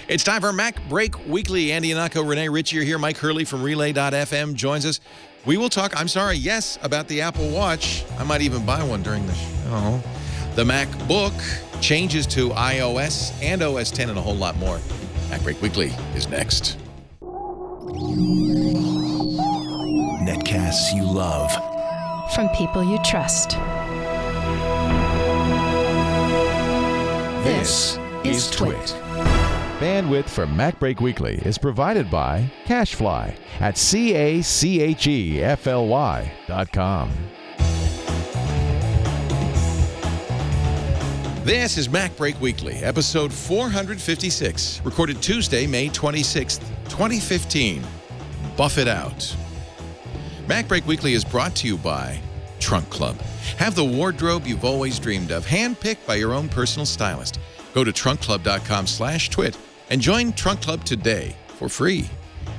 It's time for MacBreak Weekly. Andy Ihnatko, Rene, Ritchie are here. Myke Hurley from Relay.fm joins us. We will talk, about the Apple Watch. I might even buy one during the show. The MacBook changes to iOS and OS 10 and a whole lot more. MacBreak Weekly is next. Netcasts you love. From people you trust. This is Twit. Bandwidth for MacBreak Weekly is provided by CacheFly at CACHEFLY.com. This is MacBreak Weekly, episode 456, recorded Tuesday, May 26th, 2015. Buff it out. MacBreak Weekly is brought to you by Trunk Club. Have the wardrobe you've always dreamed of, handpicked by your own personal stylist. Go to trunkclub.com/twit and join Trunk Club today for free.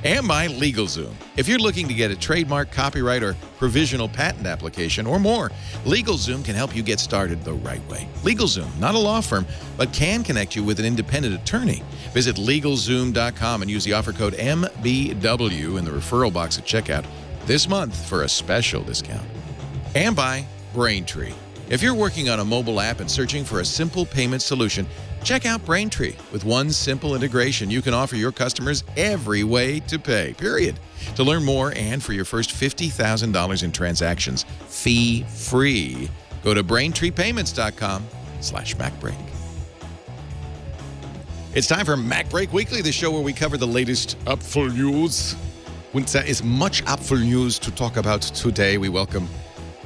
And by LegalZoom. If you're looking to get a trademark, copyright, or provisional patent application or more, LegalZoom can help you get started the right way. LegalZoom, not a law firm, but can connect you with an independent attorney. Visit LegalZoom.com and use the offer code MBW in the referral box at checkout this month for a special discount. And by Braintree. If you're working on a mobile app and searching for a simple payment solution, check out Braintree. With one simple integration, you can offer your customers every way to pay, period. To learn more and for your first $50,000 in transactions, fee-free, go to BraintreePayments.com/MacBreak. It's time for MacBreak Weekly, the show where we cover the latest Apple news. There is much Apple news to talk about today. We welcome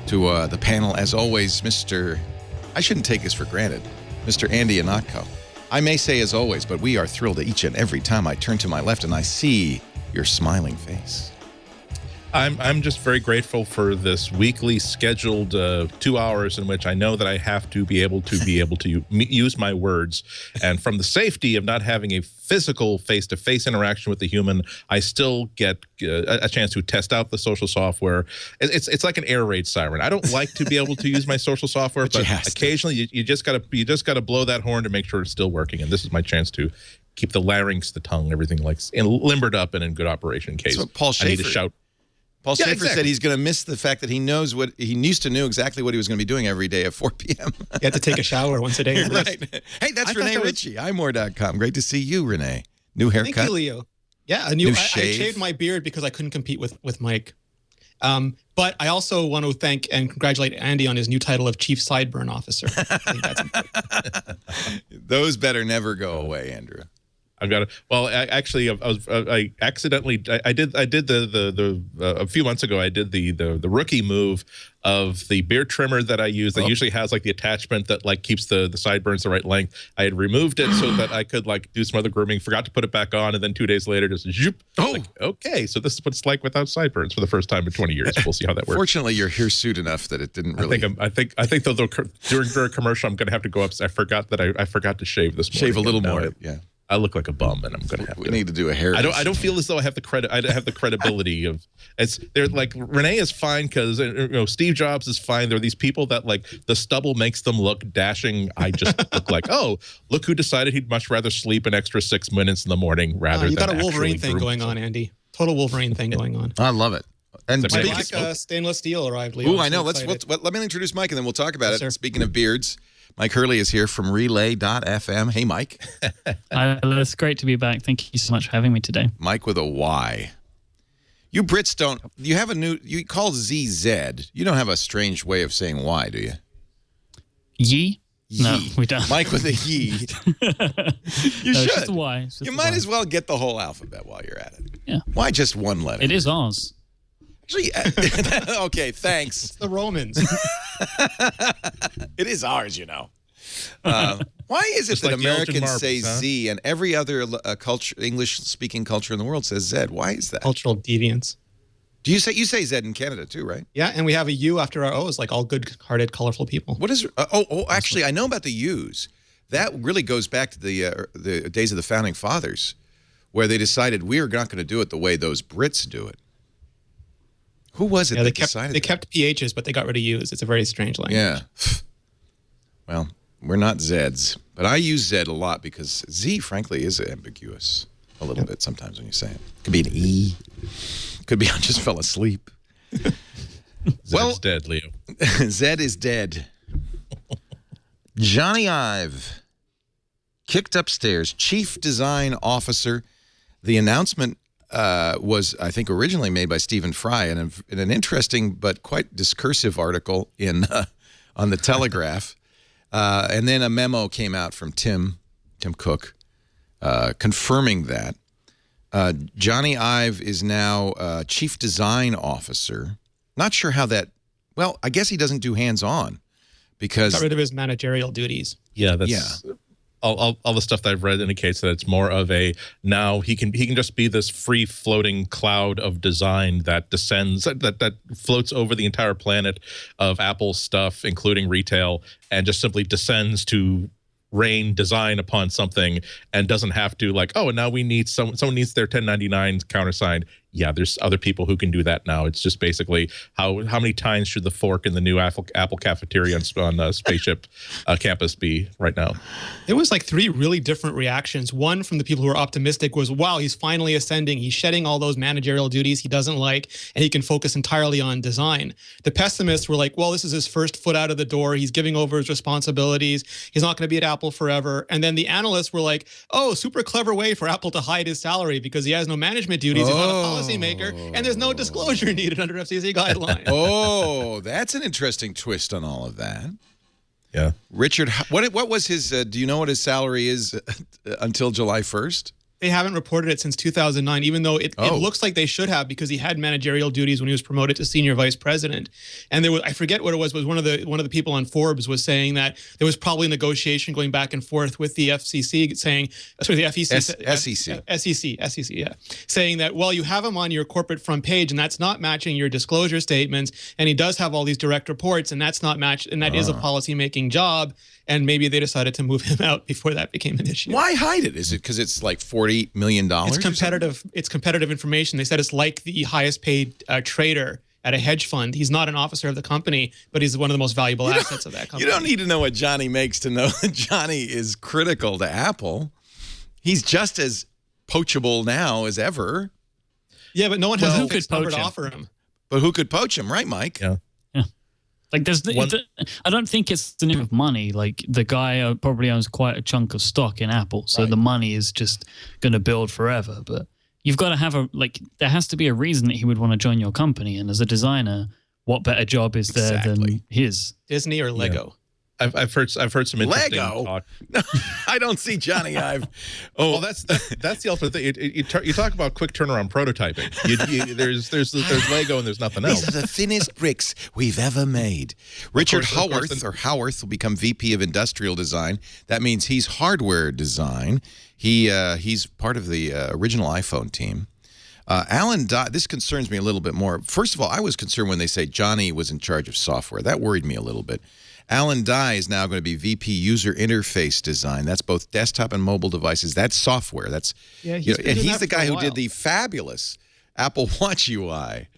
to the panel, as always, I shouldn't take this for granted, Mr. Andy Ihnatko. I may say as always, but we are thrilled each and every time I turn to my left and I see your smiling face. I'm just very grateful for this weekly scheduled 2 hours in which I know that I have to be able to use my words, and from the safety of not having a physical face-to-face interaction with the human, I still get a chance to test out the social software. It's like an air raid siren. I don't like to be able to use my social software, but occasionally you just gotta blow that horn to make sure it's still working, and this is my chance to keep the larynx, the tongue, everything limbered up and in good operation in case I need to shout. Paul Schaefer said he's going to miss the fact that he knows what he used to know exactly what he was going to be doing every day at 4 p.m. You have to take a shower once a day. Right. Hey, that's Rene Ritchie, imore.com. Great to see you, Rene. New haircut. Thank you, Leo. Yeah, I shaved my beard because I couldn't compete with Myke. But I also want to thank and congratulate Andy on his new title of Chief Sideburn Officer. I think that's important. Those better never go away, Andrew. I've got to. Well, I accidentally. I did a few months ago. I did the rookie move of the beard trimmer that I use. That usually has like the attachment that like keeps the sideburns the right length. I had removed it so that I could like do some other grooming. Forgot to put it back on, and then 2 days later, just zoop. Like, okay, so this is what it's like without sideburns for the first time in 20 years. We'll see how that works. Fortunately, you're hirsute enough that it didn't really. I think though during a commercial, I'm going to have to go up. I forgot to shave this morning. Shave a little more. Yeah. I look like a bum, and I'm going to have to. We need to do a hair. I don't feel as though I have the credit. I have the credibility of. They're like Rene is fine because Steve Jobs is fine. There are these people that like the stubble makes them look dashing. I just look like, oh, look who decided he'd much rather sleep an extra 6 minutes in the morning rather than. You got a Wolverine thing going on, Andy. Total Wolverine thing going on. I love it. And black stainless steel arrived, Leo. Ooh, I know. Let me introduce Myke, and then we'll talk about it. Sir. Speaking of beards. Myke Hurley is here from Relay.fm. Hey, Myke. It's great to be back. Thank you so much for having me today. Myke with a Y. You Brits don't, you have you call ZZ. You don't have a strange way of saying Y, do you? Ye? No, we don't. Myke with a ye. You should. It's just a Y. You might as well get the whole alphabet while you're at it. Yeah. Why just one letter? It is ours. Actually, okay, thanks. It's the Romans. It is ours, you know. Why is it that Americans say Z and every other English-speaking culture in the world says Z? Why is that? Cultural deviance. Do you say Z in Canada too, right? Yeah, and we have a U after our O's, like all good-hearted, colorful people. What is? Actually, I know about the U's. That really goes back to the days of the founding fathers, where they decided we are not going to do it the way those Brits do it. Who was it that decided? They kept PHs, but they got rid of U's. It's a very strange language. Yeah. Well, We're not Zeds. But I use Z a lot because Z, frankly, is ambiguous a little bit sometimes when you say it. Could be an E. Could be I just fell asleep. Zed's dead, Leo. Zed is dead. Jony Ive, kicked upstairs, Chief Design Officer. The announcement was, I think, originally made by Stephen Fry in an interesting but quite discursive article on the Telegraph. And then a memo came out from Tim Cook confirming that. Jony Ive is now Chief Design Officer. Not sure how that, well, I guess he doesn't do hands-on because... Got rid of his managerial duties. Yeah, that's... Yeah. All the stuff that I've read indicates that it's more of a now he can just be this free floating cloud of design that descends that floats over the entire planet of Apple stuff, including retail, and just simply descends to rain design upon something and doesn't have to like, oh, and now we need someone needs their 1099 countersigned. Yeah, there's other people who can do that now. It's just basically how many times should the fork in the new Apple cafeteria on Spaceship campus be right now? There was like 3 really different reactions. One from the people who were optimistic was, wow, he's finally ascending. He's shedding all those managerial duties he doesn't like, and he can focus entirely on design. The pessimists were like, well, this is his first foot out of the door. He's giving over his responsibilities. He's not going to be at Apple forever. And then the analysts were like, oh, super clever way for Apple to hide his salary because he has no management duties. He's not a policymaker, and there's no disclosure needed under FCC guidelines. Oh, that's an interesting twist on all of that. Yeah. Richard, what was his, do you know what his salary is until July 1st? They haven't reported it since 2009, even though it looks like they should have because he had managerial duties when he was promoted to senior vice president. And there was, I forget what it was one of the people on Forbes was saying that there was probably negotiation going back and forth with the FCC saying, sorry, the FEC. SEC, yeah. Saying that, well, you have him on your corporate front page and that's not matching your disclosure statements. And he does have all these direct reports and that's not matched. And that is a policy-making job. And maybe they decided to move him out before that became an issue. Why hide it? Is it because it's like $40 million? It's competitive. It's competitive information. They said it's like the highest paid trader at a hedge fund. He's not an officer of the company, but he's one of the most valuable assets of that company. You don't need to know what Jony makes to know that Jony is critical to Apple. He's just as poachable now as ever. Yeah, but no one has a fixed number to offer him. But who could poach him, right, Myke? Yeah. Like I don't think it's the name of money. Like the guy probably owns quite a chunk of stock in Apple, so the money is just going to build forever. But you've got to have there has to be a reason that he would want to join your company. And as a designer, what better job is there than his? Disney or Lego? Yeah. I've heard some interesting talk. I don't see Jony Ive. Oh, well, that's the ultimate thing. You talk about quick turnaround prototyping. There's Lego and there's nothing else. These are the thinnest bricks we've ever made. Richard Howarth will become VP of Industrial Design. That means he's hardware design. He's part of the original iPhone team. Alan Dye, this concerns me a little bit more. First of all, I was concerned when they say Jony was in charge of software. That worried me a little bit. Alan Dye is now going to be VP User Interface Design. That's both desktop and mobile devices. That's software. That's and he's the guy who did the fabulous Apple Watch UI.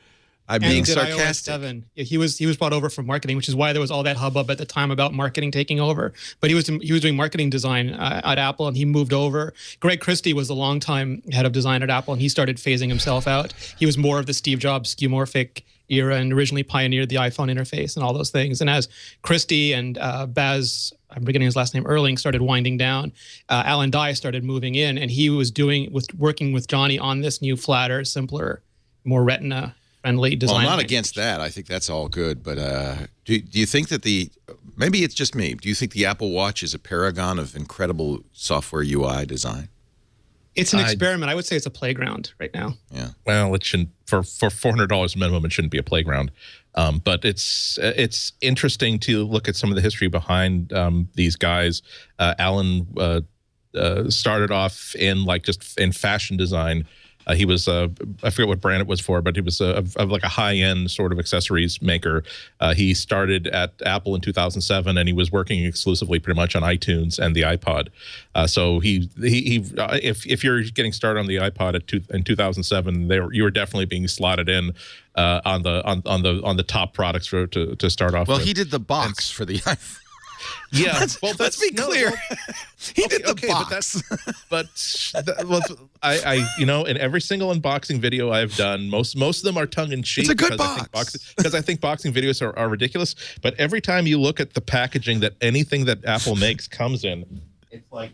I'm being sarcastic. Yeah, he was brought over from marketing, which is why there was all that hubbub at the time about marketing taking over. But he was doing marketing design at Apple, and he moved over. Greg Christie was the longtime head of design at Apple, and he started phasing himself out. He was more of the Steve Jobs skeuomorphic era and originally pioneered the iPhone interface and all those things. And as Christie and Baz, I'm forgetting his last name, Erling, started winding down, Alan Dye started moving in, and he was working with Jony on this new, flatter, simpler, more Retina-friendly design. Well, I'm not against that. I think that's all good. But do you think that maybe it's just me, do you think the Apple Watch is a paragon of incredible software UI design? It's an experiment. I would say it's a playground right now. Yeah. Well, it shouldn't for $400 minimum. It shouldn't be a playground. But it's interesting to look at some of the history behind these guys. Alan started off in just in fashion design. He was I forget what brand it was for, but he was like a high-end sort of accessories maker. He started at Apple in 2007, and he was working exclusively pretty much on iTunes and the iPod. So if you're getting started on the iPod in 2007, you were definitely being slotted in on the top products to start off. Well, with. he did the box for the iPhone. Yeah, let's be clear. He did the box. I in every single unboxing video I've done, most of them are tongue in cheek. It's a good box. Because I think boxing videos are ridiculous. But every time you look at the packaging that anything that Apple makes comes in, it's like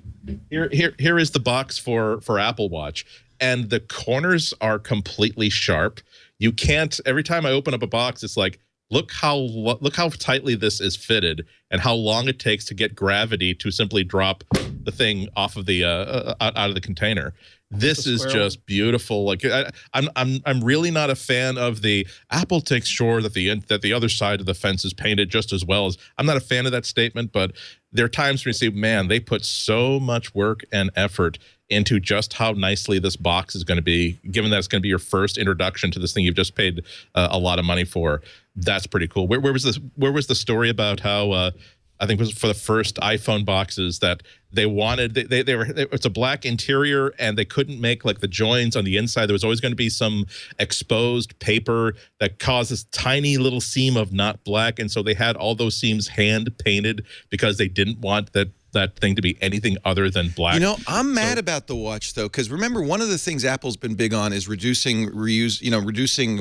here is the box for Apple Watch, and the corners are completely sharp. You can't. Every time I open up a box, it's like, look how tightly this is fitted, and how long it takes to get gravity to simply drop the thing off of the out of the container. This is just beautiful. Like I'm really not a fan of the Apple takes sure that the other side of the fence is painted just as well as. I'm not a fan of that statement, but there are times when you see, man, they put so much work and effort into just how nicely this box is going to be, given that it's going to be your first introduction to this thing you've just paid a lot of money for. That's pretty cool. Where was the story about how I think it was for the first iPhone boxes that they wanted, it's a black interior and they couldn't make like the joins on the inside. There was always going to be some exposed paper that caused this tiny little seam of not black. And so they had all those seams hand painted because they didn't want that thing to be anything other than black. I'm mad about the watch though, because remember, one of the things Apple's been big on is reducing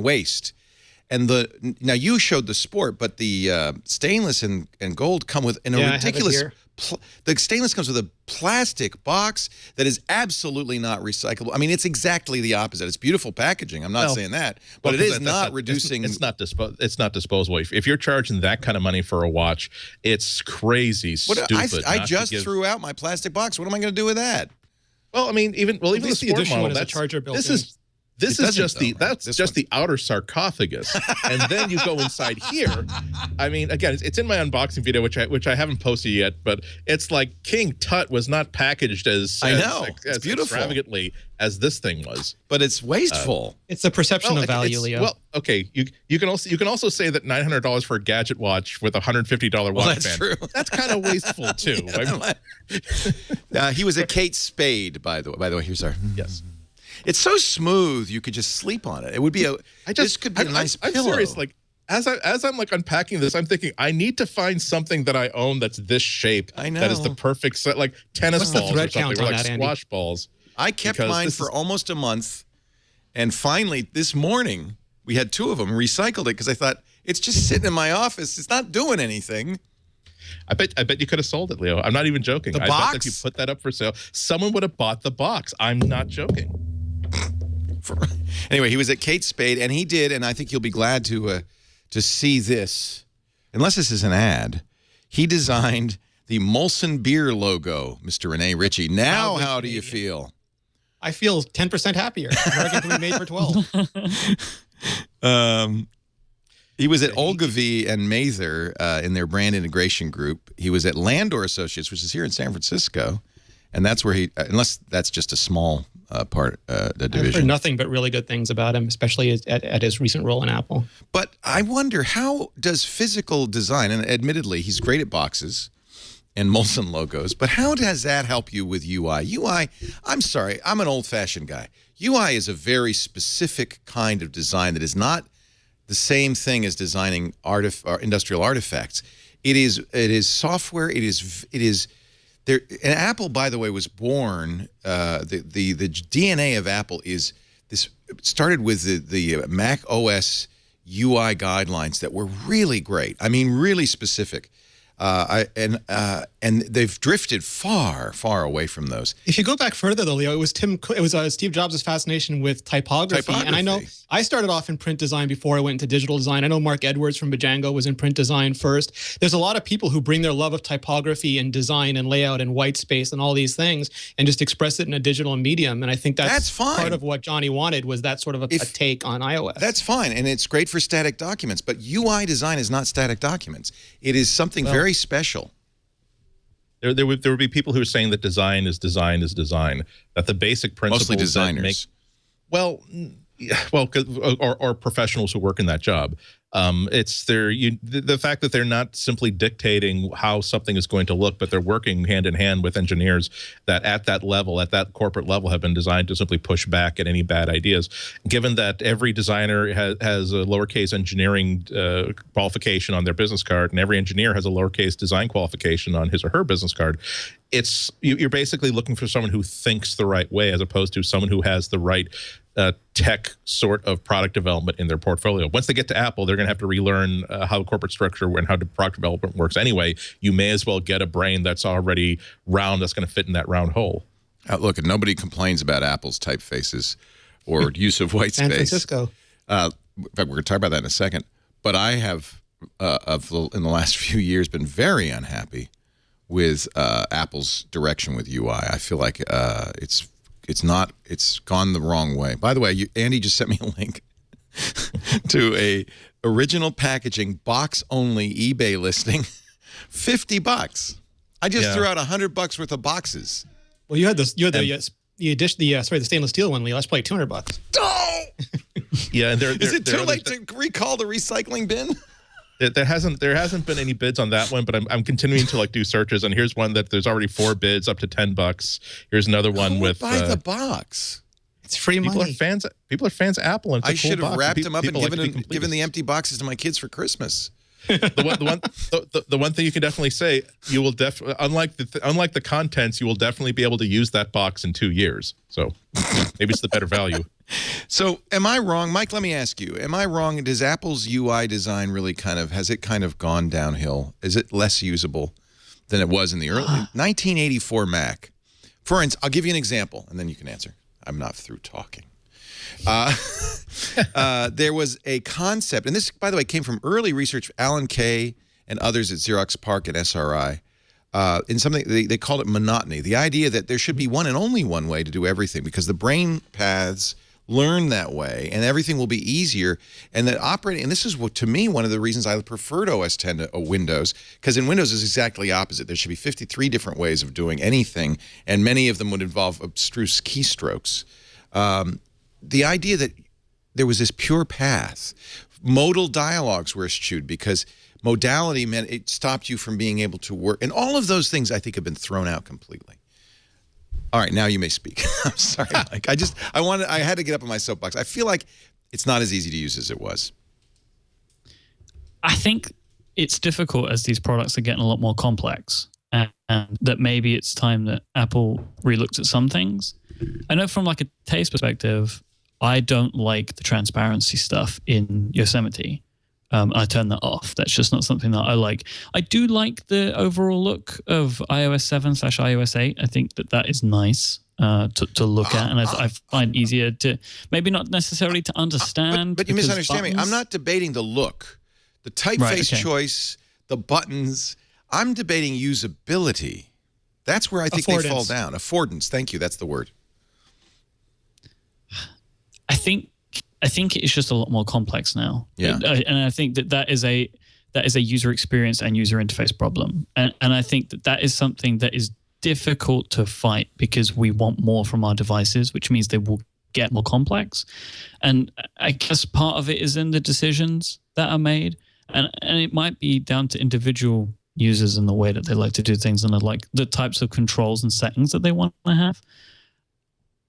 waste. And now you showed the Sport, but the stainless and gold come with a ridiculous. The stainless comes with a plastic box that is absolutely not recyclable. I mean, it's exactly the opposite. It's beautiful packaging. I'm not saying that, but it is not reducing. It's not disposable. If you're charging that kind of money for a watch, it's crazy stupid. I just threw out my plastic box. What am I going to do with that? Well, I mean, even the Sport model, that's a charger built This is just the outer sarcophagus, and then you go inside here. I mean, again, it's in my unboxing video, which I haven't posted yet, but it's like King Tut was not packaged as beautiful, extravagantly as this thing was, but it's wasteful. It's a perception of value, Leo. Well, okay, you can also say that $900 for a gadget watch with a $150 watch that's band. True. That's kind of wasteful too. He was a Kate Spade, by the way. Here's our yes. It's so smooth, you could just sleep on it. It would be this could be a nice pillow. I'm serious. Like as I'm like unpacking this, I'm thinking I need to find something that I own that's this shape. I know. That is the perfect set, like tennis balls or something, or like squash balls. I kept mine for almost a month, and finally this morning we had 2 of them. Recycled it because I thought it's just sitting in my office. It's not doing anything. I bet you could have sold it, Leo. I'm not even joking. The I box? bet that you put that up for sale, someone would have bought the box. I'm not joking. Anyway, he was at Kate Spade, and he did, and I think you'll be glad to see this. Unless this is an ad, he designed the Molson Beer logo, Mr. Rene Ritchie. Now, how do you feel? I feel 10% happier. Bargain can be made for 12. He was at Ogilvy and Mather in their brand integration group. He was at Landor Associates, which is here in San Francisco, and that's where he, unless that's just a small part, the division. I've heard nothing but really good things about him, especially at his recent role in Apple. But I wonder, how does physical design, and admittedly he's great at boxes and Molson logos, but how does that help you with UI? UI, I'm sorry, I'm an old-fashioned guy. UI is a very specific kind of design that is not the same thing as designing industrial artifacts. It is software. It is there. And Apple, by the way, was born. The DNA of Apple is this. It started with the Mac OS UI guidelines that were really great. I mean, really specific. And they've drifted far away from those. If you go back further, though, Leo, it was Steve Jobs' fascination with typography. And I know I started off in print design before I went into digital design. I know Mark Edwards from Bajango was in print design first. There's a lot of people who bring their love of typography and design and layout and white space and all these things and just express it in a digital medium. And I think that's fine. Part of what Jony wanted was that sort of a take on iOS. That's fine, and it's great for static documents. But UI design is not static documents. It is something very special. There would be people who are saying that design is design, that the basic principles mostly designers. Yeah, well, or professionals who work in that job. It's the fact that they're not simply dictating how something is going to look, but they're working hand in hand with engineers that at that level, at that corporate level, have been designed to simply push back at any bad ideas. Given that every designer has a lowercase engineering qualification on their business card, and every engineer has a lowercase design qualification on his or her business card, you're basically looking for someone who thinks the right way, as opposed to someone who has the right tech sort of product development in their portfolio. Once they get to Apple, they're going to have to relearn how corporate structure and how product development works anyway. You may as well get a brain that's already round, that's going to fit in that round hole. Look, and nobody complains about Apple's typefaces or use of white San space. Francisco. In fact, we're going to talk about that in a second. But I have, in the last few years, been very unhappy with Apple's direction with UI. I feel like it's gone the wrong way. By the way, Andy just sent me a link to a original packaging box only eBay listing, $50. I just threw out $100 worth of boxes. Well, you had the stainless steel one, Leo. That's probably $200. Oh! Yeah, and is it too late to recall the recycling bin? There hasn't been any bids on that one, but I'm continuing to do searches, and here's one that there's already 4 bids up to $10. Here's another one with buy the box. It's free money. People are fans of Apple, and it's I should have wrapped them up and given the empty boxes to my kids for Christmas. The one thing you can definitely say, you will unlike the contents, you will definitely be able to use that box in 2 years. So maybe it's the better value. So am I wrong, Mike? Let me ask you: am I wrong? Does Apple's UI design really has it gone downhill? Is it less usable than it was in the early 1984 Mac? For instance, I'll give you an example, and then you can answer. I'm not through talking. There was a concept, and this, by the way, came from early research, Alan Kay and others at Xerox PARC and SRI, in something they called it monotony, the idea that there should be one and only one way to do everything, because the brain paths learn that way, and everything will be easier, and that operating, and this is to me one of the reasons I preferred OS 10 to Windows, because in Windows is exactly opposite. There should be 53 different ways of doing anything, and many of them would involve abstruse keystrokes. The idea that there was this pure path, modal dialogues were eschewed because modality meant it stopped you from being able to work, and all of those things I think have been thrown out completely. All right, now you may speak. I'm sorry, Mike. I had to get up on my soapbox. I feel like it's not as easy to use as it was. I think it's difficult as these products are getting a lot more complex, and that maybe it's time that Apple relooks at some things. I know from a taste perspective, I don't like the transparency stuff in Yosemite. I turn that off. That's just not something that I like. I do like the overall look of iOS 7/iOS 8. I think that is nice to look at, and I find easier to, maybe not necessarily to understand. But you misunderstand me. I'm not debating the look, the typeface choice, the buttons. I'm debating usability. That's where I think they fall down. Affordance. Thank you. That's the word. I think it's just a lot more complex now. Yeah. And I think that is a user experience and user interface problem. And I think that is something that is difficult to fight because we want more from our devices, which means they will get more complex. And I guess part of it is in the decisions that are made. And it might be down to individual users and the way that they like to do things and the types of controls and settings that they want to have.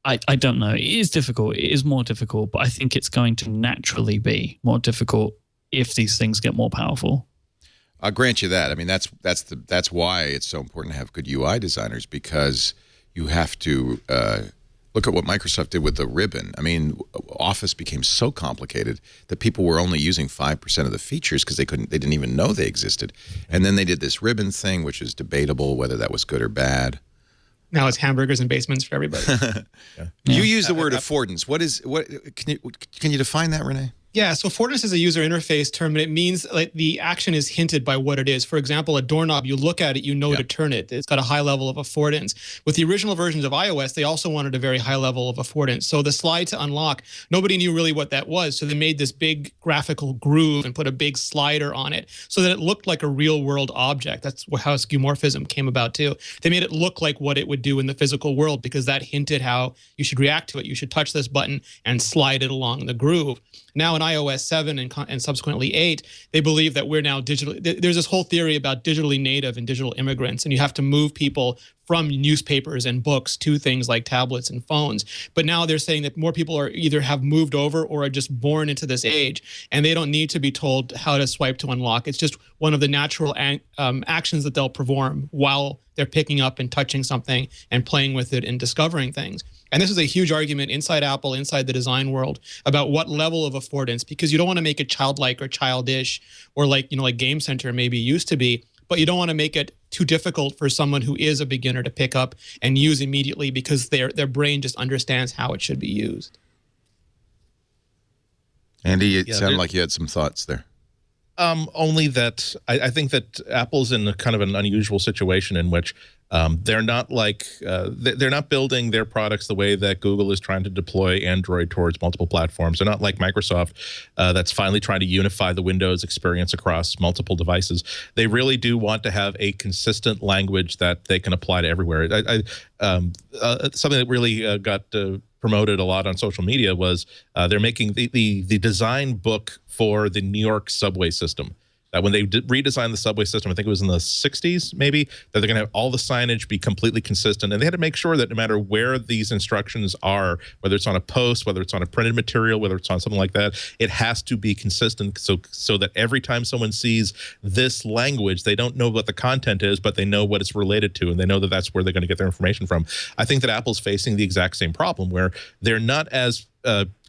I don't know. It is difficult. It is more difficult, but I think it's going to naturally be more difficult if these things get more powerful. I'll grant you that. I mean, that's why it's so important to have good UI designers, because you have to look at what Microsoft did with the ribbon. I mean, Office became so complicated that people were only using 5% of the features because they didn't even know they existed. And then they did this ribbon thing, which is debatable whether that was good or bad. Now it's hamburgers and basements for everybody. You use the word affordance. Can you define that, Rene? Yeah, so affordance is a user interface term, and it means like the action is hinted by what it is. For example, a doorknob, you look at it, you know to turn it. It's got a high level of affordance. With the original versions of iOS, they also wanted a very high level of affordance. So the slide to unlock, nobody knew really what that was. So they made this big graphical groove and put a big slider on it so that it looked like a real world object. That's how skeuomorphism came about too. They made it look like what it would do in the physical world because that hinted how you should react to it. You should touch this button and slide it along the groove. Now in iOS 7 and subsequently 8, they believe that we're now digitally, there's this whole theory about digitally native and digital immigrants, and you have to move people from newspapers and books to things like tablets and phones. But now they're saying that more people are either have moved over or are just born into this age, and they don't need to be told how to swipe to unlock. It's just one of the natural actions that they'll perform while they're picking up and touching something and playing with it and discovering things. And this is a huge argument inside Apple, inside the design world, about what level of affordance, because you don't want to make it childlike or childish or like, like Game Center maybe used to be, but you don't want to make it too difficult for someone who is a beginner to pick up and use immediately because their brain just understands how it should be used. Andy, it sounded like you had some thoughts there. Only that I think that Apple's in a kind of an unusual situation in which they're not like they're not building their products the way that Google is trying to deploy Android towards multiple platforms. They're not like Microsoft that's finally trying to unify the Windows experience across multiple devices. They really do want to have a consistent language that they can apply to everywhere. Something that really got promoted a lot on social media was they're making the design book for the New York subway system. That when they redesigned the subway system, I think it was in the 60s maybe, that they're going to have all the signage be completely consistent. And they had to make sure that no matter where these instructions are, whether it's on a post, whether it's on a printed material, whether it's on something like that, it has to be consistent so that every time someone sees this language, they don't know what the content is, but they know what it's related to, and they know that that's where they're going to get their information from. I think that Apple's facing the exact same problem where they're not as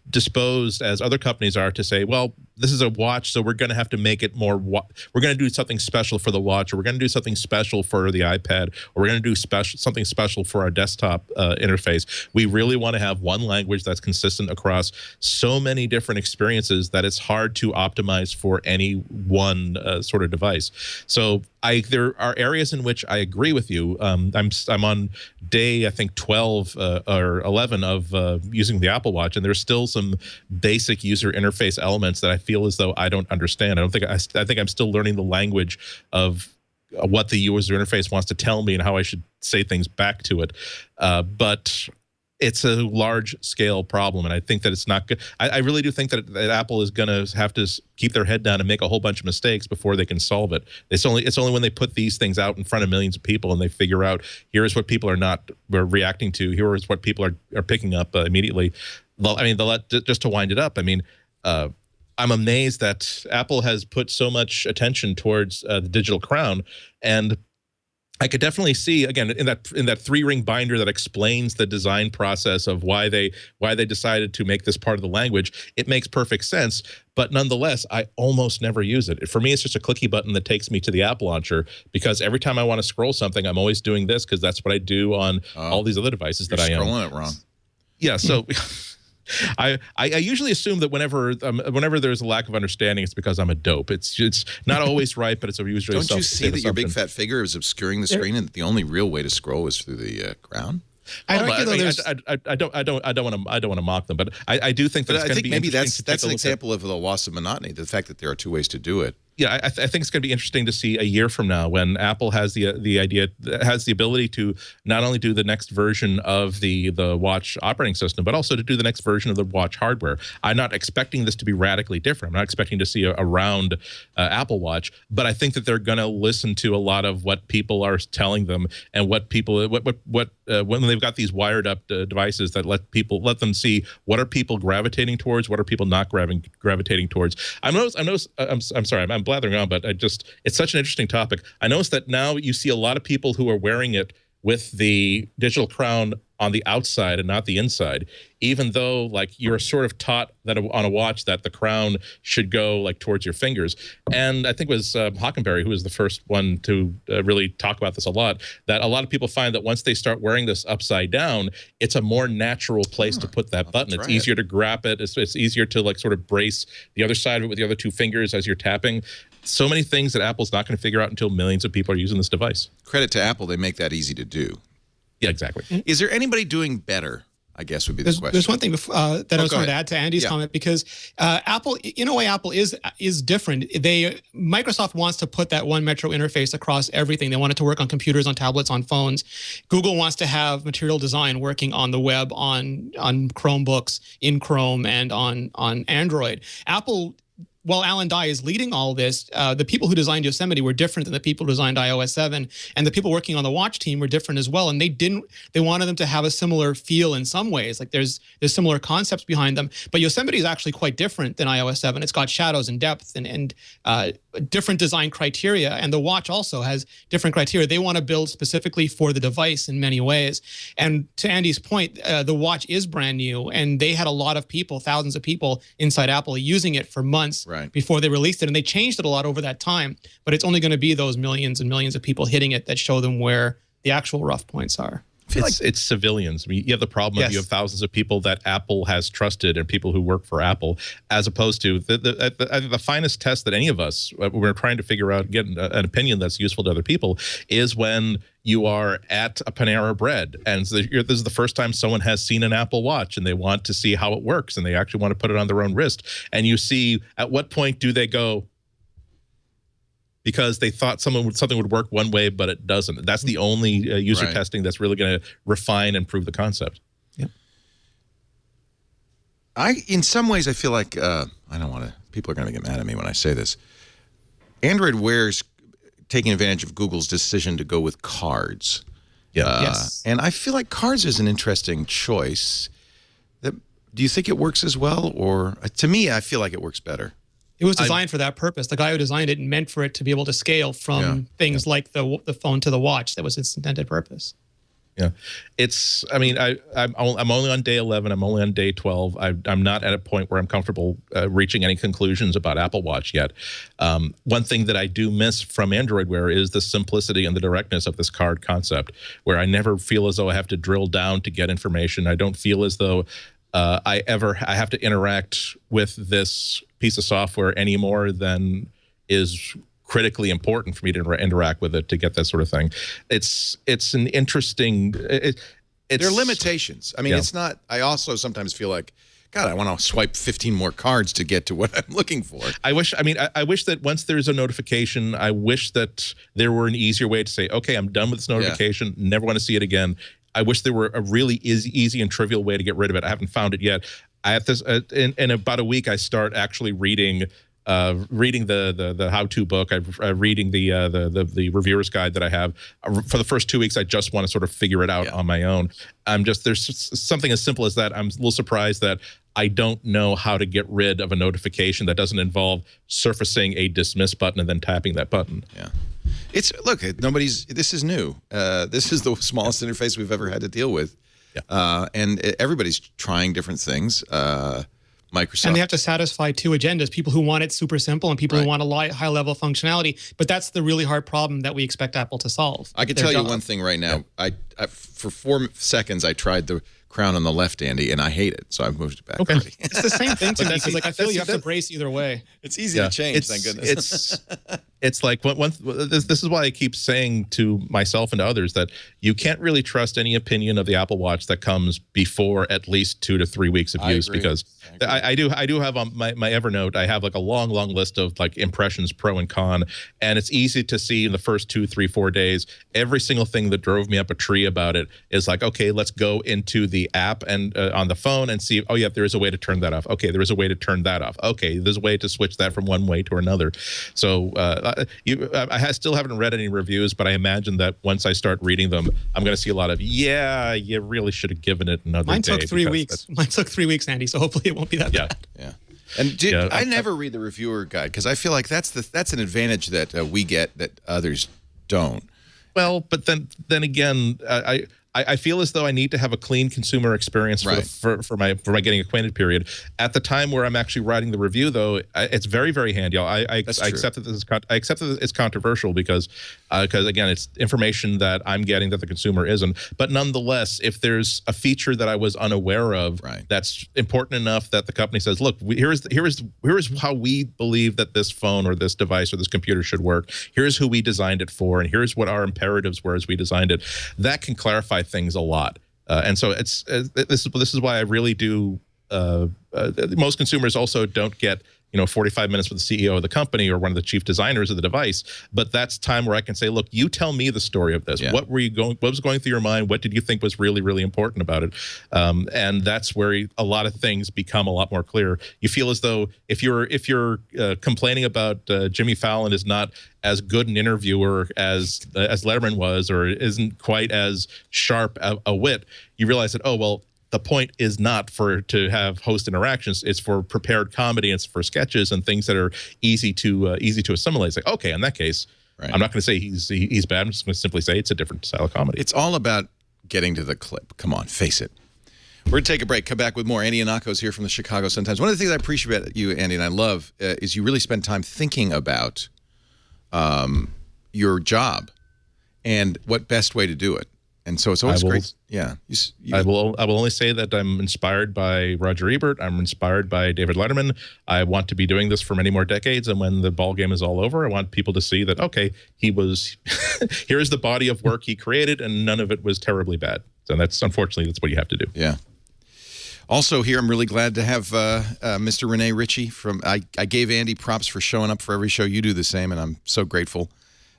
disposed as other companies are to say, well, this is a watch, so we're going to have to make it more. We're going to do something special for the watch, or we're going to do something special for the iPad, or we're going to do something special for our desktop interface. We really want to have one language that's consistent across so many different experiences that it's hard to optimize for any one sort of device. So there are areas in which I agree with you. I'm on day, I think, 12 or 11 of using the Apple Watch, and there's still some basic user interface elements that I feel as though I don't understand. I think I'm still learning the language of what the user interface wants to tell me and how I should say things back to it. But it's a large-scale problem, and I think that it's not good. I really do think that Apple is going to have to keep their head down and make a whole bunch of mistakes before they can solve it. It's only when they put these things out in front of millions of people and they figure out here's what people are reacting to, here is what people are picking up immediately. Just to wind it up, I'm amazed that Apple has put so much attention towards the digital crown, and I could definitely see, again, in that 3-ring binder that explains the design process of why they decided to make this part of the language. It makes perfect sense, but nonetheless, I almost never use it. For me, it's just a clicky button that takes me to the app launcher, because every time I want to scroll something, I'm always doing this because that's what I do on all these other devices that I own. You're scrolling it wrong. Yeah, so I usually assume that whenever there's a lack of understanding, it's because I'm a dope. It's not always right, but it's usually. Don't you see that your big fat figure is obscuring the screen, and the only real way to scroll is through the crown? I don't want to mock them, but I do think that it's going to be. Maybe that's an example of the loss of monotony. The fact that there are two ways to do it. Yeah, I think it's going to be interesting to see a year from now when Apple has the ability to not only do the next version of the watch operating system, but also to do the next version of the watch hardware. I'm not expecting this to be radically different. I'm not expecting to see a round Apple Watch, but I think that they're going to listen to a lot of what people are telling them and what when they've got these wired up devices that let them see what are people gravitating towards, what are people not gravitating towards. I'm sorry, I'm blathering on, but it's such an interesting topic. I noticed that now you see a lot of people who are wearing it with the digital crown on the outside and not the inside, even though like you're sort of taught that on a watch that the crown should go like towards your fingers. And I think it was Hockenberry who was the first one to really talk about this a lot, that a lot of people find that once they start wearing this upside down, it's a more natural place to put that button. It's easier to grab it. It's easier to like sort of brace the other side of it with the other two fingers as you're tapping. So many things that Apple's not going to figure out until millions of people are using this device. Credit to Apple, they make that easy to do. Yeah, exactly. Is there anybody doing better, I guess would be the question. There's one thing that I was going to add to Andy's comment, because Apple, in a way, Apple is different. Microsoft wants to put that one Metro interface across everything. They want it to work on computers, on tablets, on phones. Google wants to have material design working on the web, on Chromebooks, in Chrome, and on Android. Apple, while Alan Dye is leading all this, the people who designed Yosemite were different than the people who designed iOS 7, and the people working on the watch team were different as well. And they wanted them to have a similar feel in some ways. Like there's similar concepts behind them, but Yosemite is actually quite different than iOS 7. It's got shadows and depth and different design criteria, and the watch also has different criteria. They want to build specifically for the device in many ways. And to Andy's point, the watch is brand new, and they had a lot of people, thousands of people inside Apple using it for months before they released it, and they changed it a lot over that time. But it's only going to be those millions and millions of people hitting it that show them where the actual rough points are. It's civilians. I mean, you have the problem of you have thousands of people that Apple has trusted and people who work for Apple, as opposed to the finest test that any of us, we're trying to figure out, get an opinion that's useful to other people, is when you are at a Panera Bread and this is the first time someone has seen an Apple Watch and they want to see how it works and they actually want to put it on their own wrist. And you see, at what point do they go, because they thought something would work one way, but it doesn't. That's the only user testing that's really going to refine and prove the concept. Yeah. In some ways, I feel like, I don't want to, people are going to get mad at me when I say this. Android Wear's taking advantage of Google's decision to go with cards. Yeah. And I feel like cards is an interesting choice. Do you think it works as well? Or to me, I feel like it works better. It was designed for that purpose. The guy who designed it meant for it to be able to scale from things like the phone to the watch. That was its intended purpose. Yeah, I mean, I'm only on day 11. I'm only on day 12. I'm not at a point where I'm comfortable reaching any conclusions about Apple Watch yet. One thing that I do miss from Android Wear is the simplicity and the directness of this card concept, where I never feel as though I have to drill down to get information. I don't feel as though I have to interact with this piece of software any more than is critically important for me to interact with it to get that sort of thing. It's an interesting. There are limitations. I mean, it's not. I also sometimes feel like, God, I want to swipe 15 more cards to get to what I'm looking for. I wish that once there's a notification, I wish that there were an easier way to say, okay, I'm done with this notification. Never want to see it again. I wish there were a really easy and trivial way to get rid of it. I haven't found it yet. I have this in about a week. I start actually reading the how-to book. I'm reading the reviewer's guide that I have. For the first 2 weeks, I just want to sort of figure it out on my own. There's something as simple as that. I'm a little surprised that I don't know how to get rid of a notification that doesn't involve surfacing a dismiss button and then tapping that button. Yeah. This is new. This is the smallest interface we've ever had to deal with. Yeah. And everybody's trying different things. Microsoft. And they have to satisfy two agendas, people who want it super simple and people who want a high level functionality. But that's the really hard problem that we expect Apple to solve. I can tell you one thing right now. I for 4 seconds, I tried the crown on the left, Andy, and I hate it. So I've moved it back. Okay. It's the same thing to me because I feel you have to brace either way. It's easy to change, thank goodness. It's like this is why I keep saying to myself and to others that you can't really trust any opinion of the Apple Watch that comes before at least 2 to 3 weeks of use, because I do have on my Evernote, I have like a long list of like impressions, pro and con, and it's easy to see in the first 2, 3, 4 days every single thing that drove me up a tree about it is like, okay, let's go into the app and on the phone and see, oh yeah, there is a way to turn that off. Okay, there is a way to turn that off. Okay, there's a way to switch that from one way to another. So I still haven't read any reviews, but I imagine that once I start reading them, I'm going to see a lot of, yeah, you really should have given it another day. Mine took 3 weeks. Mine took 3 weeks, Andy, so hopefully it won't be that bad. Yeah. And I never read the reviewer guide because I feel like that's an advantage that we get that others don't. Well, but then again, I feel as though I need to have a clean consumer experience for my getting acquainted period. At the time where I'm actually writing the review, though, it's very, very handy. I accept that I accept that it's controversial because again, it's information that I'm getting that the consumer isn't. But nonetheless, if there's a feature that I was unaware of that's important enough that the company says, look, here is how we believe that this phone or this device or this computer should work. Here's who we designed it for, and here's what our imperatives were as we designed it. That can clarify things a lot, and so it's this is why I really do. Most consumers also don't get 45 minutes with the CEO of the company or one of the chief designers of the device, but that's time where I can say, look, you tell me the story of this. What was going through your mind? What did you think was really, really important about it? And that's where a lot of things become a lot more clear. You feel as though if you're complaining about Jimmy Fallon is not as good an interviewer as Letterman was, or isn't quite as sharp a wit, you realize that, oh, well, the point is not to have host interactions. It's for prepared comedy. It's for sketches and things that are easy to assimilate. It's like, okay, in that case, I'm not going to say he's bad. I'm just going to simply say it's a different style of comedy. It's all about getting to the clip. Come on, face it. We're going to take a break. Come back with more. Andy Ihnatko's here from the Chicago Sun-Times. One of the things I appreciate about you, Andy, and I love is you really spend time thinking about your job and what best way to do it. And so it's always great. Yeah. I will only say that I'm inspired by Roger Ebert. I'm inspired by David Letterman. I want to be doing this for many more decades. And when the ball game is all over, I want people to see that, okay, here's the body of work he created, and none of it was terribly bad. So unfortunately, that's what you have to do. Yeah. Also here, I'm really glad to have Mr. Rene Ritchie I gave Andy props for showing up for every show. You do the same, and I'm so grateful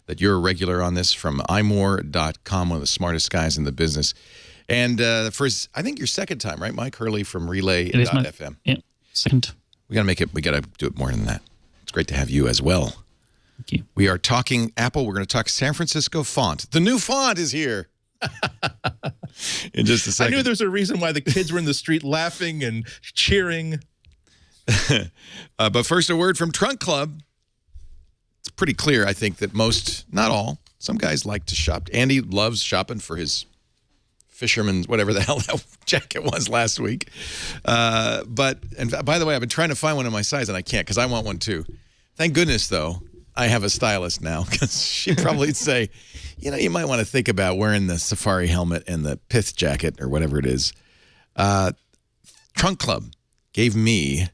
that you're a regular on this, from imore.com, one of the smartest guys in the business. And I think your second time, right, Myke? Hurley from relay.fm. Yeah, second. We got to do it more than that. It's great to have you as well. Thank you. We are talking Apple. We're going to talk San Francisco font. The new font is here. In just a second. I knew there's a reason why the kids were in the street laughing and cheering. But first, a word from Trunk Club. It's pretty clear, I think, that not all, some guys like to shop. Andy loves shopping for his fisherman's, whatever the hell that jacket was last week. And by the way, I've been trying to find one in my size, and I can't because I want one too. Thank goodness, though, I have a stylist now, because she'd probably say, you might want to think about wearing the safari helmet and the pith jacket or whatever it is. Trunk Club gave me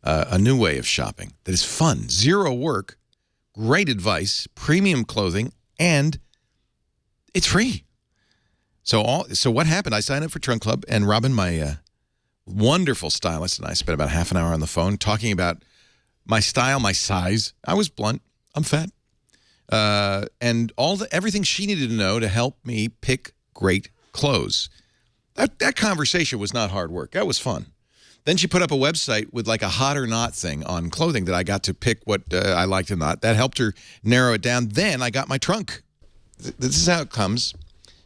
a new way of shopping that is fun, zero work, great advice, premium clothing, and it's free. So what happened? I signed up for Trunk Club, and Robin, my wonderful stylist, and I spent about half an hour on the phone talking about my style, my size. I was blunt. I'm fat. And everything she needed to know to help me pick great clothes. That conversation was not hard work. That was fun. Then she put up a website with like a hot or not thing on clothing that I got to pick what I liked and not. That helped her narrow it down. Then I got my trunk. This is how it comes.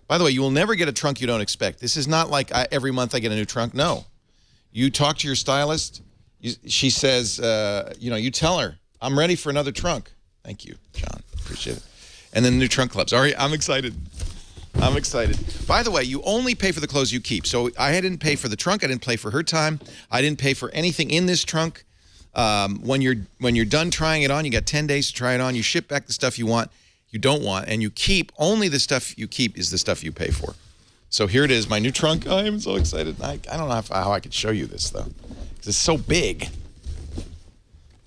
By the way, you will never get a trunk you don't expect. This is not like every month I get a new trunk. No. You talk to your stylist. She says, you tell her, I'm ready for another trunk. Thank you, John. Appreciate it. And then the new Trunk Clubs. All right, I'm excited. I'm excited. By the way, you only pay for the clothes you keep. So I didn't pay for the trunk. I didn't pay for her time. I didn't pay for anything in this trunk. When you're done trying it on, you got 10 days to try it on. You ship back the stuff you don't want, and you keep only the stuff you keep is the stuff you pay for. So here it is, my new trunk. I am so excited. I don't know how I could show you this though, because it's so big.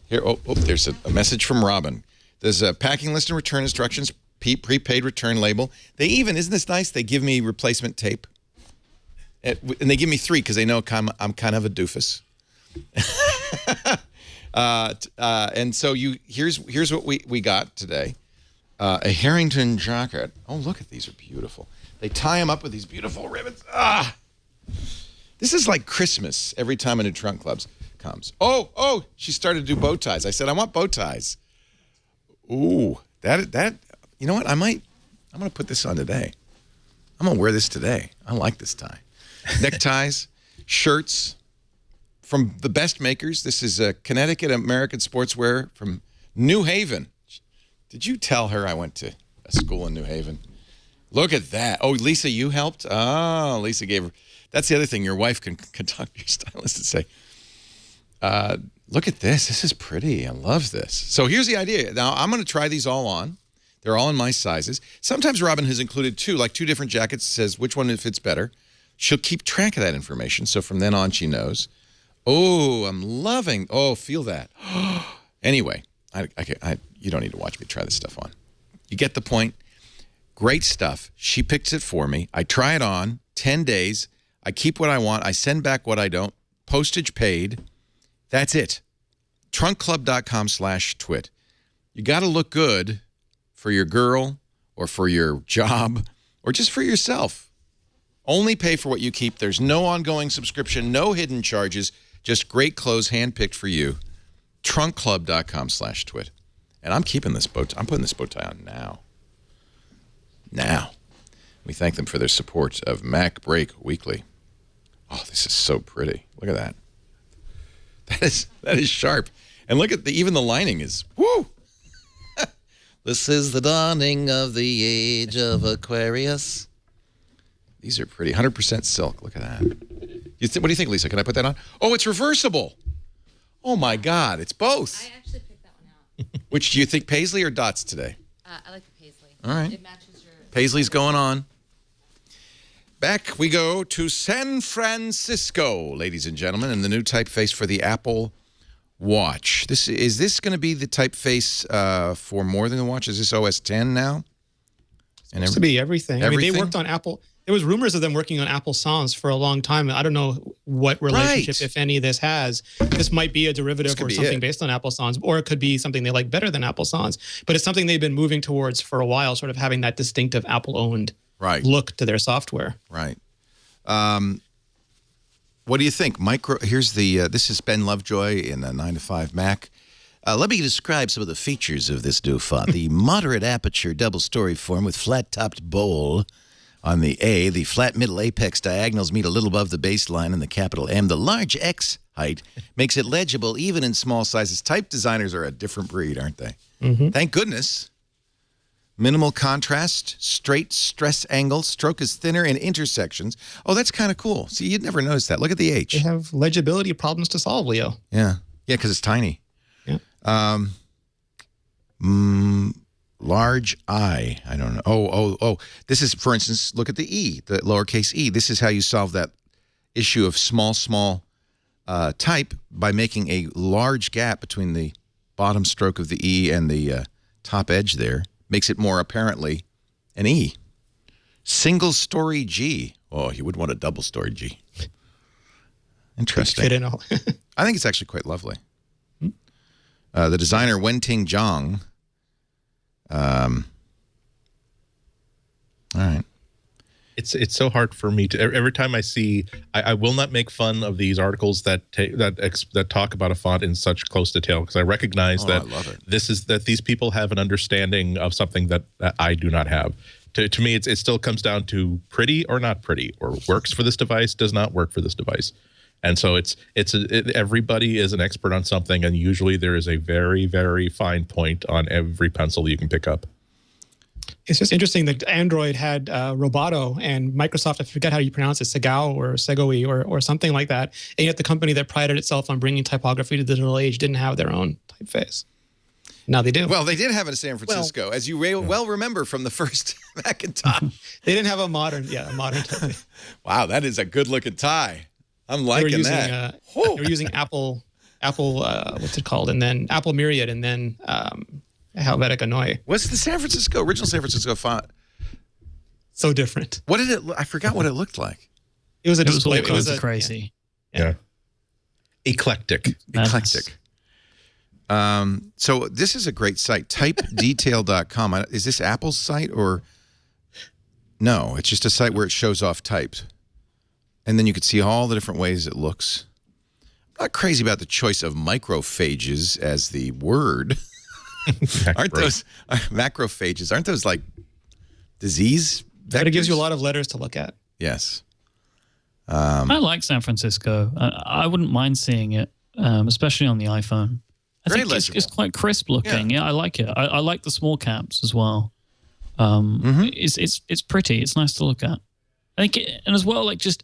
Here, there's a message from Robin. There's a packing list and return instructions. Prepaid return label. They even, isn't this nice? They give me replacement tape. And they give me 3 because they know I'm kind of a doofus. And so here's what we got today. A Harrington jacket. Oh, look at these, are beautiful. They tie them up with these beautiful ribbons. This is like Christmas every time a new Trunk Club comes. Oh, she started to do bow ties. I said, I want bow ties. Ooh, that. You know what? I'm going to put this on today. I'm going to wear this today. I like this tie. Neckties, shirts from the best makers. This is Connecticut American Sportswear from New Haven. Did you tell her I went to a school in New Haven? Look at that. Oh, Lisa, you helped? Oh, Lisa gave her. That's the other thing. Your wife can talk to your stylist and say, look at this. This is pretty. I love this. So here's the idea. Now, I'm going to try these all on. They're all in my sizes. Sometimes Robin has included two different jackets, says which one fits better. She'll keep track of that information. So from then on, she knows. Oh, I'm loving. Oh, feel that. Anyway, you don't need to watch me try this stuff on. You get the point. Great stuff. She picks it for me. I try it on, 10 days. I keep what I want. I send back what I don't. Postage paid. That's it. Trunkclub.com/twit. You got to look good for your girl or for your job or just for yourself. Only pay for what you keep. There's no ongoing subscription, no hidden charges, just great clothes handpicked for you. Trunkclub.com/twit. And I'm keeping this bow tie. I'm putting this bow tie on now. Now. We thank them for their support of MacBreak Weekly. Oh, this is so pretty. Look at that. That is sharp. And look at even the lining is, woo! This is the dawning of the age of Aquarius. These are pretty. 100% silk. Look at that. What do you think, Lisa? Can I put that on? Oh, it's reversible. Oh, my God. It's both. I actually picked that one out. Which do you think, Paisley or Dots today? I like the Paisley. All right. It matches your... Paisley's going on. Back we go to San Francisco, ladies and gentlemen, and the new typeface for the Apple Watch. Is this going to be the typeface for more than the watch? Is this OS 10 now? It's supposed to be everything. I mean, they worked on Apple. There was rumors of them working on Apple Sans for a long time. I don't know what relationship, if any, this has. This might be a derivative or something based on Apple Sans, or it could be something they like better than Apple Sans. But it's something they've been moving towards for a while, sort of having that distinctive Apple-owned look to their software. Right. What do you think? Here's this is Ben Lovejoy in a 9 to 5 Mac. Let me describe some of the features of this new font. The moderate aperture double-story form with flat-topped bowl on the A. The flat middle apex diagonals meet a little above the baseline in the capital M. The large X height makes it legible even in small sizes. Type designers are a different breed, aren't they? Mm-hmm. Thank goodness. Minimal contrast, straight stress angle, stroke is thinner in intersections. Oh, that's kind of cool. See, you'd never notice that. Look at the H. They have legibility problems to solve, Leo. Yeah. Yeah, because it's tiny. Yeah. Large I. I don't know. Oh. This is, for instance, look at the E, the lowercase e. This is how you solve that issue of small type by making a large gap between the bottom stroke of the E and the top edge there. Makes it more apparently an E. Single story G. Oh, you would want a double story G. Interesting. Fit in all. I think it's actually quite lovely. The designer Wenting Zhang. All right. It's so hard for me to every time I see I will not make fun of these articles that talk about a font in such close detail because I recognize that these people have an understanding of something that I do not have. To me, it still comes down to pretty or not pretty, or works for this device, does not work for this device. And so everybody is an expert on something, and usually there is a very, very fine point on every pencil you can pick up. It's just interesting that Android had Roboto, and Microsoft, I forget how you pronounce it, Segao or Segoi or something like that. And yet the company that prided itself on bringing typography to the digital age didn't have their own typeface. Now they do. Well, they did have it in San Francisco, as you well remember from the first Macintosh. They didn't have a modern typeface. Wow, that is a good-looking tie. I'm liking that. They were using Apple, what's it called? And then Apple Myriad, and then Helvetica Neue. What's the original San Francisco font? So different. What did it? I forgot what it looked like. It was a display. It was crazy. Yeah. Eclectic. Eclectic. So this is a great site, typedetail.com. Is this Apple's site or no? It's just a site where it shows off types. And then you can see all the different ways it looks. I'm not crazy about the choice of microphages as the word. Aren't those macrophages? Aren't those like disease vectors? But it gives you a lot of letters to look at. Yes. I like San Francisco. I wouldn't mind seeing it, especially on the iPhone. I think it's quite crisp looking. Yeah, I like it. I like the small caps as well. It's pretty. It's nice to look at. I think, and as well, like just,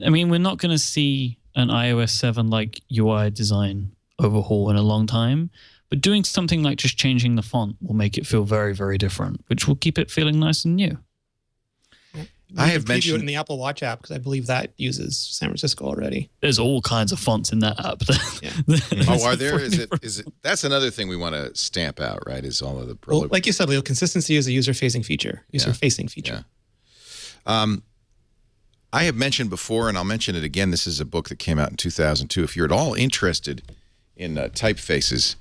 I mean, we're not going to see an iOS 7 like UI design overhaul in a long time, but doing something like just changing the font will make it feel very, very different, which will keep it feeling nice and new. I have mentioned it in the Apple Watch app because I believe that uses San Francisco already. There's all kinds of fonts in that app. Oh, are there? Is it? That's another thing we want to stamp out, right? Is all of the well, like you said, Leo, consistency is a user-facing feature. User-facing feature. Yeah. I have mentioned before, and I'll mention it again. This is a book that came out in 2002. If you're at all interested in typefaces,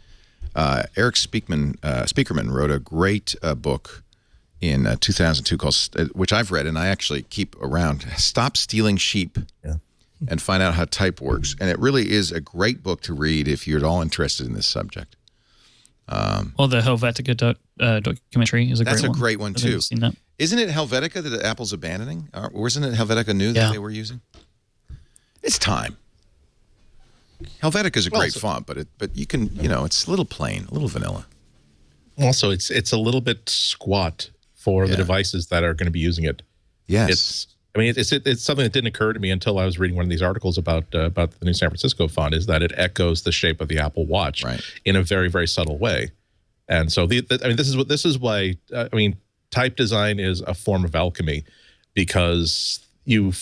Eric Speakerman wrote a great book in 2002 called, which I've read and I actually keep around, Stop Stealing Sheep and Find Out How Type Works. And it really is a great book to read if you're at all interested in this subject. Well, the Helvetica documentary is a great one. That's a great one too. Seen that. Isn't it Helvetica that Apple's abandoning? Or isn't it Helvetica New that they were using? It's time. Helvetica is a great font, but you can, it's a little plain, a little vanilla. Also, it's a little bit squat for the devices that are going to be using it. Yes. It's something that didn't occur to me until I was reading one of these articles about the new San Francisco font, is that it echoes the shape of the Apple Watch in a very, very subtle way. And so this is why type design is a form of alchemy, because to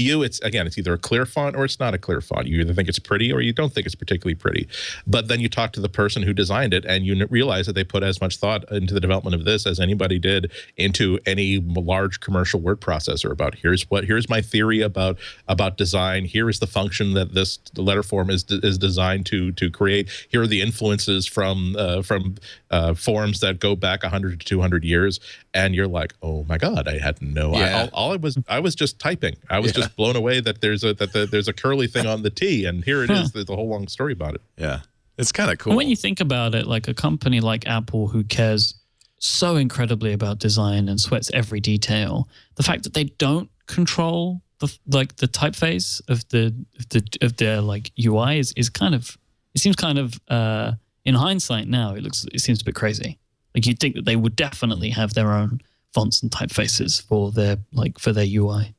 you it's either a clear font or it's not a clear font. You either think it's pretty or you don't think it's particularly pretty. But then you talk to the person who designed it and you realize that they put as much thought into the development of this as anybody did into any large commercial word processor. About here's my theory about design. Here is the function that this letter form is designed to create. Here are the influences from forms that go back 100 to 200 years. And you're like, oh my God, I had no idea. I was just typing. I was just blown away that there's a curly thing on the T, and here it is. There's a whole long story about it. Yeah, it's kind of cool. And when you think about it, like a company like Apple, who cares so incredibly about design and sweats every detail, the fact that they don't control the typeface of their like UI is kind of, it seems kind of in hindsight now it seems a bit crazy. Like you'd think that they would definitely have their own fonts and typefaces for their UI.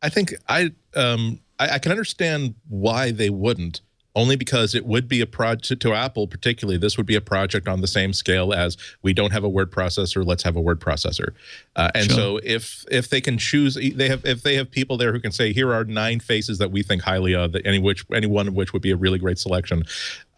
I think I can understand why they wouldn't, only because it would be a project to Apple, particularly. This would be a project on the same scale as we don't have a word processor, let's have a word processor. So if they can choose, if they have people there who can say, here are 9 faces that we think highly of, any one of which would be a really great selection.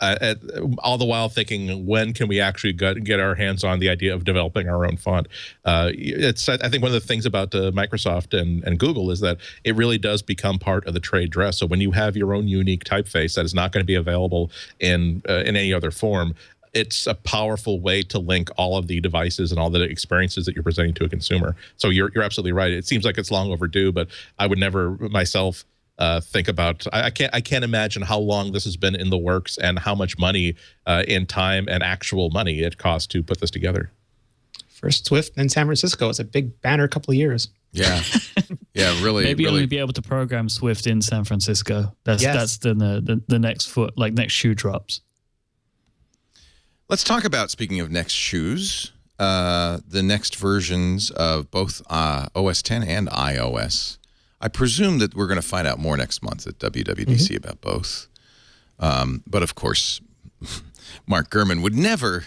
All the while thinking, when can we actually get our hands on the idea of developing our own font? I think one of the things about Microsoft and Google is that it really does become part of the trade dress. So when you have your own unique typeface that is not going to be available in any other form, it's a powerful way to link all of the devices and all the experiences that you're presenting to a consumer. So you're absolutely right. It seems like it's long overdue, but I would never myself think about. I can't imagine how long this has been in the works and how much money in time and actual money it costs to put this together. First Swift in San Francisco. It's a big banner, couple of years. Yeah, yeah, really. Maybe only be able to program Swift in San Francisco. That's the next next shoe drops. Let's talk about, speaking of next shoes, the next versions of both OS 10 and iOS. I presume that we're going to find out more next month at WWDC about both. But of course, Mark Gurman would never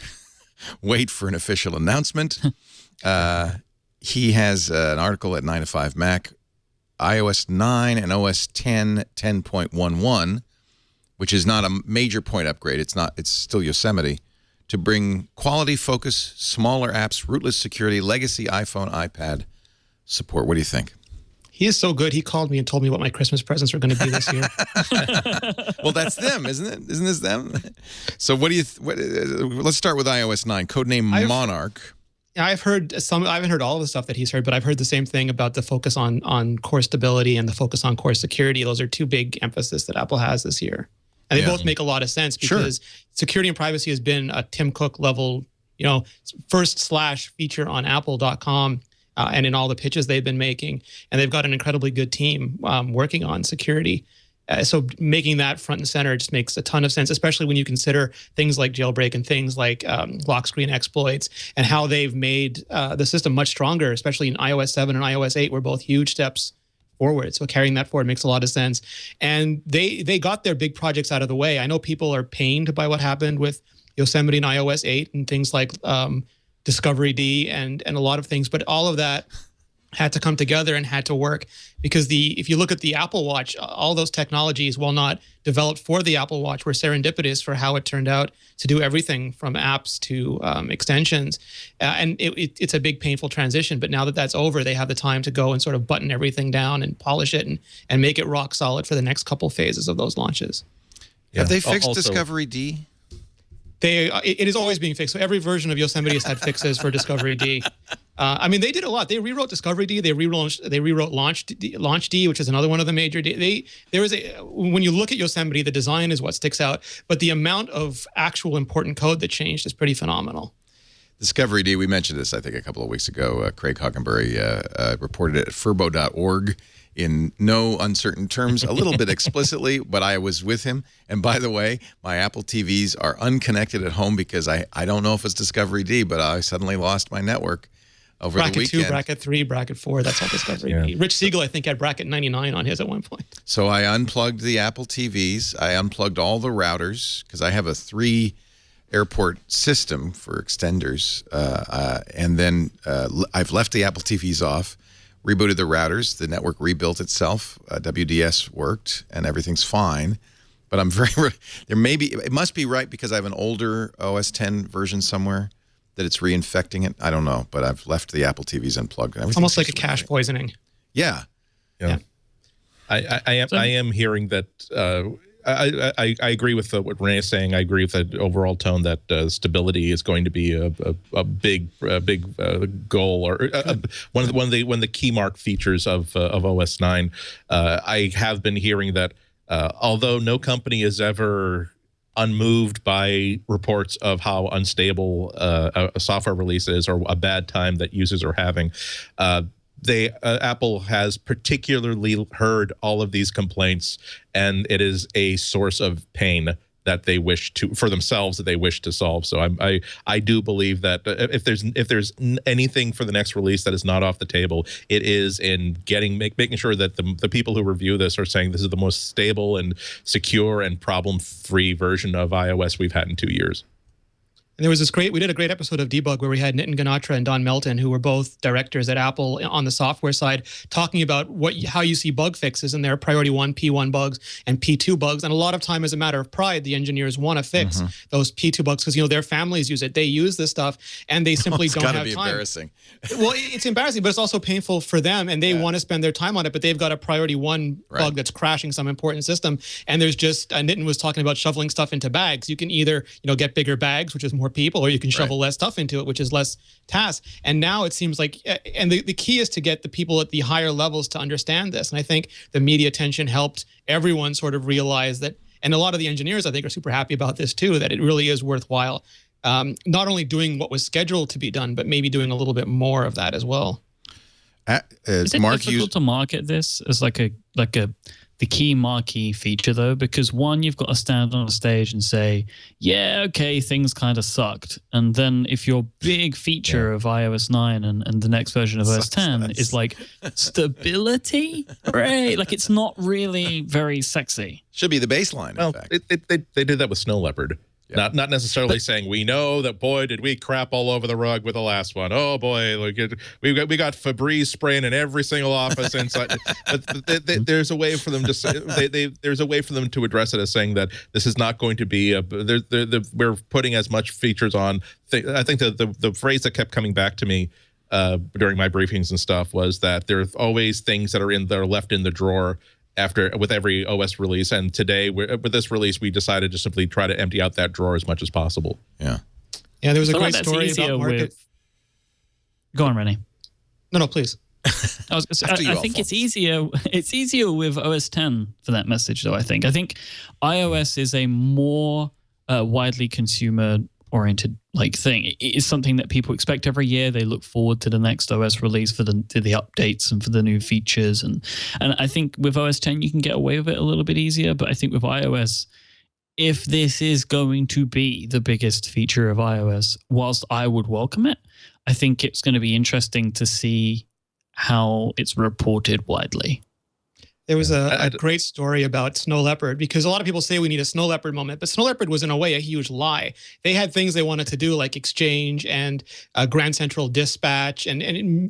wait for an official announcement. He has an article at 9 to 5 Mac, iOS 9 and OS 10 10.11, which is not a major point upgrade. It's still Yosemite, to bring quality, focus, smaller apps, rootless security, legacy iPhone, iPad support. What do you think? He is so good. He called me and told me what my Christmas presents are going to be this year. Well, that's them, isn't it? Isn't this them? So what do you? Let's start with iOS 9, codename Monarch. Yeah, I've heard some. I haven't heard all of the stuff that he's heard, but I've heard the same thing about the focus on core stability and the focus on core security. Those are two big emphasis that Apple has this year, and they both make a lot of sense because security and privacy has been a Tim Cook level, first / feature on Apple.com. And in all the pitches they've been making, and they've got an incredibly good team working on security. So making that front and center just makes a ton of sense, especially when you consider things like jailbreak and things like lock screen exploits and how they've made the system much stronger, especially in iOS 7 and iOS 8 were both huge steps forward. So carrying that forward makes a lot of sense. And they got their big projects out of the way. I know people are pained by what happened with Yosemite and iOS 8 and things like Discovery D and a lot of things, but all of that had to come together and had to work because if you look at the Apple Watch, all those technologies, while not developed for the Apple Watch, were serendipitous for how it turned out to do everything from apps to extensions. And it's a big, painful transition. But now that that's over, they have the time to go and sort of button everything down and polish it and make it rock solid for the next couple phases of those launches. Yeah. Have they fixed Discovery D? It is always being fixed. So every version of Yosemite has had fixes for Discovery D. I mean, they did a lot. They rewrote Discovery D. They rewrote Launch D, which is another one of the major D. When you look at Yosemite, the design is what sticks out, but the amount of actual important code that changed is pretty phenomenal. Discovery D, we mentioned this, I think, a couple of weeks ago. Craig Hockenberry reported it at furbo.org. In no uncertain terms, a little bit explicitly, but I was with him. And by the way, my Apple TVs are unconnected at home because I don't know if it's Discovery D, but I suddenly lost my network over the weekend. Bracket 2, Bracket 3, Bracket 4, that's all Discovery D. Rich Siegel, I think, had Bracket 99 on his at one point. So I unplugged the Apple TVs. I unplugged all the routers because I have a 3-airport system for extenders. And then I've left the Apple TVs off. Rebooted the routers, the network rebuilt itself, WDS worked, and everything's fine. But I'm it must be right because I have an older OS 10 version somewhere that it's reinfecting it. I don't know, but I've left the Apple TVs unplugged. Almost like a cache poisoning. Yeah. I am hearing that. I agree with what Rene is saying. I agree with that overall tone that stability is going to be a big goal or one of the key mark features of OS 9. I have been hearing that although no company is ever unmoved by reports of how unstable a software release is or a bad time that users are having, Apple has particularly heard all of these complaints, and it is a source of pain that they wish to for themselves that they wish to solve. So I do believe that if there's anything for the next release that is not off the table, it is in making sure that the people who review this are saying this is the most stable and secure and problem-free version of iOS we've had in 2 years. And there was we did a great episode of Debug where we had Nitin Ganatra and Don Melton, who were both directors at Apple on the software side, talking about how you see bug fixes and their priority 1, P1 bugs and P2 bugs. And a lot of time, as a matter of pride, the engineers want to fix those P2 bugs because, their families use it. They use this stuff and they simply don't have time. It's got to be embarrassing. Well, it's embarrassing, but it's also painful for them and they want to spend their time on it, but they've got a priority 1 bug that's crashing some important system. And there's just, Nitin was talking about shoveling stuff into bags. You can either, get bigger bags, which is more people, or you can shovel less stuff into it, which is less tasks. And now it seems like, and the key is to get the people at the higher levels to understand this. And I think the media attention helped everyone sort of realize that, and a lot of the engineers, I think, are super happy about this too, that it really is worthwhile. Not only doing what was scheduled to be done, but maybe doing a little bit more of that as well. Is it difficult to market this as the key marquee feature though? Because one, you've got to stand on a stage and say, yeah, okay, things kind of sucked. And then if your big feature of iOS 9 and the next version of OS 10 is like stability, right? Like it's not really very sexy. Should be the baseline. Well, they did that with Snow Leopard. Yeah. Not necessarily saying we know that, boy, did we crap all over the rug with the last one. Oh boy, we got Febreze spraying in every single office inside. But there's a way for them to there's a way for them to address it as saying that this is not going to be we're putting as much features on. I think the phrase that kept coming back to me during my briefings and stuff was that there's always things that are left in the drawer with every OS release, and today with this release we decided to simply try to empty out that drawer as much as possible. Yeah, there was a great story about market. Go on, Rene. No, please. I think it's easier. It's easier with OS 10 for that message, though. I think iOS is a more widely consumer oriented like thing. It is something that people expect every year. They look forward to the next OS release for the updates and for the new features. And I think with OS 10 you can get away with it a little bit easier. But I think with iOS, if this is going to be the biggest feature of iOS, whilst I would welcome it, I think it's going to be interesting to see how it's reported widely. There was a great story about Snow Leopard, because a lot of people say we need a Snow Leopard moment, but Snow Leopard was in a way a huge lie. They had things they wanted to do like Exchange and Grand Central Dispatch and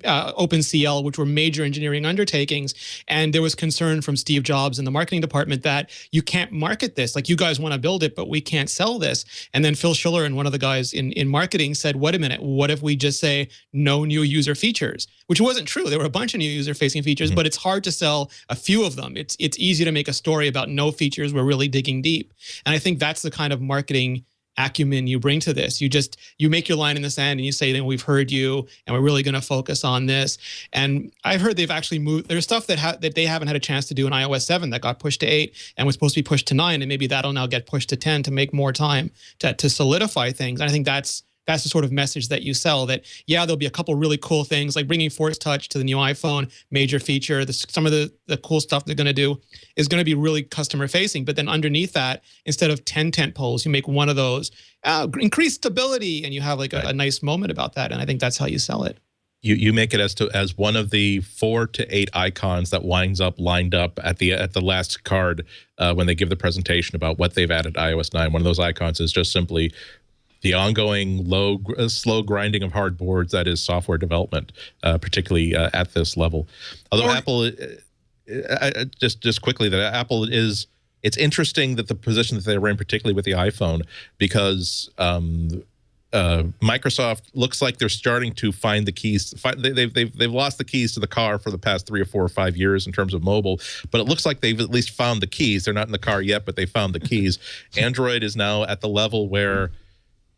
OpenCL, which were major engineering undertakings. And there was concern from Steve Jobs and the marketing department that you can't market this. Like, you guys want to build it, but we can't sell this. And then Phil Schiller and one of the guys in marketing said, wait a minute, what if we just say no new user features? Which wasn't true. There were a bunch of new user-facing features, but it's hard to sell a few of them. It's easy to make a story about no features. We're really digging deep. And I think that's the kind of marketing acumen you bring to this. You make your line in the sand and you say, then we've heard you and we're really going to focus on this. And I've heard they've actually moved. There's stuff that they haven't had a chance to do in iOS 7 that got pushed to 8 and was supposed to be pushed to 9. And maybe that'll now get pushed to 10 to make more time to solidify things. And I think that's the sort of message that you sell, that, yeah, there'll be a couple really cool things like bringing Force Touch to the new iPhone, major feature. Some of the cool stuff they're going to do is going to be really customer facing. But then underneath that, instead of 10 tent poles, you make one of those, increased stability, and you have like a nice moment about that. And I think that's how you sell it. You make it as one of the 4 to 8 icons that winds up lined up at the last card when they give the presentation about what they've added to iOS 9. One of those icons is just simply the ongoing slow grinding of hard boards that is software development, particularly at this level. Although Apple, just quickly, that Apple is, it's interesting that the position that they were in, particularly with the iPhone, because Microsoft looks like they're starting to find the keys. They've lost the keys to the car for the past 3 or 4 or 5 years in terms of mobile, but it looks like they've at least found the keys. They're not in the car yet, but they found the keys. Android is now at the level where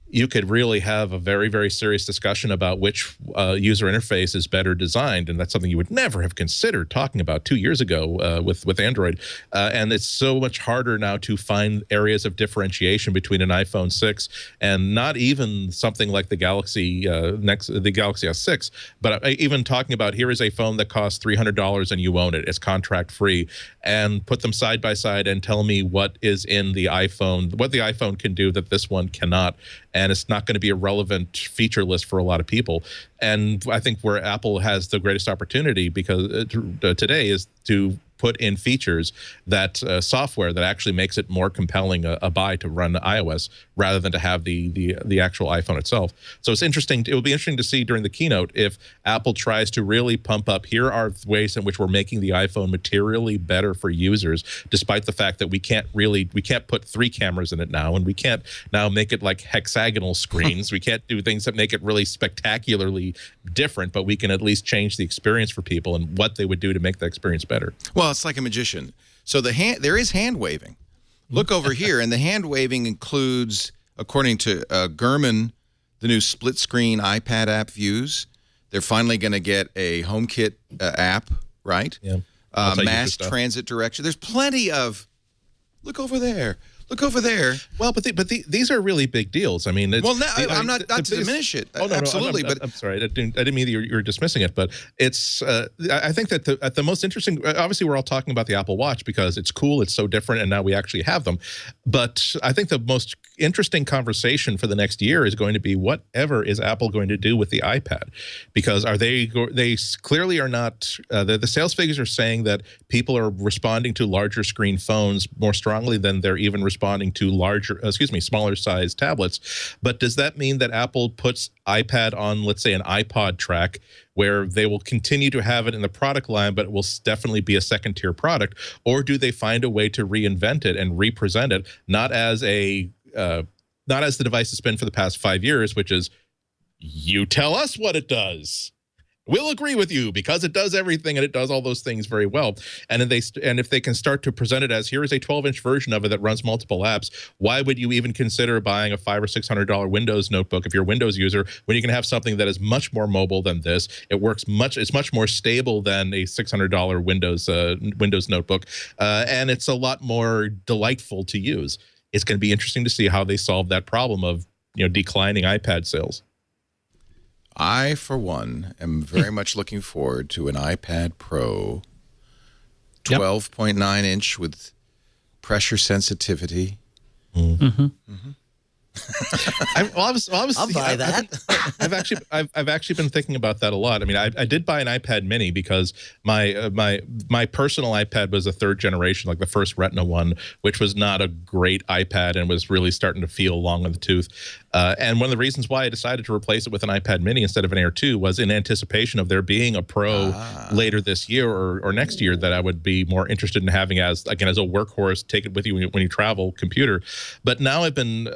you could really have a very, very serious discussion about which user interface is better designed, and that's something you would never have considered talking about 2 years ago with Android. And it's so much harder now to find areas of differentiation between an iPhone 6 and not even something like the Galaxy S6, but even talking about, here is a phone that costs $300 and you own it, it's contract free, and put them side by side and tell me what is in the iPhone, what the iPhone can do that this one cannot. And it's not going to be a relevant feature list for a lot of people. And I think where Apple has the greatest opportunity because today is to put in features that software that actually makes it more compelling a buy to run iOS rather than to have the actual iPhone itself. So it's interesting. It will be interesting to see during the keynote if Apple tries to really pump up, here are ways in which we're making the iPhone materially better for users, despite the fact that we can't put 3 cameras in it now, and we can't now make it like hexagonal screens. We can't do things that make it really spectacularly different, but we can at least change the experience for people and what they would do to make the experience better. Well, it's like a magician. So there is hand waving. Look over here, and the hand waving includes, according to Gurman, the new split screen iPad app views. They're finally going to get a HomeKit app, right? Yeah. Mass transit direction. There's plenty of. Look over there. Look over there. Well, but these are really big deals. I mean, I'm not to diminish it. Oh, no, absolutely. No, I'm sorry. I didn't mean that you're dismissing it, but it's. I think that the most interesting. Obviously, we're all talking about the Apple Watch because it's cool, it's so different, and now we actually have them. But I think the most interesting conversation for the next year is going to be whatever is Apple going to do with the iPad, because they clearly are not. The sales figures are saying that people are responding to larger screen phones more strongly than they're even responding to smaller size tablets. But does that mean that Apple puts iPad on, let's say, an iPod track, where they will continue to have it in the product line, but it will definitely be a second-tier product? Or do they find a way to reinvent it and represent it, not as the device it's been for the past 5 years, which is, you tell us what it does. We'll agree with you because it does everything and it does all those things very well. And if they can start to present it as, here is a 12-inch version of it that runs multiple apps, why would you even consider buying a $500 or $600 Windows notebook if you're a Windows user when you can have something that is much more mobile than this? It's much more stable than a $600 Windows notebook, and it's a lot more delightful to use. It's going to be interesting to see how they solve that problem of declining iPad sales. I, for one, am very much looking forward to an iPad Pro, 12.9 inch with pressure sensitivity. Mm-hmm. I'll buy that. I've actually been thinking about that a lot. I mean, I did buy an iPad Mini because my personal iPad was a third generation, like the first Retina one, which was not a great iPad and was really starting to feel long in the tooth. And one of the reasons why I decided to replace it with an iPad Mini instead of an Air 2 was in anticipation of there being a Pro later this year or next year that I would be more interested in having as a workhorse, take it with you when you travel computer. But now I've been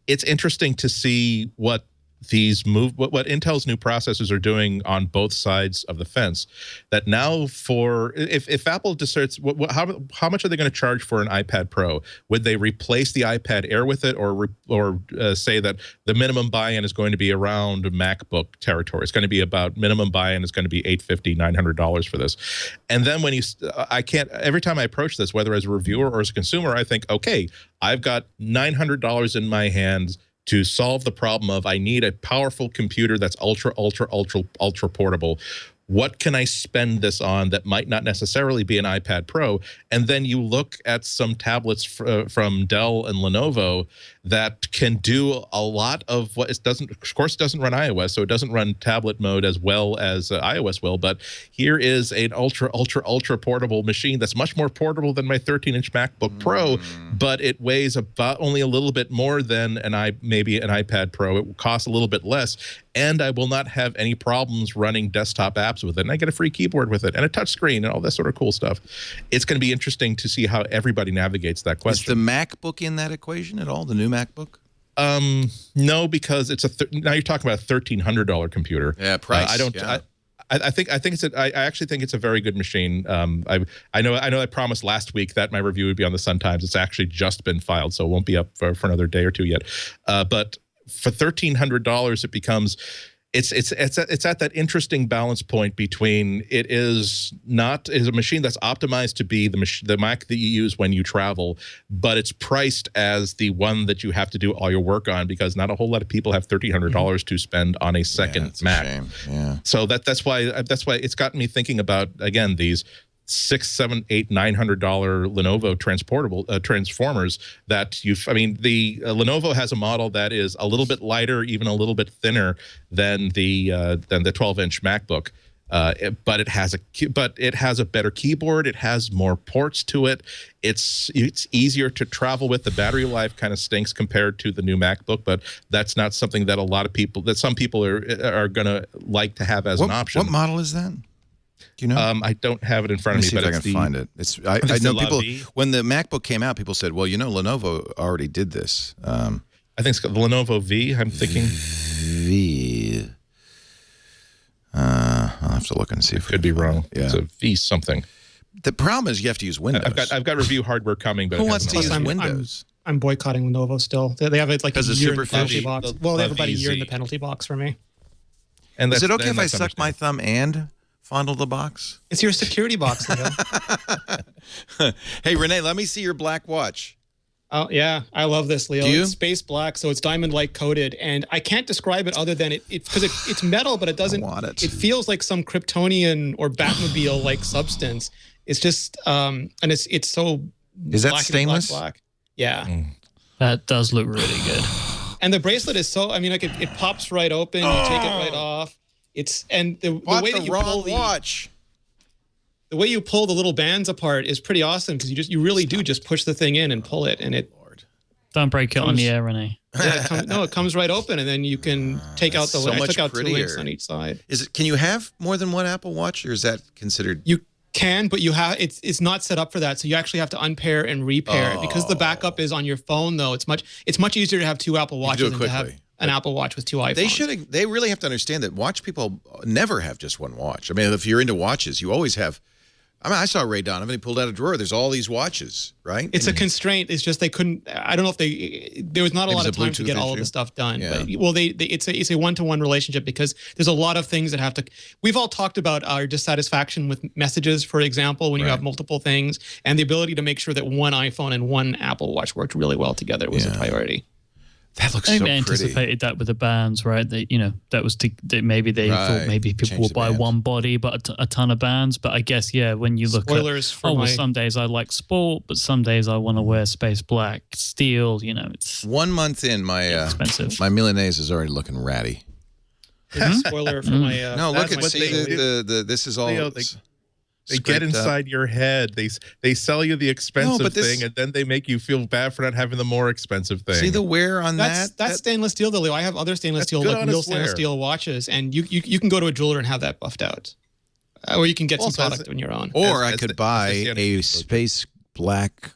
it's interesting to see what what Intel's new processors are doing on both sides of the fence. That now, if Apple decides, how much are they going to charge for an iPad Pro? Would they replace the iPad Air with it, or say that the minimum buy-in is going to be around MacBook territory? It's going to be about minimum buy-in is going to be $850, $900 for this. And then when every time I approach this, whether as a reviewer or as a consumer, I think, okay, I've got $900 in my hands to solve the problem of I need a powerful computer that's ultra portable. What can I spend this on that might not necessarily be an iPad Pro? And then you look at some tablets from Dell and Lenovo that can do a lot of what it doesn't. Of course, it doesn't run iOS, so it doesn't run tablet mode as well as iOS will. But here is an ultra portable machine that's much more portable than my 13-inch MacBook Pro, but it weighs about only a little bit more than maybe an iPad Pro. It will cost a little bit less, and I will not have any problems running desktop apps with it. And I get a free keyboard with it and a touch screen and all that sort of cool stuff. It's going to be interesting to see how everybody navigates that question. Is the MacBook in that equation at all, the new MacBook? No, it's now you're talking about a $1,300 computer. Yeah, price. I actually think it's a very good machine. I know I promised last week that my review would be on the Sun-Times. It's actually just been filed, so it won't be up for another day or two yet. But for $1,300, it becomes it's at that interesting balance point between it is a machine that's optimized to be the Mac that you use when you travel, but it's priced as the one that you have to do all your work on because not a whole lot of people have $1,300 to spend on a second Mac. A shame. Yeah. So that's why it's gotten me thinking about, again, these $600, $700, $800, $900 Lenovo transformers that the Lenovo has a model that is a little bit lighter, even a little bit thinner than the 12-inch MacBook. But it has a better keyboard. It has more ports to it. It's easier to travel with. The battery life kind of stinks compared to the new MacBook, but that's not something that some people are going to like to have as an option. What model is that? Do you know? I don't have it in front of me, but I can find it. I know people when the MacBook came out, people said, "Well, Lenovo already did this." I think it's the Lenovo V. I'm thinking V. I'll have to look and see if could be wrong. Yeah. It's a V something. The problem is you have to use Windows. I've got review hardware coming, but who wants to use Windows? I'm boycotting Lenovo still. They have it like a year in the penalty box. Well, they have about a year in the penalty box for me. And is it okay if I suck my thumb and fondle the box? It's your security box, Leo. Hey, Rene, let me see your black watch. Oh, yeah. I love this, Leo. Do you? It's space black, so it's diamond-like coated. And I can't describe it other than because it's metal, but it doesn't. I want it. It feels like some Kryptonian or Batmobile-like substance. It's just, and it's so. Is that black stainless? Black. Yeah. That does look really good. And the bracelet is so, it pops right open. You take it right off. The way that you pull the way you pull the little bands apart is pretty awesome because you really do just push the thing in and pull it, and it. Don't break it on the air, Rene. Yeah, it comes right open, and then you can take out the. I took out prettier. 2 links on each side. Can you have more than one Apple Watch, or is that considered? You can, but it's not set up for that. So you actually have to unpair and repair it because the backup is on your phone. Though it's much easier to have two Apple Watches than to have an Apple Watch with two iPhones. They really have to understand that watch people never have just one watch. I mean, if you're into watches, you always have. I mean, I saw Ray Donovan. He pulled out a drawer. There's all these watches, right? It's a constraint. It's just they couldn't. I don't know if there was not a lot of time to get all of the stuff done. Yeah. But it's a one-to-one relationship because there's a lot of things that have to. We've all talked about our dissatisfaction with messages, for example, when you have multiple things, and the ability to make sure that one iPhone and one Apple Watch worked really well together was a priority. That looks I think so they anticipated that with the bands, right? That was maybe they thought maybe people will buy one body, but a ton of bands. But I guess, when you look at, some days I like sport, but some days I want to wear space black, steel, it's 1 month in, expensive. My Milanese is already looking ratty. Spoiler for my... no, look at, this is all... Leo, they get inside your head. They sell you the expensive thing, and then they make you feel bad for not having the more expensive thing. See the wear on that's stainless steel, though, Leo. I have other stainless steel, like real stainless steel watches, and you can go to a jeweler and have that buffed out. Or you can get some product on your own. Or I could buy a space black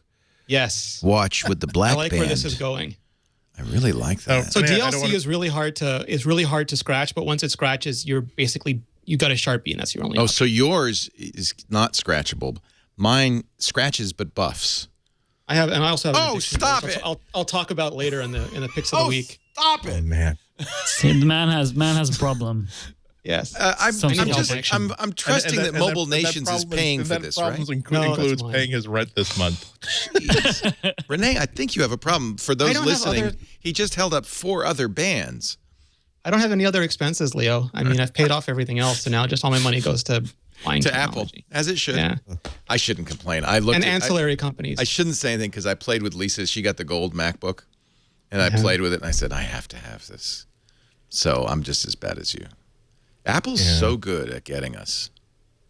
watch with the black I like band. where this is going. I really like that. So DLC is really hard to scratch, but once it scratches, you got a Sharpie, and that's your only option. So yours is not scratchable. Mine scratches but buffs. I also have. Oh, stop it! I'll talk about later in the picks of the week. Stop it, man! See, the man has a problem. Yes, I'm trusting that Mobile Nations is paying for this, right? Includes paying his rent this month. Rene, I think you have a problem. For those listening, he just held up 4 other bands. I don't have any other expenses, Leo. I mean, I've paid off everything else, so now just all my money goes to buying Apple, as it should. Yeah. I shouldn't complain. I looked at ancillary companies. I shouldn't say anything because I played with Lisa. She got the gold MacBook, and I played with it, and I said, I have to have this. So I'm just as bad as you. Apple's so good at getting us.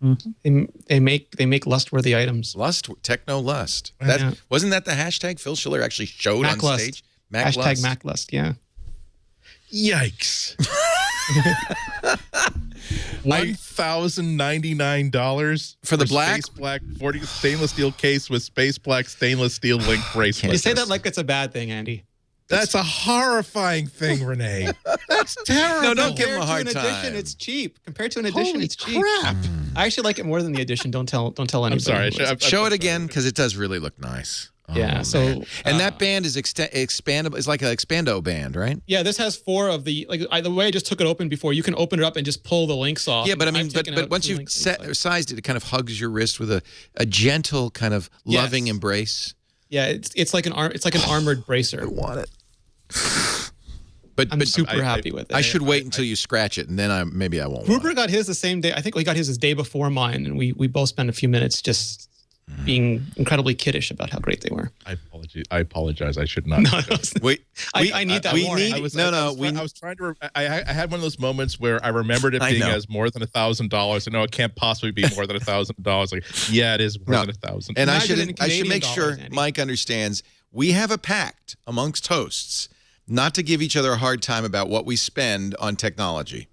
Mm-hmm. They make lust-worthy items. Techno lust. Wasn't that the hashtag Phil Schiller actually showed on stage? Hashtag MacLust, yeah. Yikes. $1,099 for the black space black 40 stainless steel case with space black stainless steel link bracelet. You say that like it's a bad thing, Andy. That's a horrifying thing, Rene. That's terrible. No, don't give him a hard time. Edition, it's cheap. Compared to an edition, Holy it's cheap. Crap. I actually like it more than the edition. Don't tell anybody. I'm sorry. Show it again because it does really look nice. Yeah. And that band is expandable. It's like an expando band, right? Yeah. This has 4 of the the way I just took it open before. You can open it up and just pull the links off. Yeah, but I mean, but once you've sized it, it kind of hugs your wrist with a gentle kind of loving embrace. Yeah, it's like an armored bracer. I want it. I'm super happy with it. I should wait until you scratch it, and then maybe I won't. Gruber got his the same day. I think he got his the day before mine, and we both spent a few minutes just being incredibly kiddish about how great they were. I apologize. I should not. I need that more. I was trying to. I had one of those moments where I remembered it being as more than $1,000. And no, it can't possibly be more than $1,000. Like, yeah, it is more than $1,000. And I should make sure Myke understands. We have a pact amongst hosts not to give each other a hard time about what we spend on technology.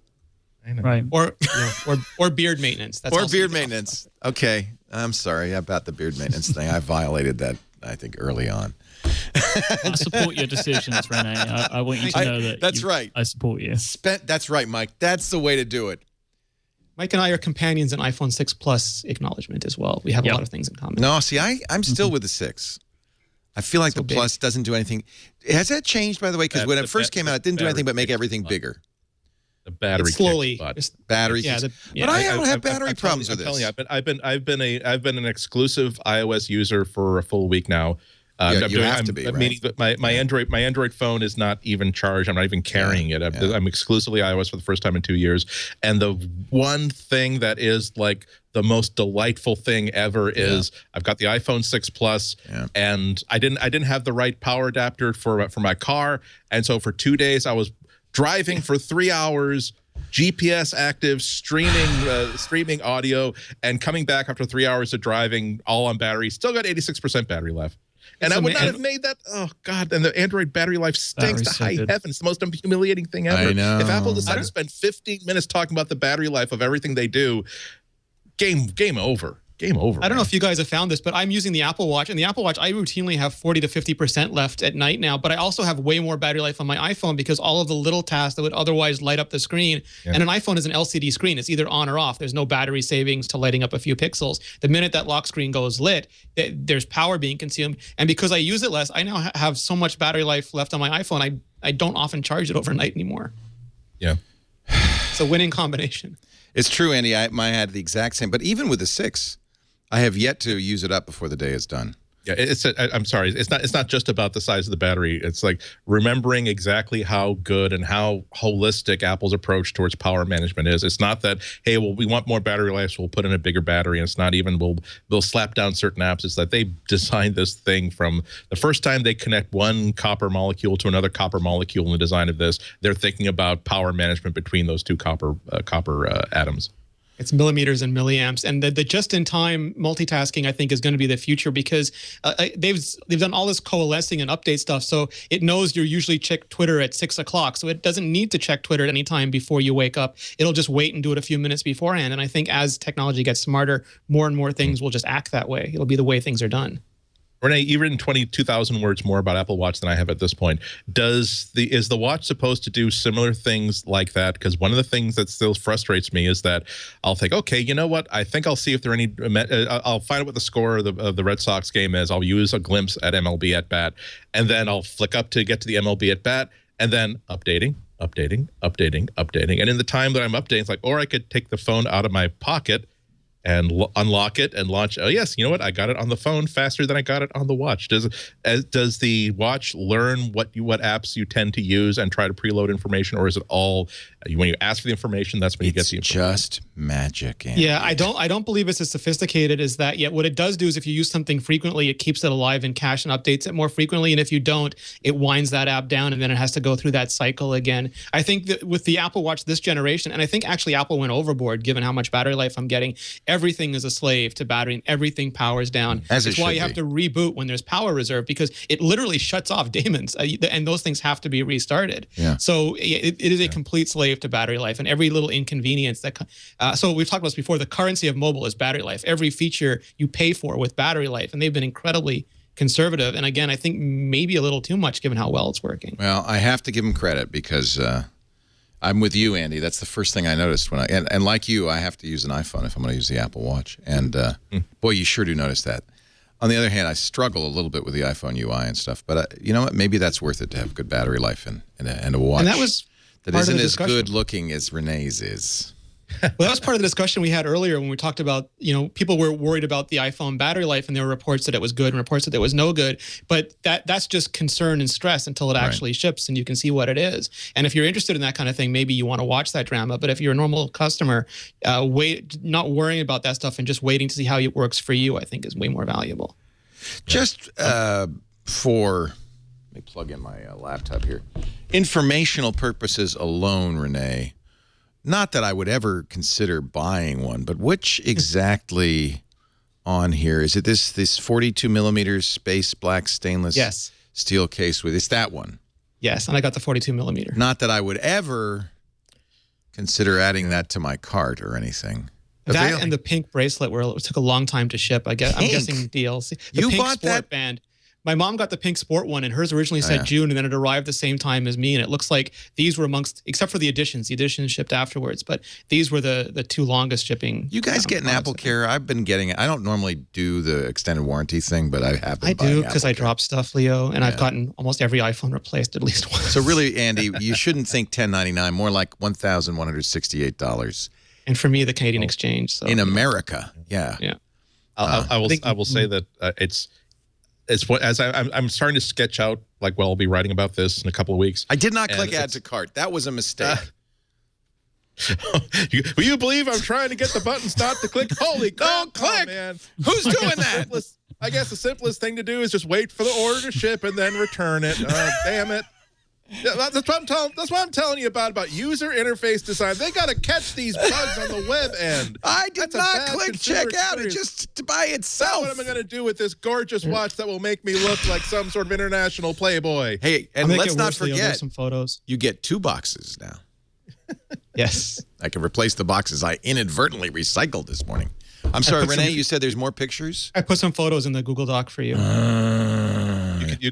Right. Or beard maintenance. Or beard maintenance. Okay. I'm sorry about the beard maintenance thing. I violated that, I think, early on. I support your decisions, Rene. I want you to know that. That's right. I support you. That's right, Myke. That's the way to do it. Myke and I are companions in iPhone 6 Plus acknowledgement as well. We have a lot of things in common. No, see, I'm still with the 6. I feel like the Plus doesn't do anything. Has that changed, by the way? Because when it first came out, it didn't do anything but make everything bigger. The battery slowly. Battery. But I don't have battery problems with this. I'm telling you, I've been an exclusive iOS user for a full week now. You have to be, right? Meaning that my Android phone is not even charged. I'm not even carrying it. I'm exclusively iOS for the first time in 2 years. And the one thing that is like the most delightful thing ever is I've got the iPhone 6 Plus, and I didn't have the right power adapter for my car, and so for 2 days I was driving for 3 hours. GPS active, streaming audio, and coming back after 3 hours of driving, all on battery. Still got 86% battery left. And I would not have made that. Oh, God. And the Android battery life stinks to high heaven. It's the most humiliating thing ever. I know. If Apple decided to spend 15 minutes talking about the battery life of everything they do, game over. Game over. I don't know if you guys have found this, but I'm using the Apple Watch. And the Apple Watch, I routinely have 40 to 50% left at night now. But I also have way more battery life on my iPhone because all of the little tasks that would otherwise light up the screen. Yeah. And an iPhone is an LCD screen. It's either on or off. There's no battery savings to lighting up a few pixels. The minute that lock screen goes lit, there's power being consumed. And because I use it less, I now have so much battery life left on my iPhone, I don't often charge it overnight anymore. Yeah. It's a winning combination. It's true, Andy. I had the exact same. But even with the 6, I have yet to use it up before the day is done. Yeah, I'm sorry. It's not just about the size of the battery. It's like remembering exactly how good and how holistic Apple's approach towards power management is. It's not that, hey, well, we want more battery life, so we'll put in a bigger battery. And it's not even they'll slap down certain apps. It's that they designed this thing from the first time they connect one copper molecule to another copper molecule in the design of this. They're thinking about power management between those two copper atoms. It's millimeters and milliamps, and the just-in-time multitasking, I think, is going to be the future because they've done all this coalescing and update stuff. So it knows you usually check Twitter at 6 o'clock, so it doesn't need to check Twitter at any time before you wake up. It'll just wait and do it a few minutes beforehand. And I think as technology gets smarter, more and more things will just act that way. It'll be the way things are done. Rene, you've written 22,000 words more about Apple Watch than I have at this point. Is the watch supposed to do similar things like that? Because one of the things that still frustrates me is that I'll think, okay, you know what? I think I'll see if there are any. I'll find out what the score of the Red Sox game is. I'll use a glimpse at MLB at bat, and then I'll flick up to get to the MLB at bat, and then updating. And in the time that I'm updating, it's like, or I could take the phone out of my pocket and unlock it and launch. Oh yes, you know what? I got it on the phone faster than I got it on the watch. Does the watch learn what apps you tend to use and try to preload information, or is it all when you ask for the information? That's when you get the information. Just magic. Andy. Yeah, I don't believe it's as sophisticated as that yet. What it does do is if you use something frequently, it keeps it alive in cache and updates it more frequently. And if you don't, it winds that app down and then it has to go through that cycle again. I think that with the Apple Watch this generation, and I think actually Apple went overboard given how much battery life I'm getting. Everything is a slave to battery and everything powers down. That's why you have to reboot when there's power reserve because it literally shuts off daemons and those things have to be restarted. Yeah. So it is a complete slave to battery life and every little inconvenience that. So we've talked about this before. The currency of mobile is battery life. Every feature you pay for with battery life, and they've been incredibly conservative. And again, I think maybe a little too much given how well it's working. Well, I have to give them credit because I'm with you, Andy. That's the first thing I noticed when and like you, I have to use an iPhone if I'm going to use the Apple Watch. And boy, you sure do notice that. On the other hand, I struggle a little bit with the iPhone UI and stuff. But you know what? Maybe that's worth it to have good battery life and a watch. And that was that isn't as good looking as Rene's is. Well, that was part of the discussion we had earlier when we talked about, people were worried about the iPhone battery life and there were reports that it was good and reports that it was no good. But that's just concern and stress until it actually ships and you can see what it is. And if you're interested in that kind of thing, maybe you want to watch that drama. But if you're a normal customer, not worrying about that stuff and just waiting to see how it works for you, I think is way more valuable. Just let me plug in my laptop here. Informational purposes alone, Rene. Not that I would ever consider buying one, but which exactly on here? Is it this 42 millimeters space black stainless steel case with? It's that one. Yes, and I got the 42 millimeter. Not that I would ever consider adding that to my cart or anything. That and the pink bracelet where it took a long time to ship. I'm guessing DLC. The you pink bought sport that band. My mom got the pink sport one, and hers originally said June, and then it arrived the same time as me. And it looks like these were except for the editions. The editions shipped afterwards, but these were the two longest shipping. You guys get an Apple Care? I've been getting it. I don't normally do the extended warranty thing, but I have been buying do because I drop stuff, Leo, and I've gotten almost every iPhone replaced at least once. So really, Andy, you shouldn't think $10.99, more like $1,168. And for me, the Canadian exchange. So in America, yeah. I will say that it's what I'm starting to sketch out. I'll be writing about this in a couple of weeks. I did not click add to cart. That was a mistake. Will you believe I'm trying to get the buttons not to click? Holy crap! Don't click, man! Who's doing that? I guess the simplest thing to do is just wait for the order to ship and then return it. Damn it! Yeah, that's what I'm telling you about user interface design. They got to catch these bugs on the web end. I did not click check out. It just by itself. What am I going to do with this gorgeous watch that will make me look like some sort of international playboy? Hey, and let's not forget, some photos. You get 2 boxes now. Yes. I can replace the boxes I inadvertently recycled this morning. I'm sorry, Rene, you said there's more pictures? I put some photos in the Google Doc for you. You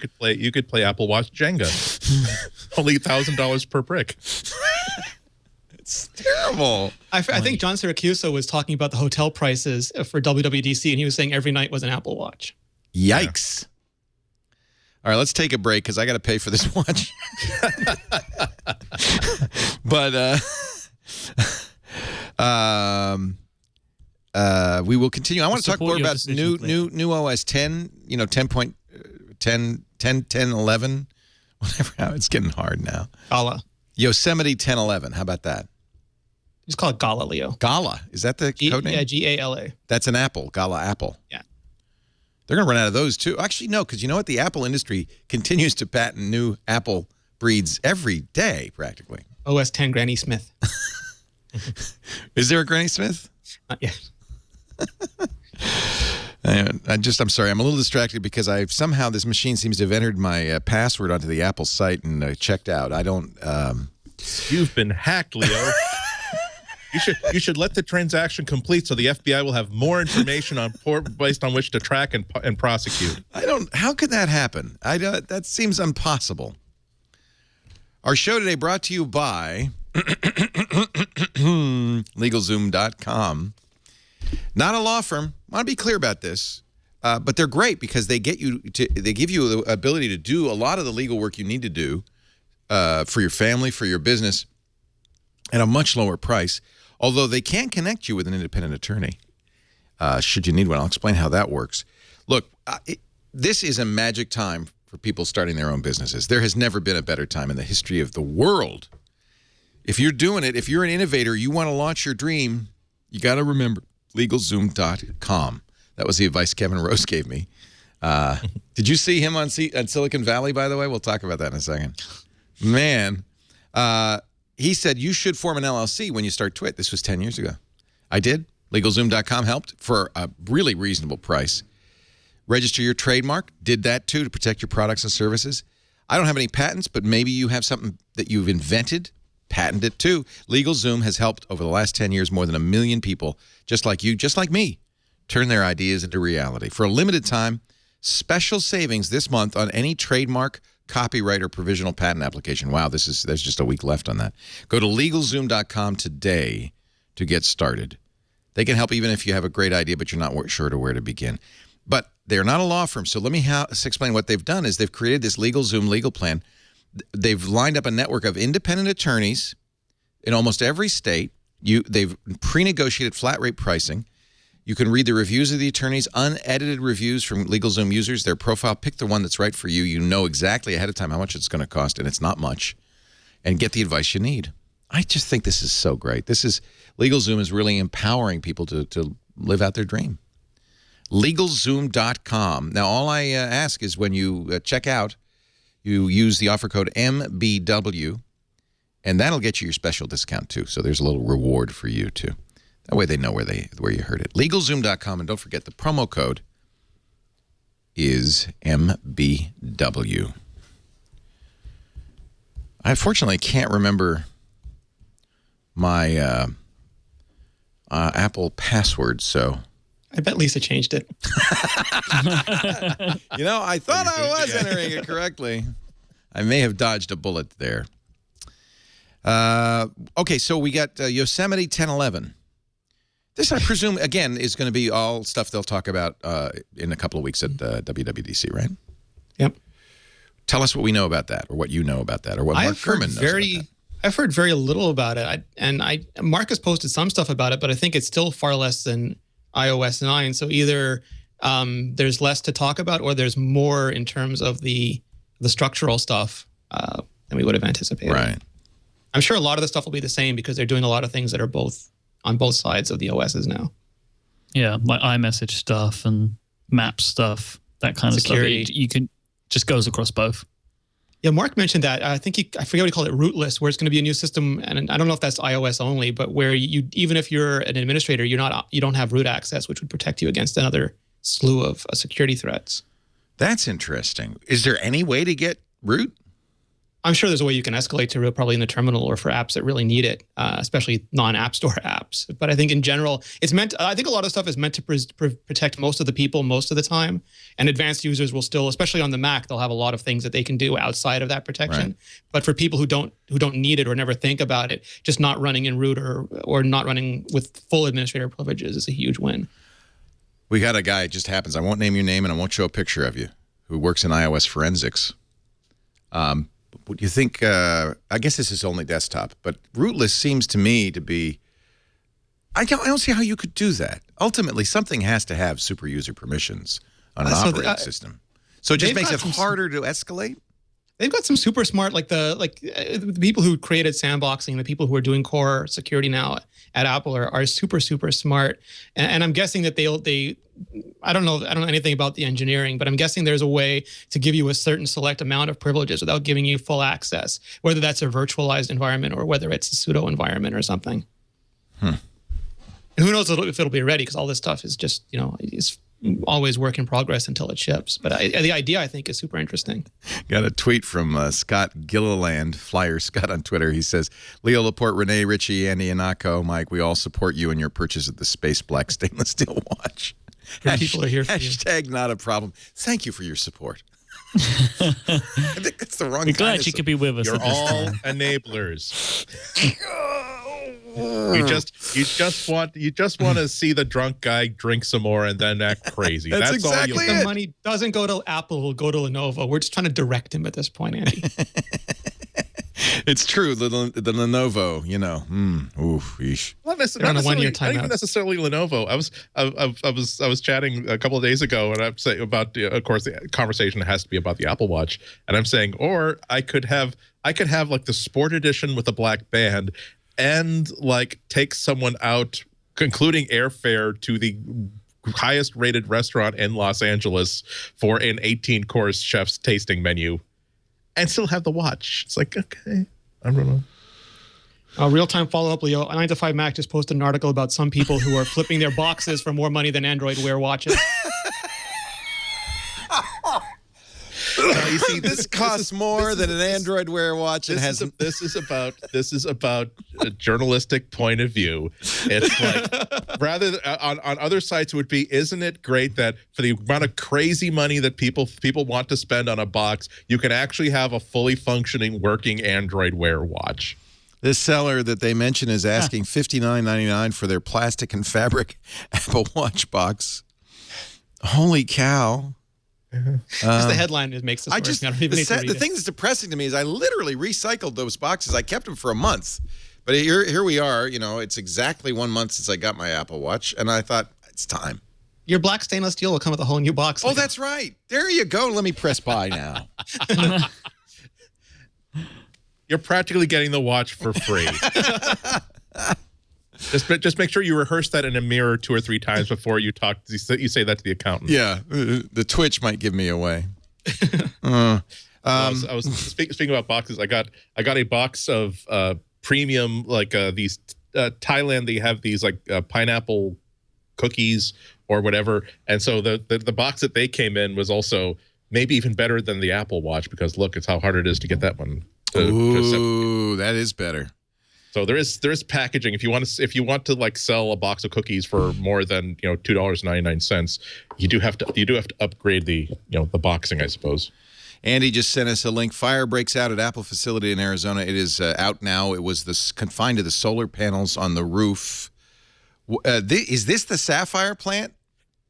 could play Apple Watch Jenga. Only $1,000 per brick. It's terrible. I think John Siracusa was talking about the hotel prices for WWDC, and he was saying every night was an Apple Watch. Yikes. Yeah. All right, let's take a break because I got to pay for this watch. But We will continue. I want to talk more about new OS 10, 10, 11, whatever. It's getting hard now. Gala. Yosemite 1011. How about that? Just call it Gala, Leo. Gala. Is that the code name? Yeah, Gala. That's an Apple. Gala Apple. Yeah. They're going to run out of those, too. Actually, no, because you know what? The Apple industry continues to patent new Apple breeds every day, practically. OS 10 Granny Smith. Is there a Granny Smith? Not yet. I'm sorry. I'm a little distracted because somehow this machine seems to have entered my password onto the Apple site and checked out. I don't. You've been hacked, Leo. You should let the transaction complete so the FBI will have more information based on which to track and prosecute. How could that happen? That seems impossible. Our show today brought to you by LegalZoom.com. Not a law firm. I want to be clear about this, but they're great because they give you the ability to do a lot of the legal work you need to do for your family, for your business, at a much lower price. Although they can connect you with an independent attorney, should you need one. I'll explain how that works. Look, this is a magic time for people starting their own businesses. There has never been a better time in the history of the world. If you're doing it, if you're an innovator, you want to launch your dream, you got to remember LegalZoom.com. That was the advice Kevin Rose gave me. Did you see him on Silicon Valley, by the way? We'll talk about that in a second. Man, he said you should form an LLC when you start Twit. This was 10 years ago. I did. LegalZoom.com helped for a really reasonable price. Register your trademark. Did that, too, to protect your products and services. I don't have any patents, but maybe you have something that you've invented. Patent it, too. LegalZoom has helped over the last 10 years more than 1 million people, just like you, just like me, turn their ideas into reality. For a limited time, special savings this month on any trademark, copyright, or provisional patent application. Wow, there's just a week left on that. Go to LegalZoom.com today to get started. They can help even if you have a great idea, but you're not sure to where to begin. But they're not a law firm, so let me explain what they've done is they've created this LegalZoom legal plan. They've lined up a network of independent attorneys in almost every state. They've pre-negotiated flat rate pricing. You can read the reviews of the attorneys, unedited reviews from LegalZoom users, their profile. Pick the one that's right for you. You know exactly ahead of time how much it's going to cost, and it's not much. And get the advice you need. I just think this is so great. LegalZoom is really empowering people to live out their dream. LegalZoom.com. Now, all I ask is when you check out, you use the offer code MBW, and that'll get you your special discount, too. So there's a little reward for you, too. That way they know where you heard it. LegalZoom.com, and don't forget the promo code is MBW. I fortunately can't remember my Apple password, so... I bet Lisa changed it. I thought I was entering it correctly. I may have dodged a bullet there. Okay, so we got Yosemite 1011. This, I presume, again, is going to be all stuff they'll talk about in a couple of weeks at WWDC, right? Yep. Tell us what we know about that, or what you know about that, or what Mark Furman knows about that. I've heard very little about it. Mark has posted some stuff about it, but I think it's still far less than iOS 9. So either there's less to talk about, or there's more in terms of the structural stuff than we would have anticipated. Right. I'm sure a lot of the stuff will be the same because they're doing a lot of things that are on both sides of the OSs now. Yeah, like iMessage stuff and map stuff, that kind Security. of stuff. You can just goes across both. Yeah, Mark mentioned that. I forget what he called it, rootless, where it's going to be a new system, and I don't know if that's iOS only, but where even if you're an administrator, you don't have root access, which would protect you against another slew of security threats. That's interesting. Is there any way to get root? I'm sure there's a way you can escalate to root, probably in the terminal or for apps that really need it, especially non-App Store apps. But I think in general, I think a lot of stuff is meant to protect most of the people most of the time. And advanced users will still, especially on the Mac, they'll have a lot of things that they can do outside of that protection. Right. But for people who don't need it or never think about it, just not running in root or not running with full administrator privileges is a huge win. We got a guy, it just happens, I won't name your name and I won't show a picture of you, who works in iOS forensics. What do you think? I guess this is only desktop, but rootless seems to me to be, I don't see how you could do that. Ultimately, something has to have super user permissions on an operating system. So it just makes it harder to escalate? They've got some super smart, the people who created sandboxing, the people who are doing core security now at Apple are super, super smart. And I'm guessing that I don't know anything about the engineering, but I'm guessing there's a way to give you a certain select amount of privileges without giving you full access, whether that's a virtualized environment or whether it's a pseudo environment or something. And who knows if it'll be ready, because all this stuff is just, is always work in progress until it ships. But the idea, I think, is super interesting. Got a tweet from Scott Gilliland, Flyer Scott on Twitter. He says, Leo, Laporte, Rene, Ritchie, Andy, Ihnatko, Myke, we all support you in your purchase of the Space Black stainless steel watch. People are here for you. Hashtag not a problem. Thank you for your support. I think that's the wrong We're glad you could be with us. You're all enablers. You just want to see the drunk guy drink some more and then act crazy. That's exactly all you. The money doesn't go to Apple; will go to Lenovo. We're just trying to direct him at this point, Andy. It's true. The Lenovo, oof, yeesh. Not even necessarily Lenovo. I was chatting a couple of days ago, and I'm saying about, of course, the conversation has to be about the Apple Watch, and I'm saying, or I could have like the Sport Edition with a black band, and like take someone out, including airfare, to the highest rated restaurant in Los Angeles for an 18-course chef's tasting menu, and still have the watch. It's like, okay, I don't know. Real-time follow-up, Leo. 9 to 5 Mac just posted an article about some people who are flipping their boxes for more money than Android Wear watches. You see, this costs more than an Android Wear watch. This is about a journalistic point of view. It's like, rather than, on other sites would be, isn't it great that for the amount of crazy money that people want to spend on a box, you can actually have a fully functioning, working Android Wear watch. This seller that they mention is asking $59.99 for their plastic and fabric Apple Watch box. Holy cow. Just the headline makes this worse. The thing that's depressing to me is I literally recycled those boxes. I kept them for a month. But here we are. It's exactly 1 month since I got my Apple Watch, and I thought, it's time. Your black stainless steel will come with a whole new box. Oh, that's right. There you go. Let me press buy now. You're practically getting the watch for free. Just make sure you rehearse that in a mirror 2 or 3 times before you talk. You say that to the accountant. Yeah, the Twitch might give me away. I was speaking about boxes. I got a box of premium, like these Thailand. They have these like pineapple cookies or whatever, and so the box that they came in was also maybe even better than the Apple Watch, because look, it's how hard it is to get that one. Ooh, that is better. So there is packaging. If you want to like sell a box of cookies for more than $2.99, you do have to upgrade the the boxing, I suppose. Andy just sent us a link. Fire breaks out at Apple facility in Arizona. It is out now. It was confined to the solar panels on the roof. Is this the Sapphire plant?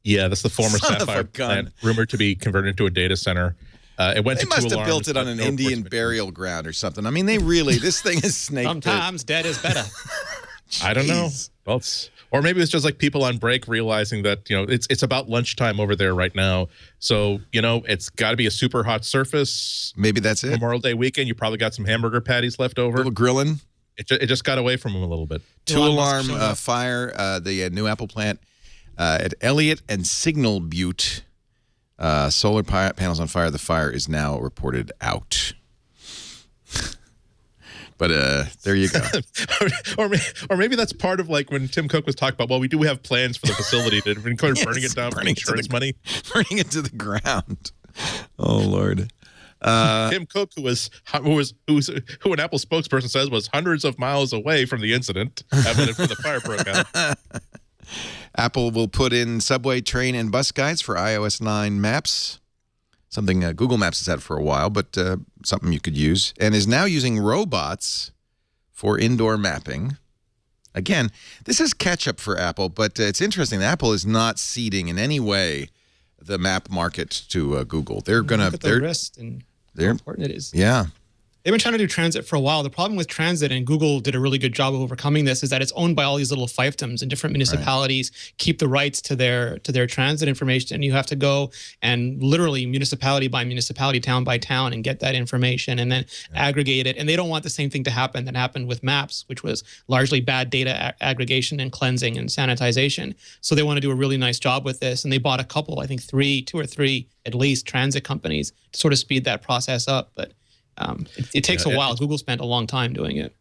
Yeah, that's the former Sapphire plant, rumored to be converted into a data center. They must have built it on an Indian burial ground or something. I mean, this thing is snake. Sometimes dead is better. I don't know. Well, or maybe it's just like people on break realizing that it's about lunchtime over there right now. So it's got to be a super hot surface. Maybe that's it. Memorial Day weekend, you probably got some hamburger patties left over. A little grilling. It just got away from them a little bit. 2-alarm fire. The new Apple plant at Elliott and Signal Butte. Solar panels on fire. The fire is now reported out. But there you go. or maybe that's part of like when Tim Cook was talking about, well, we do have plans for the facility to include burning it down for insurance money. Burning it to the ground. Oh, Lord. Tim Cook, who an Apple spokesperson says was hundreds of miles away from the incident when the fire broke out. Apple will put in subway, train, and bus guides for iOS 9 maps, something Google Maps has had for a while, but something you could use, and is now using robots for indoor mapping. Again, this is catch-up for Apple, but it's interesting. Apple is not ceding in any way the map market to Google. They're going to... Look at the risk and how important it is. Yeah. They've been trying to do transit for a while. The problem with transit, and Google did a really good job of overcoming this, is that it's owned by all these little fiefdoms, and different municipalities keep the rights to their transit information, and you have to go and literally municipality by municipality, town by town, and get that information and then aggregate it. And they don't want the same thing to happen that happened with Maps, which was largely bad data aggregation and cleansing and sanitization. So they want to do a really nice job with this, and they bought a couple, I think two or three at least, transit companies to sort of speed that process up. But it takes a while. Google spent a long time doing it.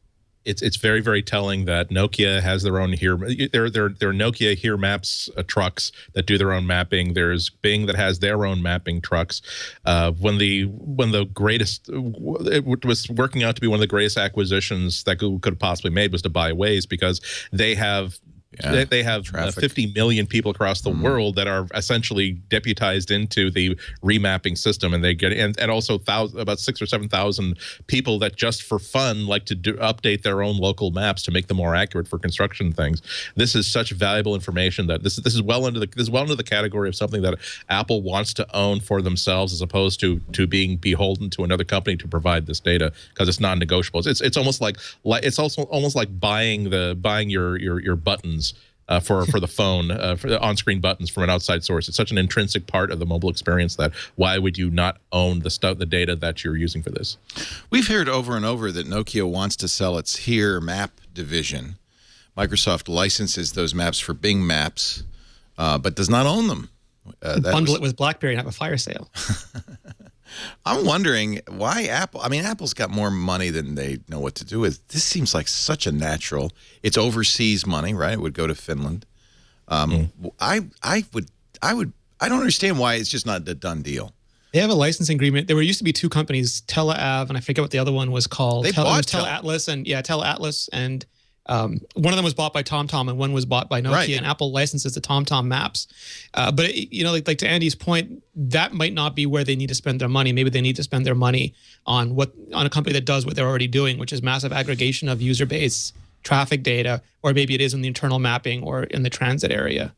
It's very, very telling that Nokia has their own there are Nokia Here Maps trucks that do their own mapping. There's Bing that has their own mapping trucks. When the greatest, it was working out to be one of the greatest acquisitions that Google could have possibly made was to buy Waze, because they have. They have 50 million people across the world that are essentially deputized into the remapping system, and they get and also about 6,000 or 7,000 people that just for fun like to update their own local maps to make them more accurate for construction things. This is such valuable information that this is well into the category of something that Apple wants to own for themselves, as opposed to being beholden to another company to provide this data, because it's non-negotiable. It's almost like buying your buttons. For the phone, for the on-screen buttons from an outside source. It's such an intrinsic part of the mobile experience that why would you not own the data that you're using for this? We've heard over and over that Nokia wants to sell its Here map division. Microsoft licenses those maps for Bing Maps, but does not own them. Bundle it with BlackBerry and have a fire sale. I'm wondering why Apple. I mean, Apple's got more money than they know what to do with. This seems like such a natural. It's overseas money, right? It would go to Finland. I don't understand why it's just not a done deal. They have a licensing agreement. There used to be two companies, TeleAv, and I forget what the other one was called. They bought TeleAtlas, and TeleAtlas, and one of them was bought by TomTom and one was bought by Nokia, right. And Apple licenses the TomTom maps. But like to Andy's point, that might not be where they need to spend their money. Maybe they need to spend their money on a company that does what they're already doing, which is massive aggregation of user base traffic data, or maybe it is in the internal mapping or in the transit area.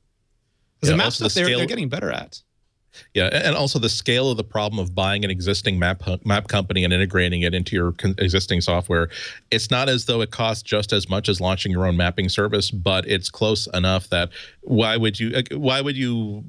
Because the map stuff they're getting better at. Yeah, and also the scale of the problem of buying an existing map company and integrating it into your existing software. It's not as though it costs just as much as launching your own mapping service, but it's close enough that why would you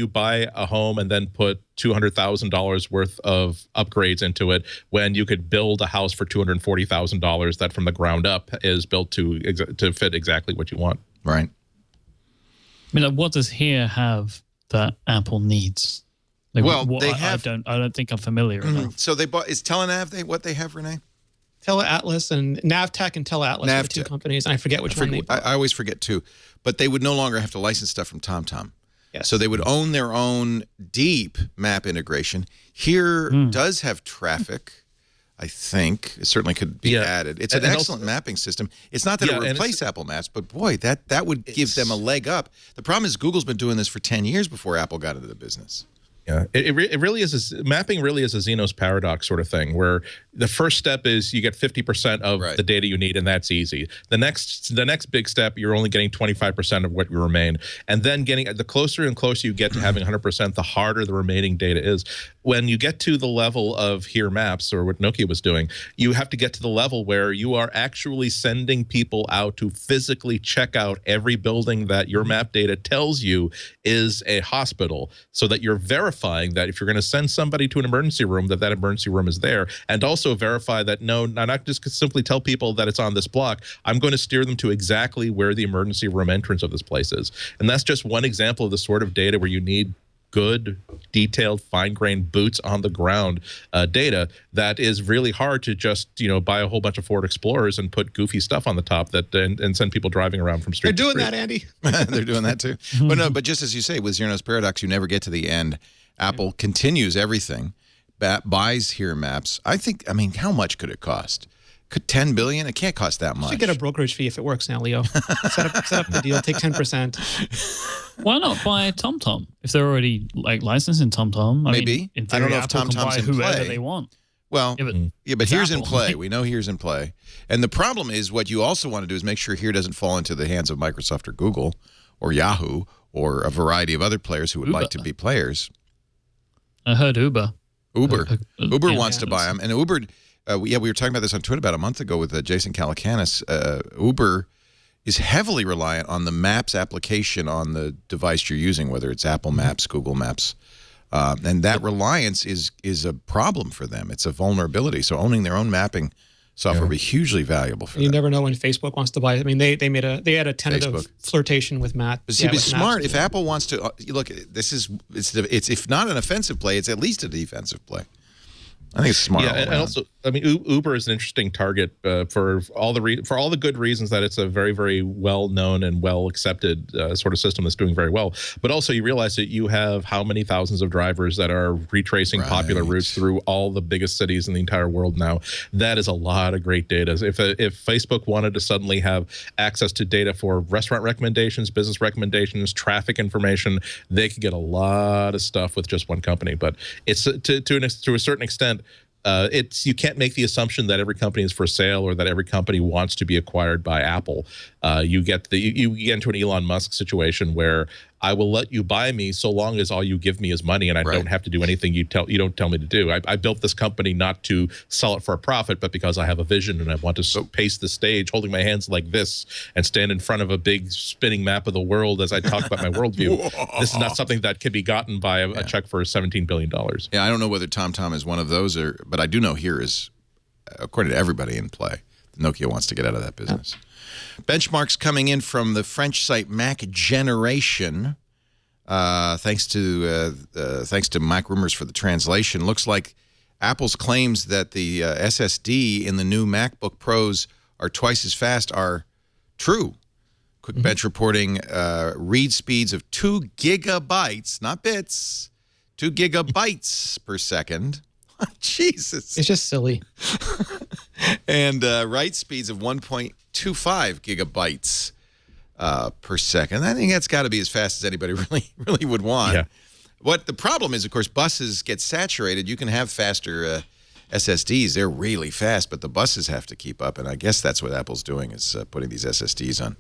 buy a home and then put $200,000 worth of upgrades into it when you could build a house for $240,000 that from the ground up is built to fit exactly what you want. Right. I mean, like, what does Here have that Apple needs? Like, well, they have. I don't think I'm familiar enough. So they bought. Is TeleNav what they have, Rene? TeleAtlas and Navtech and TeleAtlas are the two companies, and I forget which one they bought. I always forget too, but they would no longer have to license stuff from TomTom. Yes. So they would own their own deep map integration. Here does have traffic. I think it certainly could be added. It's an excellent mapping system. It's not that it replaces Apple Maps, but boy, that would give them a leg up. The problem is Google's been doing this for 10 years before Apple got into the business. Yeah, it really is. Mapping really is a Zeno's paradox sort of thing, where the first step is you get 50% of the data you need, and that's easy. The next big step, you're only getting 25% of what you remain, and then the closer and closer you get to having 100%, the harder the remaining data is. When you get to the level of Here Maps, or what Nokia was doing, you have to get to the level where you are actually sending people out to physically check out every building that your map data tells you is a hospital, so that you're verifying that if you're going to send somebody to an emergency room, that emergency room is there, and also verify that no, not just simply tell people that it's on this block. I'm going to steer them to exactly where the emergency room entrance of this place is. And that's just one example of the sort of data where you need good, detailed, fine-grained, boots on the ground data that is really hard to just buy a whole bunch of Ford Explorers and put goofy stuff on the top and send people driving around from street. They're doing that, Andy. They're doing that too. But just as you say, with Zeno's paradox, you never get to the end. Apple continues everything, buys Here Maps. I mean, how much could it cost? Could $10 billion? It can't cost that much. You should get a brokerage fee if it works now, Leo. set up the deal. Take 10%. Why not buy TomTom if they're already licensing TomTom? Maybe. In theory, I don't know if Apple can TomTom's buy in whoever play. they want. Well, but Here's in Apple. play. We know Here's in play. And the problem is what you also want to do is make sure Here doesn't fall into the hands of Microsoft or Google or Yahoo or a variety of other players who would like to be players. I heard Uber. Uber wants to buy them. And Uber, we were talking about this on Twitter about a month ago with Jason Calacanis. Uber is heavily reliant on the Maps application on the device you're using, whether it's Apple Maps, Google Maps. And that reliance is a problem for them. It's a vulnerability. So owning their own mapping software would be hugely valuable for them. You never know when Facebook wants to buy it. I mean, they had a tentative flirtation with Matt. But see, it's smart. If Apple wants to look, it's if not an offensive play, it's at least a defensive play. I think it's smart. Yeah, and also, I mean, Uber is an interesting target for all the good reasons that it's a very, very well known and well accepted sort of system that's doing very well. But also, you realize that you have how many thousands of drivers that are retracing popular routes through all the biggest cities in the entire world now. That is a lot of great data. If Facebook wanted to suddenly have access to data for restaurant recommendations, business recommendations, traffic information, they could get a lot of stuff with just one company. But it's to a certain extent. You can't make the assumption that every company is for sale or that every company wants to be acquired by Apple. You get into an Elon Musk situation where I will let you buy me so long as all you give me is money and I don't have to do anything you don't tell me to do. I built this company not to sell it for a profit, but because I have a vision and I want to pace the stage, holding my hands like this and stand in front of a big spinning map of the world as I talk about my worldview. This is not something that can be gotten by a check for $17 billion. Yeah, I don't know whether TomTom is one of those, but I do know here is, according to everybody in play, Nokia wants to get out of that business. Benchmarks coming in from the French site Mac Generation. Thanks to Mike Rumors for the translation. Looks like Apple's claims that the SSD in the new MacBook Pros are twice as fast are true. QuickBench reporting read speeds of 2 gigabytes, not bits, 2 gigabytes per second. Jesus. It's just silly. And write speeds of 1.25 gigabytes per second. I think that's got to be as fast as anybody really would want. Yeah. What the problem is, of course, buses get saturated. You can have faster SSDs. They're really fast, but the buses have to keep up. And I guess that's what Apple's doing is putting these SSDs on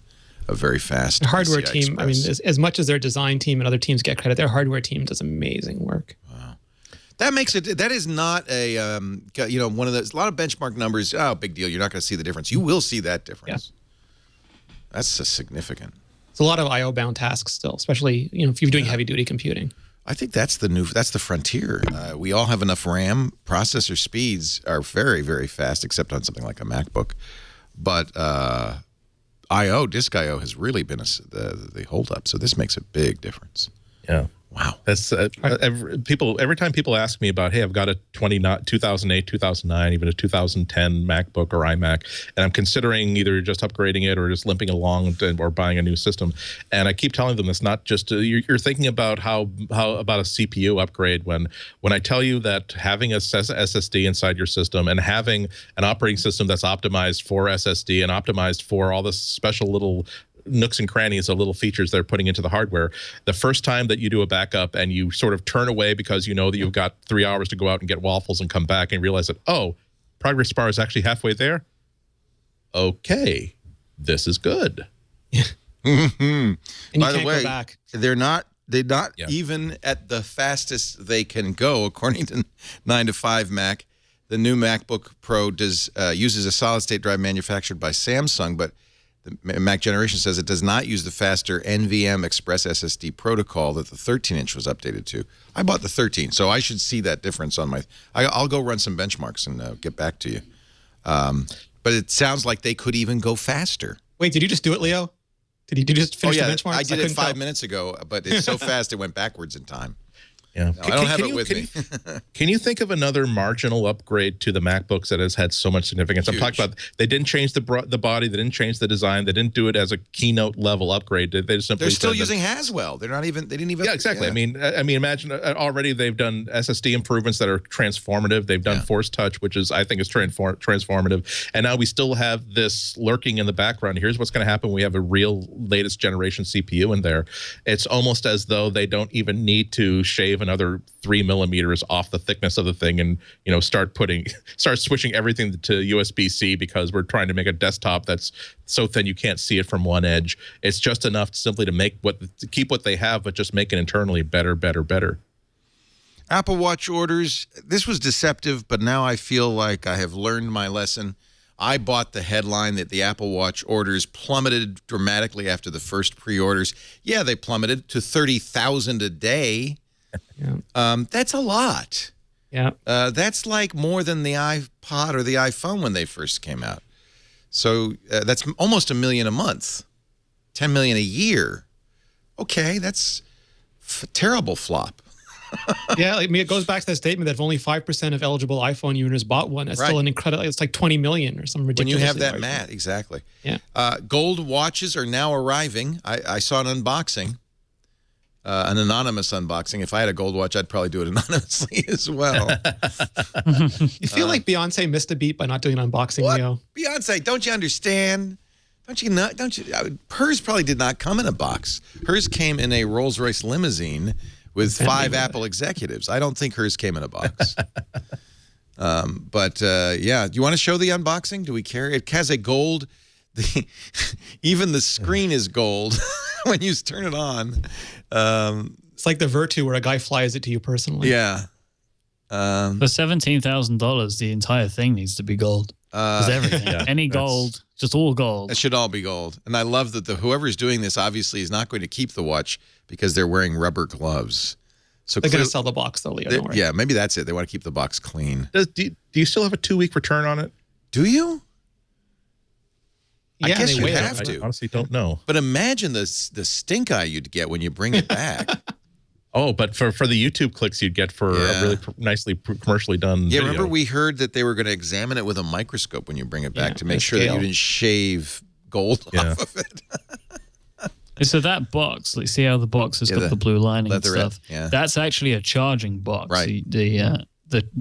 a very fast the hardware PCI team. Express. I mean, as much as their design team and other teams get credit, their hardware team does amazing work. Wow. That makes it. That is not a one of those. A lot of benchmark numbers. Oh, big deal. You're not going to see the difference. You will see that difference. Yeah. That's a significant. It's a lot of I/O bound tasks still, especially if you're doing heavy duty computing. I think that's the frontier. We all have enough RAM. Processor speeds are very, very fast, except on something like a MacBook. But disk I/O has really been the holdup. So this makes a big difference. Yeah. Wow. That's every time people ask me about, hey, I've got a 2008, 2009, even a 2010 MacBook or iMac, and I'm considering either just upgrading it or just limping along or buying a new system. And I keep telling them it's not just you're thinking about how about a CPU upgrade when I tell you that having a SSD inside your system and having an operating system that's optimized for SSD and optimized for all the special little nooks and crannies of little features they're putting into the hardware. The first time that you do a backup and you sort of turn away because you know that you've got 3 hours to go out and get waffles and come back and realize that, oh, progress bar is actually halfway there. Okay, this is good. And by the way, they're not even at the fastest they can go, according to 9 to 5 Mac. The new MacBook Pro uses a solid-state drive manufactured by Samsung, but the Mac Generation says it does not use the faster NVMe Express SSD protocol that the 13-inch was updated to. I bought the 13, so I should see that difference on my... I'll go run some benchmarks and get back to you. But it sounds like they could even go faster. Wait, did you just do it, Leo? Did you just finish the benchmarks? I did it 5 minutes ago, but it's so fast it went backwards in time. Yeah, no, I don't have it with me. Can you think of another marginal upgrade to the MacBooks that has had so much significance? Huge. I'm talking about they didn't change the body, they didn't change the design, they didn't do it as a keynote level upgrade. They just simply they're still using Haswell. They're not even. They didn't even. Yeah, exactly. Yeah. I mean, imagine already they've done SSD improvements that are transformative. They've done Force Touch, which I think is transformative. And now we still have this lurking in the background. Here's what's going to happen when we have a real latest generation CPU in there. It's almost as though they don't even need to shave another 3 millimeters off the thickness of the thing and start switching everything to USB-C because we're trying to make a desktop that's so thin you can't see it from one edge. It's just enough simply to keep what they have, but just make it internally better. Apple Watch orders. This was deceptive, but now I feel like I have learned my lesson. I bought the headline that the Apple Watch orders plummeted dramatically after the first pre-orders. Yeah, they plummeted to 30,000 a day. Yeah. That's a lot. Yeah. That's like more than the iPod or the iPhone when they first came out. So that's almost 1 million a month, 10 million a year. Okay, that's a terrible flop. Yeah, I mean, it goes back to that statement that if only 5% of eligible iPhone users bought one, that's still an incredible. It's like 20 million or some ridiculous. When you have that math, exactly. Yeah. Gold watches are now arriving. I saw an unboxing, an anonymous unboxing. If I had a gold watch, I'd probably do it anonymously as well. You feel like Beyonce missed a beat by not doing an unboxing, What? Leo. Beyonce, don't you understand? Don't you not? Don't you? Hers probably did not come in a box. Hers came in a Rolls-Royce limousine with 5 Apple executives. I don't think hers came in a box. Yeah, do you want to show the unboxing? Do we care? It has a gold. Even the screen is gold when you turn it on. It's like the Virtu where a guy flies it to you personally. Yeah. For $17,000, the entire thing needs to be gold. Because everything, any gold, just all gold. It should all be gold. And I love that whoever's doing this obviously is not going to keep the watch because they're wearing rubber gloves. So they're going to sell the box though, Leo. Don't worry. Yeah, maybe that's it. They want to keep the box clean. Do you still have a 2-week return on it? Do you? Yeah, I guess you wait have I to. honestly don't know. But imagine the stink eye you'd get when you bring it back. Oh, but for the YouTube clicks you'd get for a really nicely commercially done video. Remember we heard that they were going to examine it with a microscope when you bring it back to make sure that you didn't shave gold off of it. So that box, like, see how the box has got the blue lining and stuff? Yeah. That's actually a charging box. Right.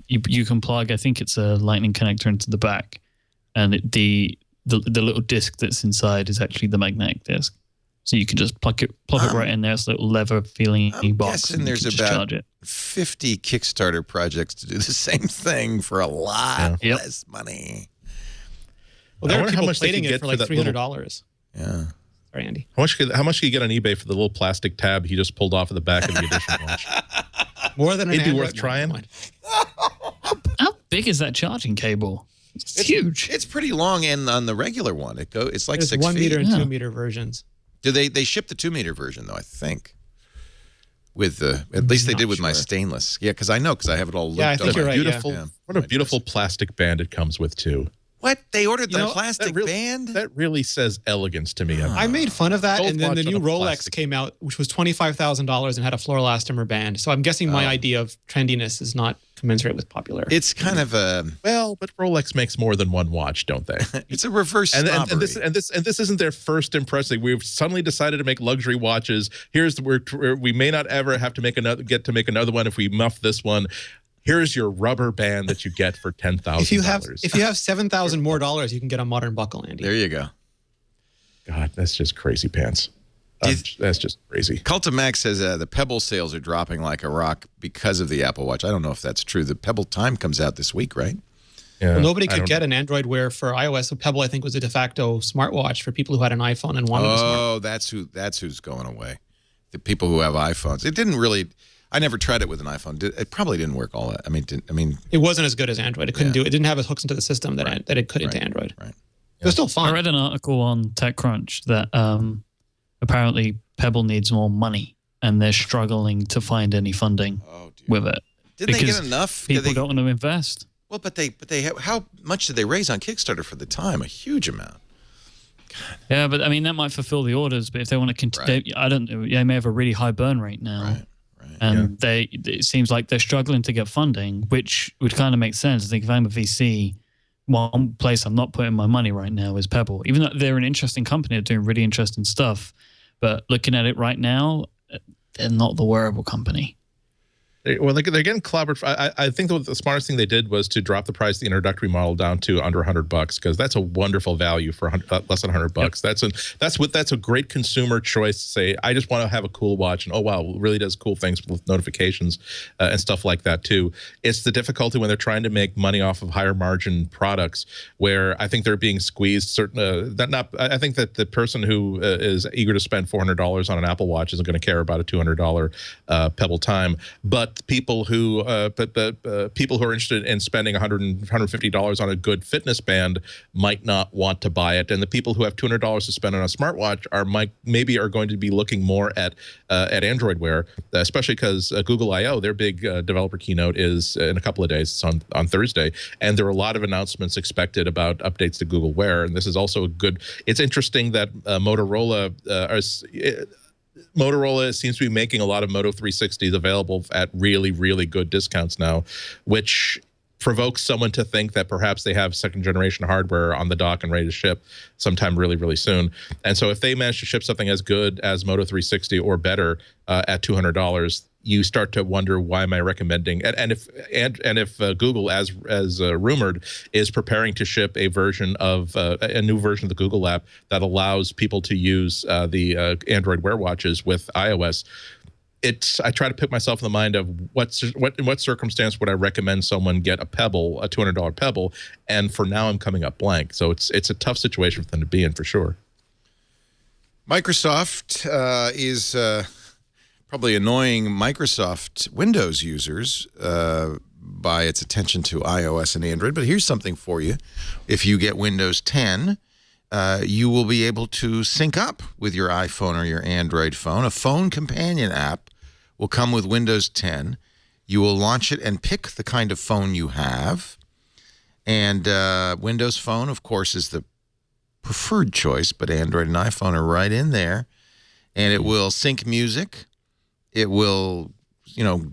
You can plug, I think it's a lightning connector into the back, and the little disc that's inside is actually the magnetic disc. So you can just plug it right in there. It's a little lever-feeling box. And there's about 50 Kickstarter projects to do the same thing for a lot less money. Well, there are people plating it for like $300. Yeah. Sorry, Andy. How much can you get on eBay for the little plastic tab he just pulled off of the back of the edition watch? More than an It'd be Android worth trying. How big is that charging cable? It's huge. It's pretty long, and on the regular one, it's like There's 6 1 feet. meter and 2 meter versions. Do they ship the 2 meter version though? I think. With at least they did with my stainless. Yeah, because I have it all looped. Yeah, I think you're right. What a beautiful plastic band it comes with too. What? They ordered the plastic band? That really says elegance to me. I made fun of that, Gold and then the watch new on a Rolex plastic. came out, which was $25,000 and had a fluoroelastomer band. So I'm guessing my idea of trendiness is not commensurate with popularity. It's kind of a but Rolex makes more than one watch, don't they? it's a reverse snobbery. and this isn't their first impression. We've suddenly decided to make luxury watches. We may not ever have to make another one if we muff this one. Here's your rubber band that you get for $10,000. If you have $7,000 more dollars, you can get a modern buckle, Andy. There you go. God, that's just crazy pants. That's just crazy. Cult of Mac says the Pebble sales are dropping like a rock because of the Apple Watch. I don't know if that's true. The Pebble Time comes out this week, right? Yeah, well, nobody could get an Android Wear for iOS. So Pebble, I think, was a de facto smartwatch for people who had an iPhone and wanted a smartwatch. That's who's going away. The people who have iPhones. It didn't really. I never tried it with an iPhone. It probably didn't work all that. I mean, it wasn't as good as Android. It couldn't do it. It didn't have hooks into the system that it could into Android. Right. It was still fun. I read an article on TechCrunch that apparently Pebble needs more money, and they're struggling to find any funding with it. Didn't they get enough? People don't want to invest. Well, but how much did they raise on Kickstarter for the time? A huge amount. God. Yeah, but I mean that might fulfill the orders. But if they want to continue, I don't know. They may have a really high burn rate now. Right. And it seems like they're struggling to get funding, which would kind of make sense. I think if I'm a VC, one place I'm not putting my money right now is Pebble. Even though they're an interesting company, they're doing really interesting stuff. But looking at it right now, they're not the wearable company. Well, they're getting clobbered. I think the smartest thing they did was to drop the price of the introductory model down to under $100 because that's a wonderful value for less than $100. Yep. That's a great consumer choice to say, I just want to have a cool watch, and oh wow, it really does cool things with notifications and stuff like that too. It's the difficulty when they're trying to make money off of higher margin products, where I think they're being squeezed. I think that the person who is eager to spend $400 on an Apple Watch isn't going to care about a $200 Pebble Time, but but people who people who are interested in spending $150 on a good fitness band might not want to buy it, and the people who have $200 to spend on a smartwatch maybe are going to be looking more at Android Wear, especially because Google I/O, their big developer keynote, is in a couple of days. It's on Thursday, and there are a lot of announcements expected about updates to Google Wear, and this is also a good. It's interesting that Motorola seems to be making a lot of Moto 360s available at really, really good discounts now, which provokes someone to think that perhaps they have second-generation hardware on the dock and ready to ship sometime really, really soon. And so if they manage to ship something as good as Moto 360 or better at $200, you start to wonder, why am I recommending? And if Google, as rumored, is preparing to ship a new version of the Google app that allows people to use the Android Wear watches with iOS, I try to put myself in the mind of in what circumstance would I recommend someone get a Pebble, a $200 Pebble, and for now I'm coming up blank. So it's a tough situation for them to be in, for sure. Microsoft is probably annoying Microsoft Windows users by its attention to iOS and Android. But here's something for you. If you get Windows 10, you will be able to sync up with your iPhone or your Android phone. A phone companion app will come with Windows 10. You will launch it and pick the kind of phone you have. And Windows Phone, of course, is the preferred choice, but Android and iPhone are right in there. And it will sync music. It will,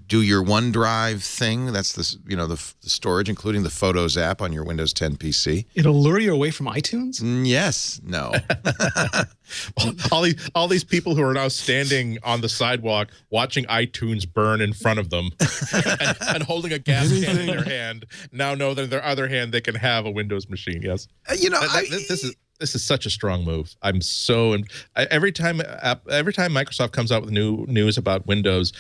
do your OneDrive thing. That's the storage, including the Photos app on your Windows 10 PC. It'll lure you away from iTunes? Yes. No. all these people who are now standing on the sidewalk watching iTunes burn in front of them and holding a gas can in their hand now know that in their other hand they can have a Windows machine. Yes. This is such a strong move. I'm so every time Microsoft comes out with new news about Windows,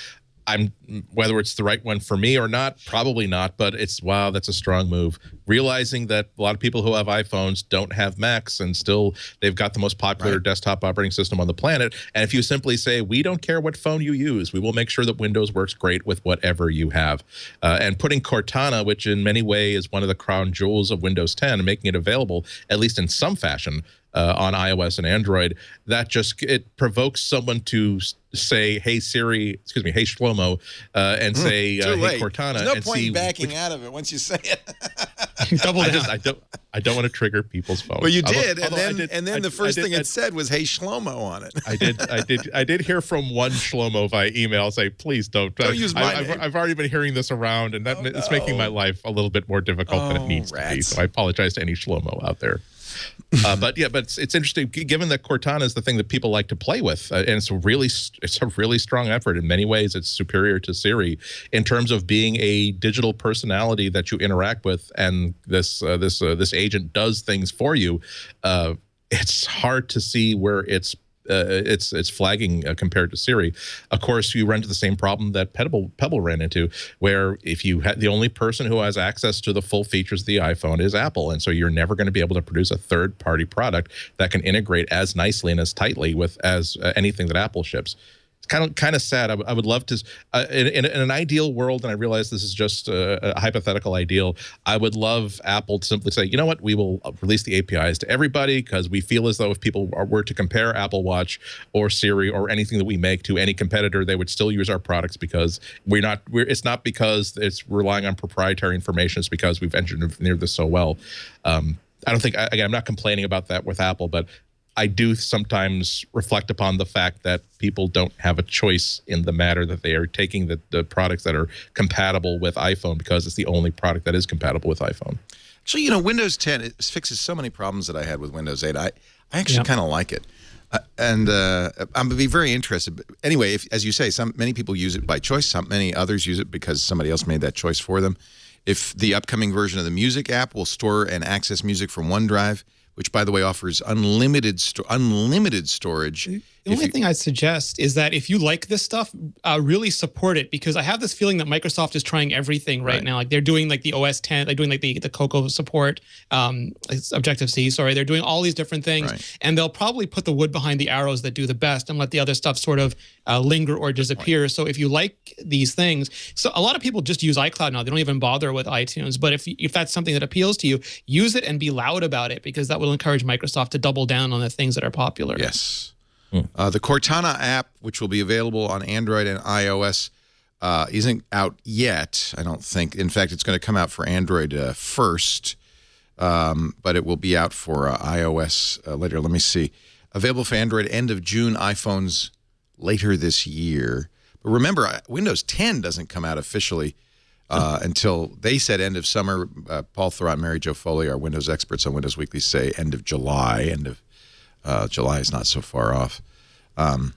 whether it's the right one for me or not, probably not, but wow, that's a strong move. Realizing that a lot of people who have iPhones don't have Macs, and still they've got the most popular desktop operating system on the planet. And if you simply say, we don't care what phone you use, we will make sure that Windows works great with whatever you have. And putting Cortana, which in many ways is one of the crown jewels of Windows 10, and making it available, at least in some fashion, on iOS and Android, it provokes someone to say, hey Siri, hey Shlomo, and say, hey Cortana. There's no point in backing out of it once you say it. Double down. I don't want to trigger people's phones. Well, you did, and then the first thing it said was, "Hey Shlomo" on it. I did hear from one Shlomo via email say, "Please don't use my name." I've already been hearing this around, and it's making my life a little bit more difficult than it needs to be. So I apologize to any Shlomo out there. But it's interesting, given that Cortana is the thing that people like to play with, and it's a really strong effort. In many ways, it's superior to Siri in terms of being a digital personality that you interact with, and this agent does things for you. It's hard to see where it's flagging compared to Siri. Of course, you run into the same problem that Pebble ran into, where if you the only person who has access to the full features of the iPhone is Apple, and so you're never going to be able to produce a third-party product that can integrate as nicely and as tightly with as anything that Apple ships. It's kind of sad. I would love to, in an ideal world, and I realize this is just a hypothetical ideal, I would love Apple to simply say, you know what, we will release the APIs to everybody, because we feel as though if people were to compare Apple Watch or Siri or anything that we make to any competitor, they would still use our products, because it's not because it's relying on proprietary information, it's because we've engineered this so well. I don't think, again, I'm not complaining about that with Apple, but I do sometimes reflect upon the fact that people don't have a choice in the matter that they are taking the products that are compatible with iPhone, because it's the only product that is compatible with iPhone. Actually, Windows 10 fixes so many problems that I had with Windows 8. I actually kind of like it. And I'm going to be very interested. But anyway, as you say, many people use it by choice. Many others use it because somebody else made that choice for them. If the upcoming version of the Music app will store and access music from OneDrive, which, by the way, offers unlimited storage The only thing I'd suggest is that if you like this stuff, really support it, because I have this feeling that Microsoft is trying everything right now. Like they're doing like the OS 10, they're doing like the Cocoa support, Objective-C, sorry. They're doing all these different things, and they'll probably put the wood behind the arrows that do the best and let the other stuff sort of linger or disappear. So if you like these things, so a lot of people just use iCloud now. They don't even bother with iTunes. But if that's something that appeals to you, use it and be loud about it, because that will encourage Microsoft to double down on the things that are popular. Yes. The Cortana app, which will be available on Android and iOS, isn't out yet, I don't think. In fact, it's going to come out for Android first, but it will be out for iOS later. Let me see. Available for Android end of June, iPhones later this year. But remember, Windows 10 doesn't come out officially until they said end of summer. Paul Thurrott and Mary Jo Foley, our Windows experts on Windows Weekly, say end of July. July is not so far off. You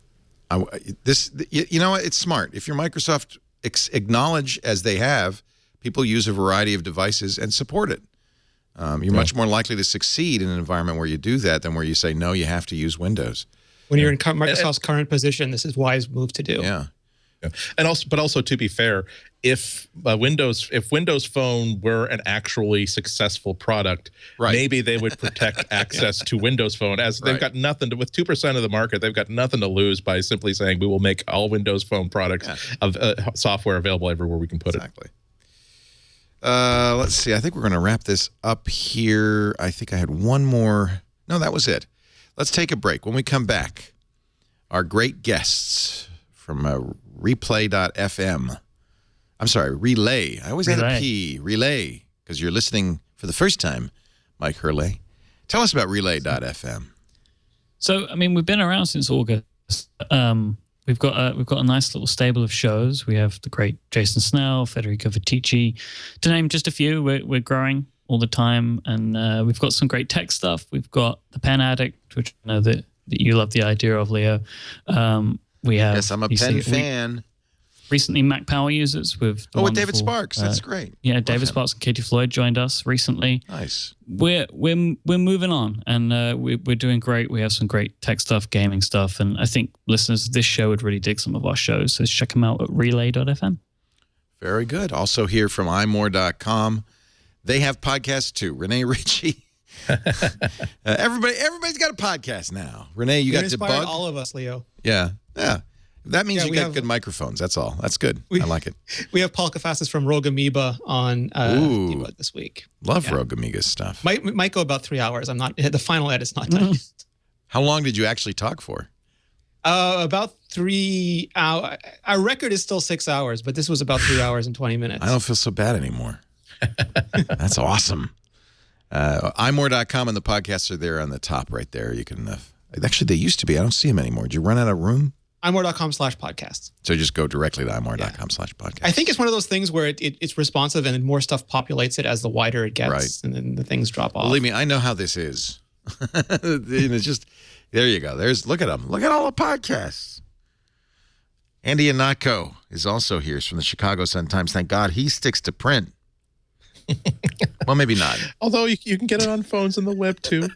know what? It's smart. If you're Microsoft, acknowledge, as they have, people use a variety of devices and support it. You're much more likely to succeed in an environment where you do that than where you say, no, you have to use Windows. When you're in Microsoft's current position, this is a wise move to do. Yeah. And also, to be fair, if Windows Phone were an actually successful product, maybe they would protect access to Windows Phone, as they've got nothing to, with 2% of the market, they've got nothing to lose by simply saying we will make all Windows Phone products of software available everywhere we can put it. Let's see. I think we're going to wrap this up here. I think I had one more. No, that was it. Let's take a break. When we come back, our great guests from replay.fm. I'm sorry, Relay. I always had a P. Relay, because you're listening for the first time, Myke Hurley. Tell us about relay.fm. So, I mean, we've been around since August. We've got a nice little stable of shows. We have the great Jason Snell, Federico Viticci, to name just a few. We're growing all the time, and we've got some great tech stuff. We've got the Pen Addict, which I know that you love the idea of, Leo. We have, yes, I'm a pen fan. Recently, Mac Power users with David Sparks. That's great. Yeah, David Sparks and Katie Floyd joined us recently. Nice. We're moving on, and we're doing great. We have some great tech stuff, gaming stuff, and I think listeners of this show would really dig some of our shows. So check them out at relay.fm. Very good. Also here from imore.com. They have podcasts too. Rene, Ritchie. Everybody's got a podcast now. Rene, you got Debug. All of us, Leo. Yeah. That means you got good microphones. That's all. That's good. I like it. We have Paul Kafassis from Rogue Amoeba on Debug this week. Love Rogue Amoeba stuff. Might go about 3 hours. The final edit's not done yet. How long did you actually talk for? About 3 hours. Our record is still 6 hours, but this was about 3 hours and 20 minutes. I don't feel so bad anymore. That's awesome. imore.com, and the podcasts are there on the top right there. You can actually, they used to be. I don't see them anymore. Did you run out of room? imore.com/podcasts. So just go directly to imore.com/podcasts. I think it's one of those things where it's responsive, and then more stuff populates it as the wider it gets, and then the things drop off. Believe me, I know how this is. It's just, there you go. Look at them. Look at all the podcasts. Andy Ihnatko is also here. He's from the Chicago Sun-Times. Thank God he sticks to print. Well, maybe not. Although you can get it on phones and the web too.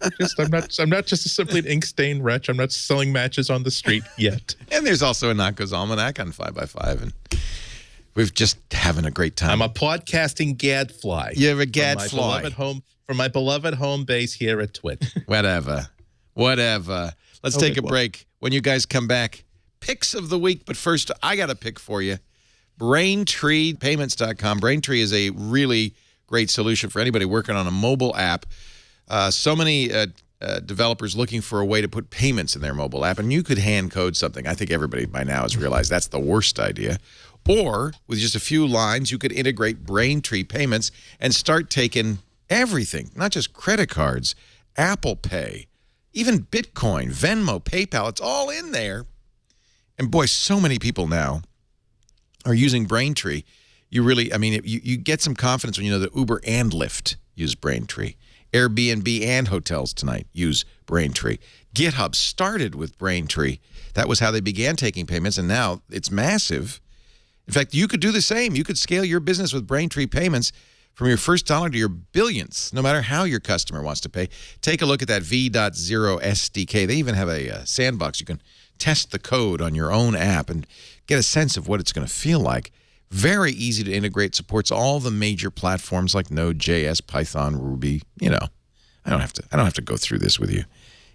I'm not just simply an ink stained wretch. I'm not selling matches on the street yet. And there's also Ihnatko's Almanac on 5x5, and we're just having a great time. I'm a podcasting gadfly. You're a gadfly. From my beloved home base here at Twit. Whatever. Let's take a break. When you guys come back, picks of the week. But first, I got a pick for you. BraintreePayments.com. Braintree is a really great solution for anybody working on a mobile app. So many developers looking for a way to put payments in their mobile app, and you could hand code something. I think everybody by now has realized that's the worst idea. Or with just a few lines, you could integrate Braintree Payments and start taking everything, not just credit cards, Apple Pay, even Bitcoin, Venmo, PayPal. It's all in there. And boy, so many people now are using Braintree. You really, you get some confidence when you know that Uber and Lyft use Braintree. Airbnb and hotels tonight use Braintree. GitHub started with Braintree. That was how they began taking payments, and now it's massive. In fact, you could do the same. You could scale your business with Braintree Payments from your first dollar to your billions, no matter how your customer wants to pay. Take a look at that V.0 SDK. They even have a sandbox you can test the code on your own app and get a sense of what it's going to feel like. Very easy to integrate. Supports all the major platforms like Node.js, Python, Ruby. You know, I don't have to go through this with you.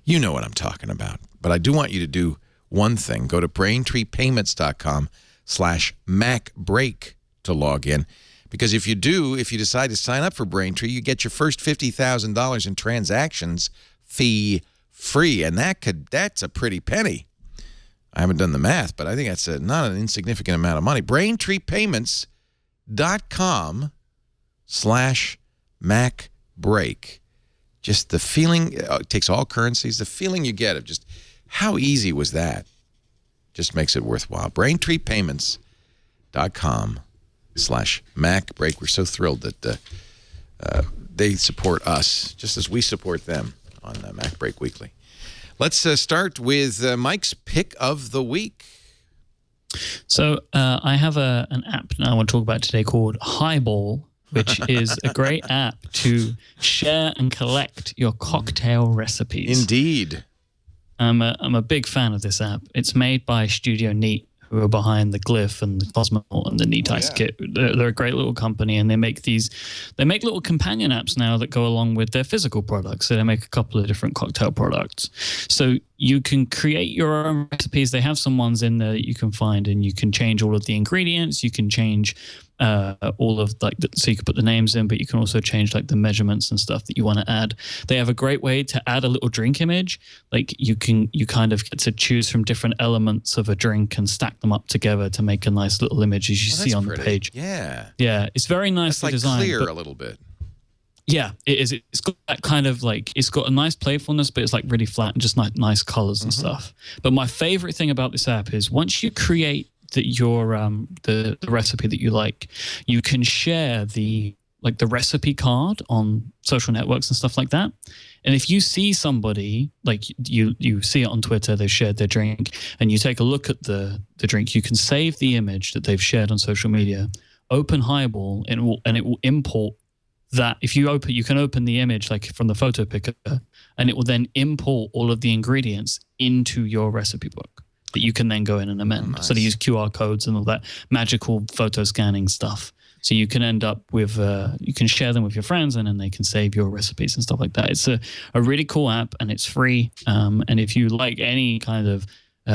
You know what I'm talking about. But I do want you to do one thing. Go to BraintreePayments.com/MacBreak to log in. Because if you decide to sign up for Braintree, you get your first $50,000 in transactions fee-free. And that's a pretty penny. I haven't done the math, but I think that's not an insignificant amount of money. BraintreePayments.com/MacBreak. Just the feeling, it takes all currencies, the feeling you get of just how easy was that just makes it worthwhile. BraintreePayments.com/MacBreak. We're so thrilled that they support us just as we support them on MacBreak Weekly. Let's start with Myke's pick of the week. So I have an app now I want to talk about today called Highball, which is a great app to share and collect your cocktail recipes. Indeed. I'm a big fan of this app. It's made by Studio Neat, who are behind the Glyph and the Cosmo and the Neat Ice Kit. They're a great little company, and they make little companion apps now that go along with their physical products. So they make a couple of different cocktail products. So you can create your own recipes. They have some ones in there that you can find, and you can change all of the ingredients. You can change all of so you can put the names in, but you can also change like the measurements and stuff that you want to add. They have a great way to add a little drink image. Like you kind of get to choose from different elements of a drink and stack them up together to make a nice little image as you see on the page. Yeah. Yeah. It's very nicely designed. It's like clear a little bit. Yeah, it is. It's got that kind of it's got a nice playfulness, but it's like really flat and just nice colors and stuff. But my favorite thing about this app is once you create the recipe that you like, you can share the recipe card on social networks and stuff like that. And if you see somebody, like you see it on Twitter, they've shared their drink, and you take a look at the drink, you can save the image that they've shared on social media, open Highball, and it will import that. If you can open the image like from the photo picker, and it will then import all of the ingredients into your recipe book that you can then go in and amend. Nice. So they use QR codes and all that magical photo scanning stuff. So you can end up with, you can share them with your friends, and then they can save your recipes and stuff like that. It's a really cool app, and it's free. And if you like any kind of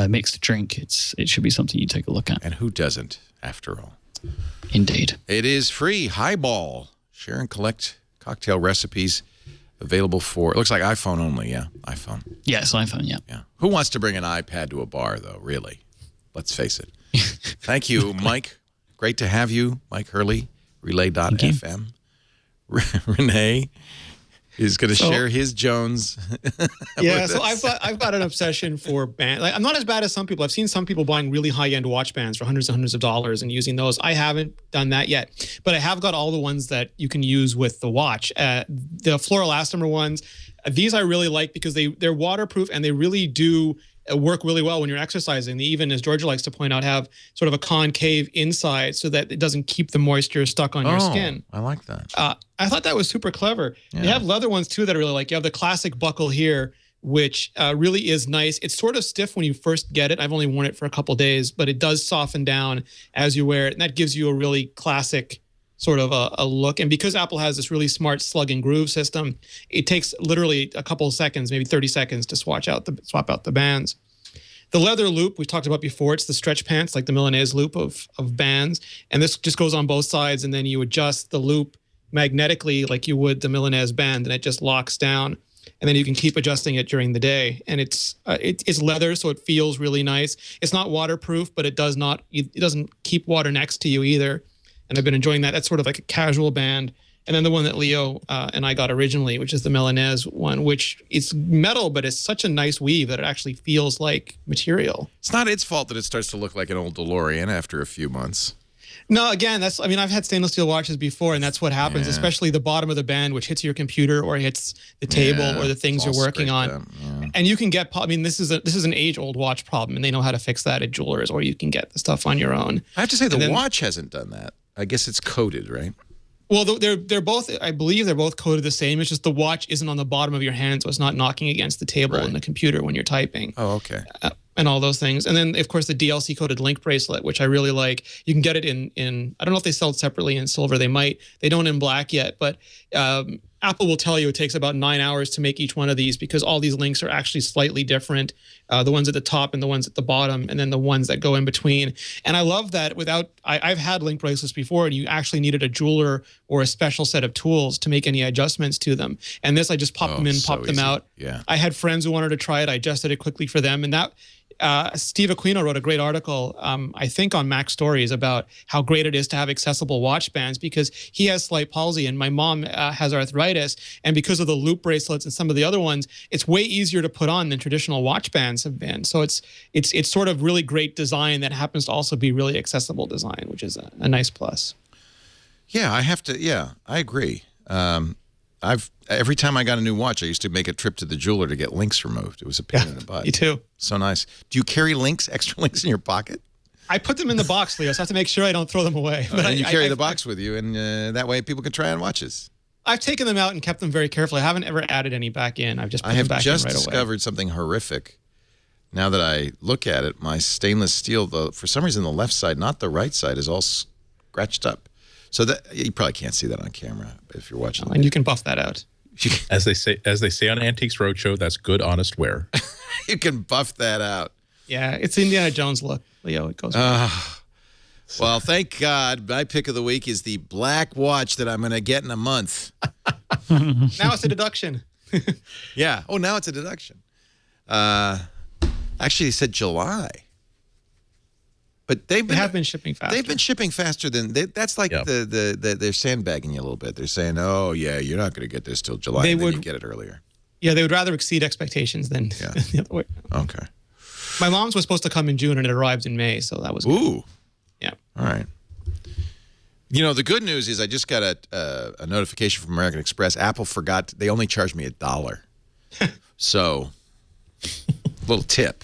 mixed drink, it should be something you take a look at. And who doesn't, after all? Indeed. It is free. Highball. Share and collect cocktail recipes. Available for, it looks like iPhone only, yeah? iPhone. Yes, iPhone, yeah. Who wants to bring an iPad to a bar, though, really? Let's face it. Thank you, Myke. Great to have you, Myke Hurley, Relay.fm. Rene is going to share his Jones. Yeah, so I've got an obsession for bands. I'm not as bad as some people. I've seen some people buying really high-end watch bands for hundreds and hundreds of dollars and using those. I haven't done that yet, but I have got all the ones that you can use with the watch. The floral elastomer ones, these I really like because they're waterproof, and they really do work really well when you're exercising. They even, as Georgia likes to point out, have sort of a concave inside so that it doesn't keep the moisture stuck on your skin. I like that. I thought that was super clever. Yeah. They have leather ones too that I really like. You have the classic buckle here, which really is nice. It's sort of stiff when you first get it. I've only worn it for a couple days, but it does soften down as you wear it, and that gives you a really classic sort of a look. And because Apple has this really smart slug and groove system, it takes literally a couple of seconds, maybe 30 seconds, to swap out the bands. The leather loop we talked about before, it's the stretch pants, like the Milanese loop of bands. And this just goes on both sides, and then you adjust the loop magnetically like you would the Milanese band, and it just locks down. And then you can keep adjusting it during the day. And it's leather, so it feels really nice. It's not waterproof, but it doesn't keep water next to you either. And I've been enjoying that. That's sort of like a casual band. And then the one that Leo and I got originally, which is the Milanese one, which is metal, but it's such a nice weave that it actually feels like material. It's not its fault that it starts to look like an old DeLorean after a few months. No, again, I've had stainless steel watches before, and that's what happens, especially the bottom of the band, which hits your computer or hits the table or the things you're working on. Yeah. And you can get, this is an age-old watch problem, and they know how to fix that at jewelers, or you can get the stuff on your own. I have to say, the watch hasn't done that. I guess it's coated, right? Well, they're both, I believe they're both coated the same. It's just the watch isn't on the bottom of your hand, so it's not knocking against the table and the computer when you're typing. Oh, okay. and all those things. And then, of course, the DLC coded link bracelet, which I really like. You can get it in I don't know if they sell it separately in silver. They might. They don't in black yet, but Apple will tell you it takes about 9 hours to make each one of these because all these links are actually slightly different. The ones at the top and the ones at the bottom, and then the ones that go in between. And I love that I've had link bracelets before, and you actually needed a jeweler or a special set of tools to make any adjustments to them. And this, I just popped them in, popped them out. Yeah. I had friends who wanted to try it. I adjusted it quickly for them. And that Steve Aquino wrote a great article, I think on Mac Stories, about how great it is to have accessible watch bands because he has slight palsy and my mom has arthritis. And because of the loop bracelets and some of the other ones, it's way easier to put on than traditional watch bands have been. So it's sort of really great design that happens to also be really accessible design, which is a nice plus. Yeah, I agree. Every time I got a new watch, I used to make a trip to the jeweler to get links removed. It was a pain in the butt. Me too. So nice. Do you carry links, extra links in your pocket? I put them in the box, Leo, so I have to make sure I don't throw them away. But you carry the box with you, and that way people can try on watches. I've taken them out and kept them very carefully. I haven't ever added any back in. I've just put them back in right away. I have just discovered something horrific. Now that I look at it, my stainless steel, for some reason, the left side, not the right side, is all scratched up. So that you probably can't see that on camera if you're watching. And you can buff that out. As they say on Antiques Roadshow, that's good, honest wear. You can buff that out. Yeah, it's Indiana Jones look, Leo. It goes. Well, thank God. My pick of the week is the black watch that I'm going to get in a month. Now it's a deduction. Yeah. Oh, now it's a deduction. Actually, they said July. But they have been shipping faster. They've been shipping faster than that's like they're sandbagging you a little bit. They're saying, "Oh yeah, you're not going to get this till July. Then you get it earlier." Yeah, they would rather exceed expectations than the other way. Okay. My mom's was supposed to come in June and it arrived in May, so that was good. Ooh. Yeah. All right. You know, the good news is I just got a notification from American Express. Apple forgot. They only charged me $1. So, little tip.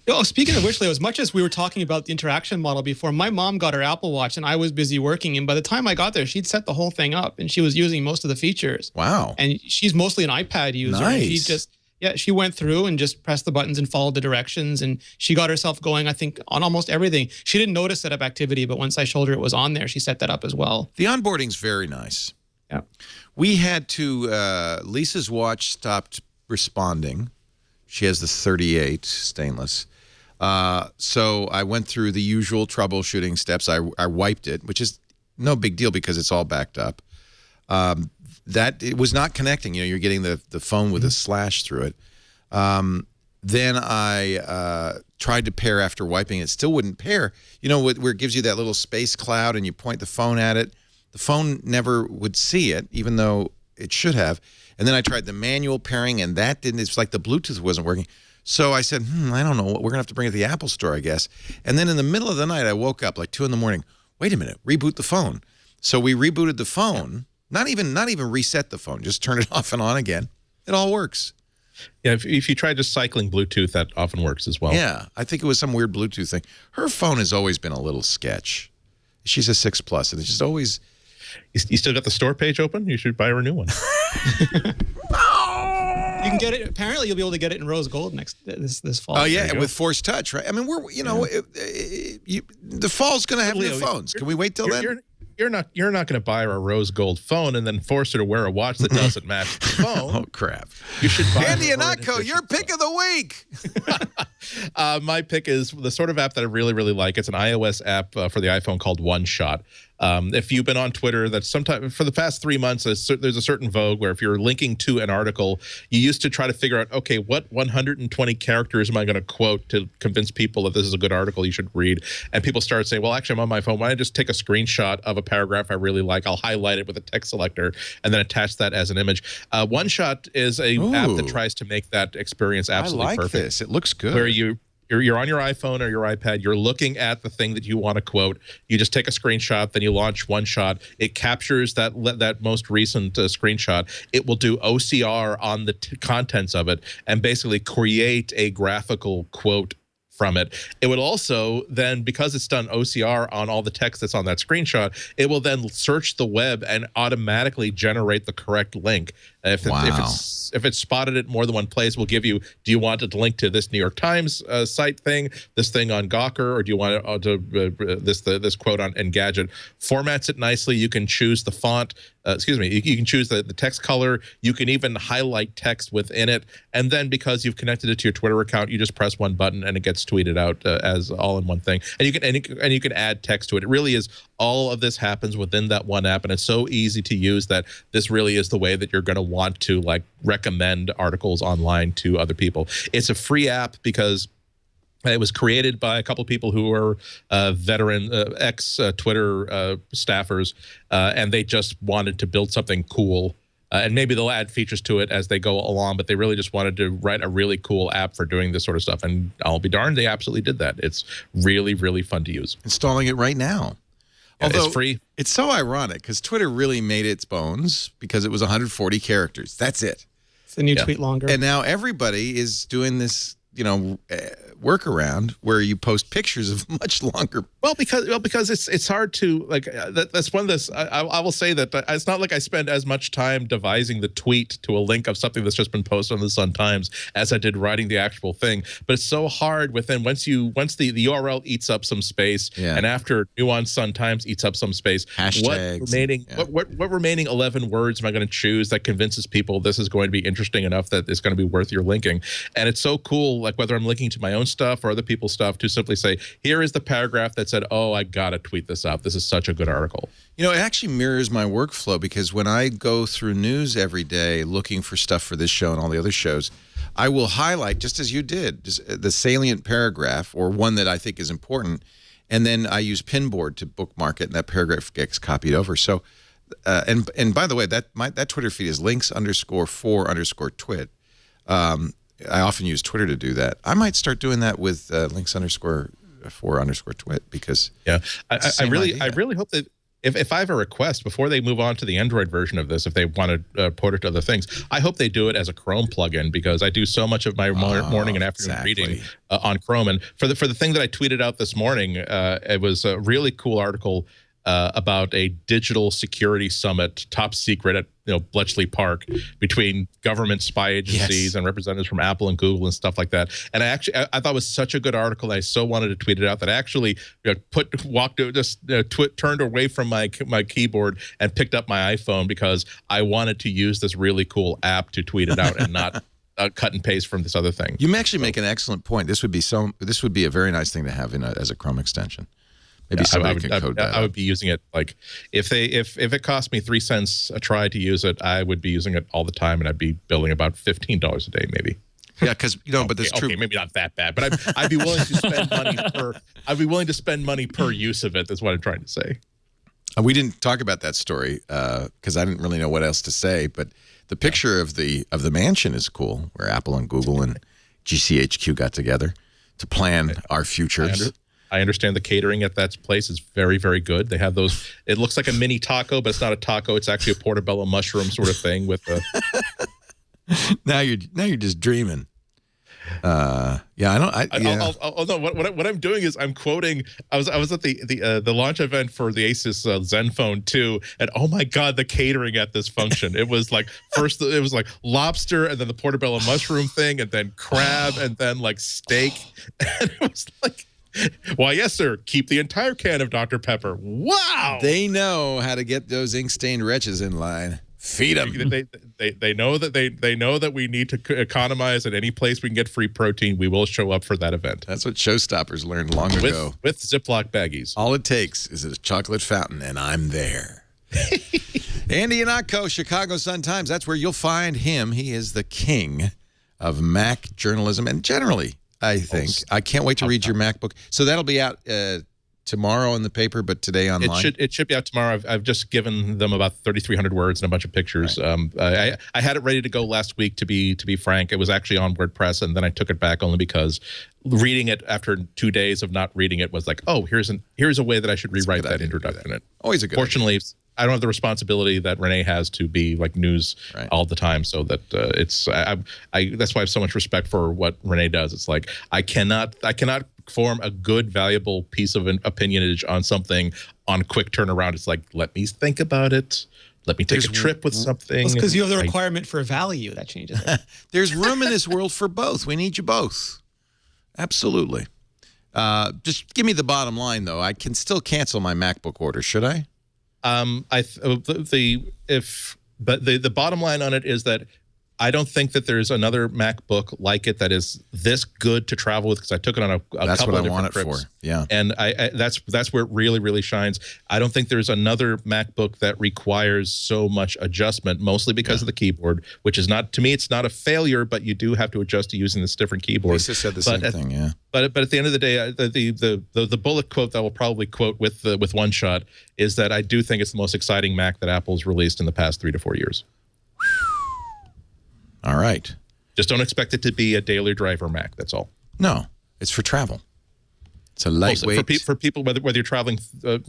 Oh, speaking of which, Leo, as much as we were talking about the interaction model before, my mom got her Apple Watch and I was busy working. And by the time I got there, she'd set the whole thing up and she was using most of the features. Wow. And she's mostly an iPad user. Nice. And she went through and just pressed the buttons and followed the directions. And she got herself going, I think, on almost everything. She didn't notice setup activity, but once I showed her it was on there, she set that up as well. The onboarding's very nice. Yeah. We had to, Lisa's watch stopped responding. She has the 38 stainless. So I went through the usual troubleshooting steps. I wiped it, which is no big deal because it's all backed up. That it was not connecting. You know, you're getting the phone with a slash through it. Then I tried to pair after wiping it. Still wouldn't pair. You know, where it gives you that little space cloud and you point the phone at it. The phone never would see it, even though it should have. And then I tried the manual pairing, and that didn't. It's like the Bluetooth wasn't working. So I said, I don't know. We're going to have to bring it to the Apple store, I guess. And then in the middle of the night, I woke up like 2 in the morning. Wait a minute, reboot the phone. So we rebooted the phone. Not even reset the phone. Just turn it off and on again. It all works. Yeah, if you try just cycling Bluetooth, that often works as well. Yeah, I think it was some weird Bluetooth thing. Her phone has always been a little sketch. She's a 6 Plus, and it's just always... You still got the store page open? You should buy her a new one. You can get it. Apparently, you'll be able to get it in rose gold this fall. Oh yeah, with Force Touch, right? I mean, the fall's going to have new phones. Can we wait till then? You're not going to buy her a rose gold phone and then force her to wear a watch that doesn't match the phone. Oh crap! You should buy Andy Ihnatko, your pick of the week. My pick is the sort of app that I really, really like. It's an iOS app for the iPhone called One Shot. If you've been on Twitter, that's sometime for the past 3 months, there's a certain vogue where if you're linking to an article, you used to try to figure out, okay, what 120 characters am I going to quote to convince people that this is a good article you should read? And people started saying, well, actually, I'm on my phone. Why don't I just take a screenshot of a paragraph I really like? I'll highlight it with a text selector and then attach that as an image. One Shot is a app that tries to make that experience absolutely perfect. I like this. It looks good. Where you're on your iPhone or your iPad, you're looking at the thing that you want to quote, you just take a screenshot, then you launch One Shot, it captures that most recent screenshot, it will do OCR on the contents of it and basically create a graphical quote from it. It would also then, because it's done OCR on all the text that's on that screenshot, it will then search the web and automatically generate the correct link. If it's spotted it more than one place, we'll give you, do you want it to link to this New York Times site thing, this thing on Gawker, or do you want it to this quote on Engadget? Formats it nicely. You can choose the font. You can choose the text color. You can even highlight text within it. And then because you've connected it to your Twitter account, you just press one button and it gets tweeted out as all in one thing. And you can add text to it. It really is, all of this happens within that one app, and it's so easy to use that this really is the way that you're going to want to like recommend articles online to other people. It's a free app because it was created by a couple of people who are veteran ex-Twitter staffers, and they just wanted to build something cool. And maybe they'll add features to it as they go along, but they really just wanted to write a really cool app for doing this sort of stuff. And I'll be darned, they absolutely did that. It's really, really fun to use. Installing it right now. Although it's free. It's so ironic because Twitter really made its bones because it was 140 characters. That's it. It's a new tweet longer. And now everybody is doing this, workaround where you post pictures of much longer. Well, because it's hard to like that's one of this. I will say that it's not like I spend as much time devising the tweet to a link of something that's just been posted on the Sun Times as I did writing the actual thing. But it's so hard within once the URL eats up some space, and after Nuance Sun Times eats up some space, hashtags. What remaining 11 words am I going to choose that convinces people this is going to be interesting enough that it's going to be worth your linking? And it's so cool, like whether I'm linking to my own stuff or other people's stuff, to simply say, here is the paragraph that said, oh, I gotta tweet this out. This is such a good article. It actually mirrors my workflow because when I go through news every day looking for stuff for this show and all the other shows, I will highlight, just as you did, just the salient paragraph or one that I think is important, and then I use Pinboard to bookmark it, and that paragraph gets copied over. So, and by the way, that Twitter feed is links_for_twit. I often use Twitter to do that. I might start doing that with links_for_twit because I really hope that if I have a request before they move on to the Android version of this, if they want to port it to other things, I hope they do it as a Chrome plugin because I do so much of my morning and afternoon reading on Chrome. And for the thing that I tweeted out this morning, it was a really cool article about a digital security summit, top secret at Bletchley Park, between government spy agencies and representatives from Apple and Google and stuff like that. And I thought it was such a good article. And I so wanted to tweet it out that I actually turned away from my keyboard and picked up my iPhone because I wanted to use this really cool app to tweet it out and not cut and paste from this other thing. You actually make an excellent point. This would be a very nice thing to have as a Chrome extension. Maybe somebody can code that. I would be using it like if it cost me 3 cents a try to use it, I would be using it all the time, and I'd be billing about $15 a day, maybe. Yeah, because but that's true. Okay, maybe not that bad, but I'd be willing to spend money per. I'd be willing to spend money per use of it. That's what I'm trying to say. We didn't talk about that story because I didn't really know what else to say. But the picture of the mansion is cool, where Apple and Google and GCHQ got together to plan our futures. I understand the catering at that place is very, very good. They have those. It looks like a mini taco, but it's not a taco. It's actually a portobello mushroom sort of thing with a. Now you're just dreaming. No. What I'm doing is I'm quoting. I was at the launch event for the Asus Zenfone 2, and oh my God, the catering at this function. It was like first it was like lobster, and then the portobello mushroom thing, and then crab, and then like steak, and it was like. Why, yes, sir. Keep the entire can of Dr. Pepper. Wow. They know how to get those ink-stained wretches in line. Feed them. They know that we need to economize at any place we can get free protein. We will show up for that event. That's what Showstoppers learned long ago. With Ziploc baggies. All it takes is a chocolate fountain, and I'm there. Andy Ihnatko, Chicago Sun-Times. That's where you'll find him. He is the king of Mac journalism, and generally, I think. I can't wait to read your MacBook. So that'll be out tomorrow in the paper, but today online? It should be out tomorrow. I've just given them about 3,300 words and a bunch of pictures. Right. I had it ready to go last week, to be frank. It was actually on WordPress, and then I took it back only because reading it after 2 days of not reading it was like, oh, here's a way that I should rewrite that introduction. Always a good idea. I don't have the responsibility that Rene has to be like news all the time. So that that's why I have so much respect for what Rene does. It's like I cannot form a good, valuable piece of an opinionage on something on quick turnaround. It's like, let me think about it. Let me take a trip with something. Well, it's because you have the requirement for value that changes it. There's room in this world for both. We need you both. Absolutely. Just give me the bottom line, though. I can still cancel my MacBook order, should I? The bottom line on it is that I don't think that there's another MacBook like it that is this good to travel with, because I took it on a couple of different trips. For. Yeah, and that's where it really, really shines. I don't think there's another MacBook that requires so much adjustment, mostly because of the keyboard, which is not, to me, it's not a failure, but you do have to adjust to using this different keyboard. Lisa said the same thing, yeah. But at the end of the day, the bullet quote that I will probably quote with one shot is that I do think it's the most exciting Mac that Apple's released in the past 3 to 4 years. All right. Just don't expect it to be a daily driver Mac. That's all. No, it's for travel. It's a lightweight. Also, for people, whether you're traveling, a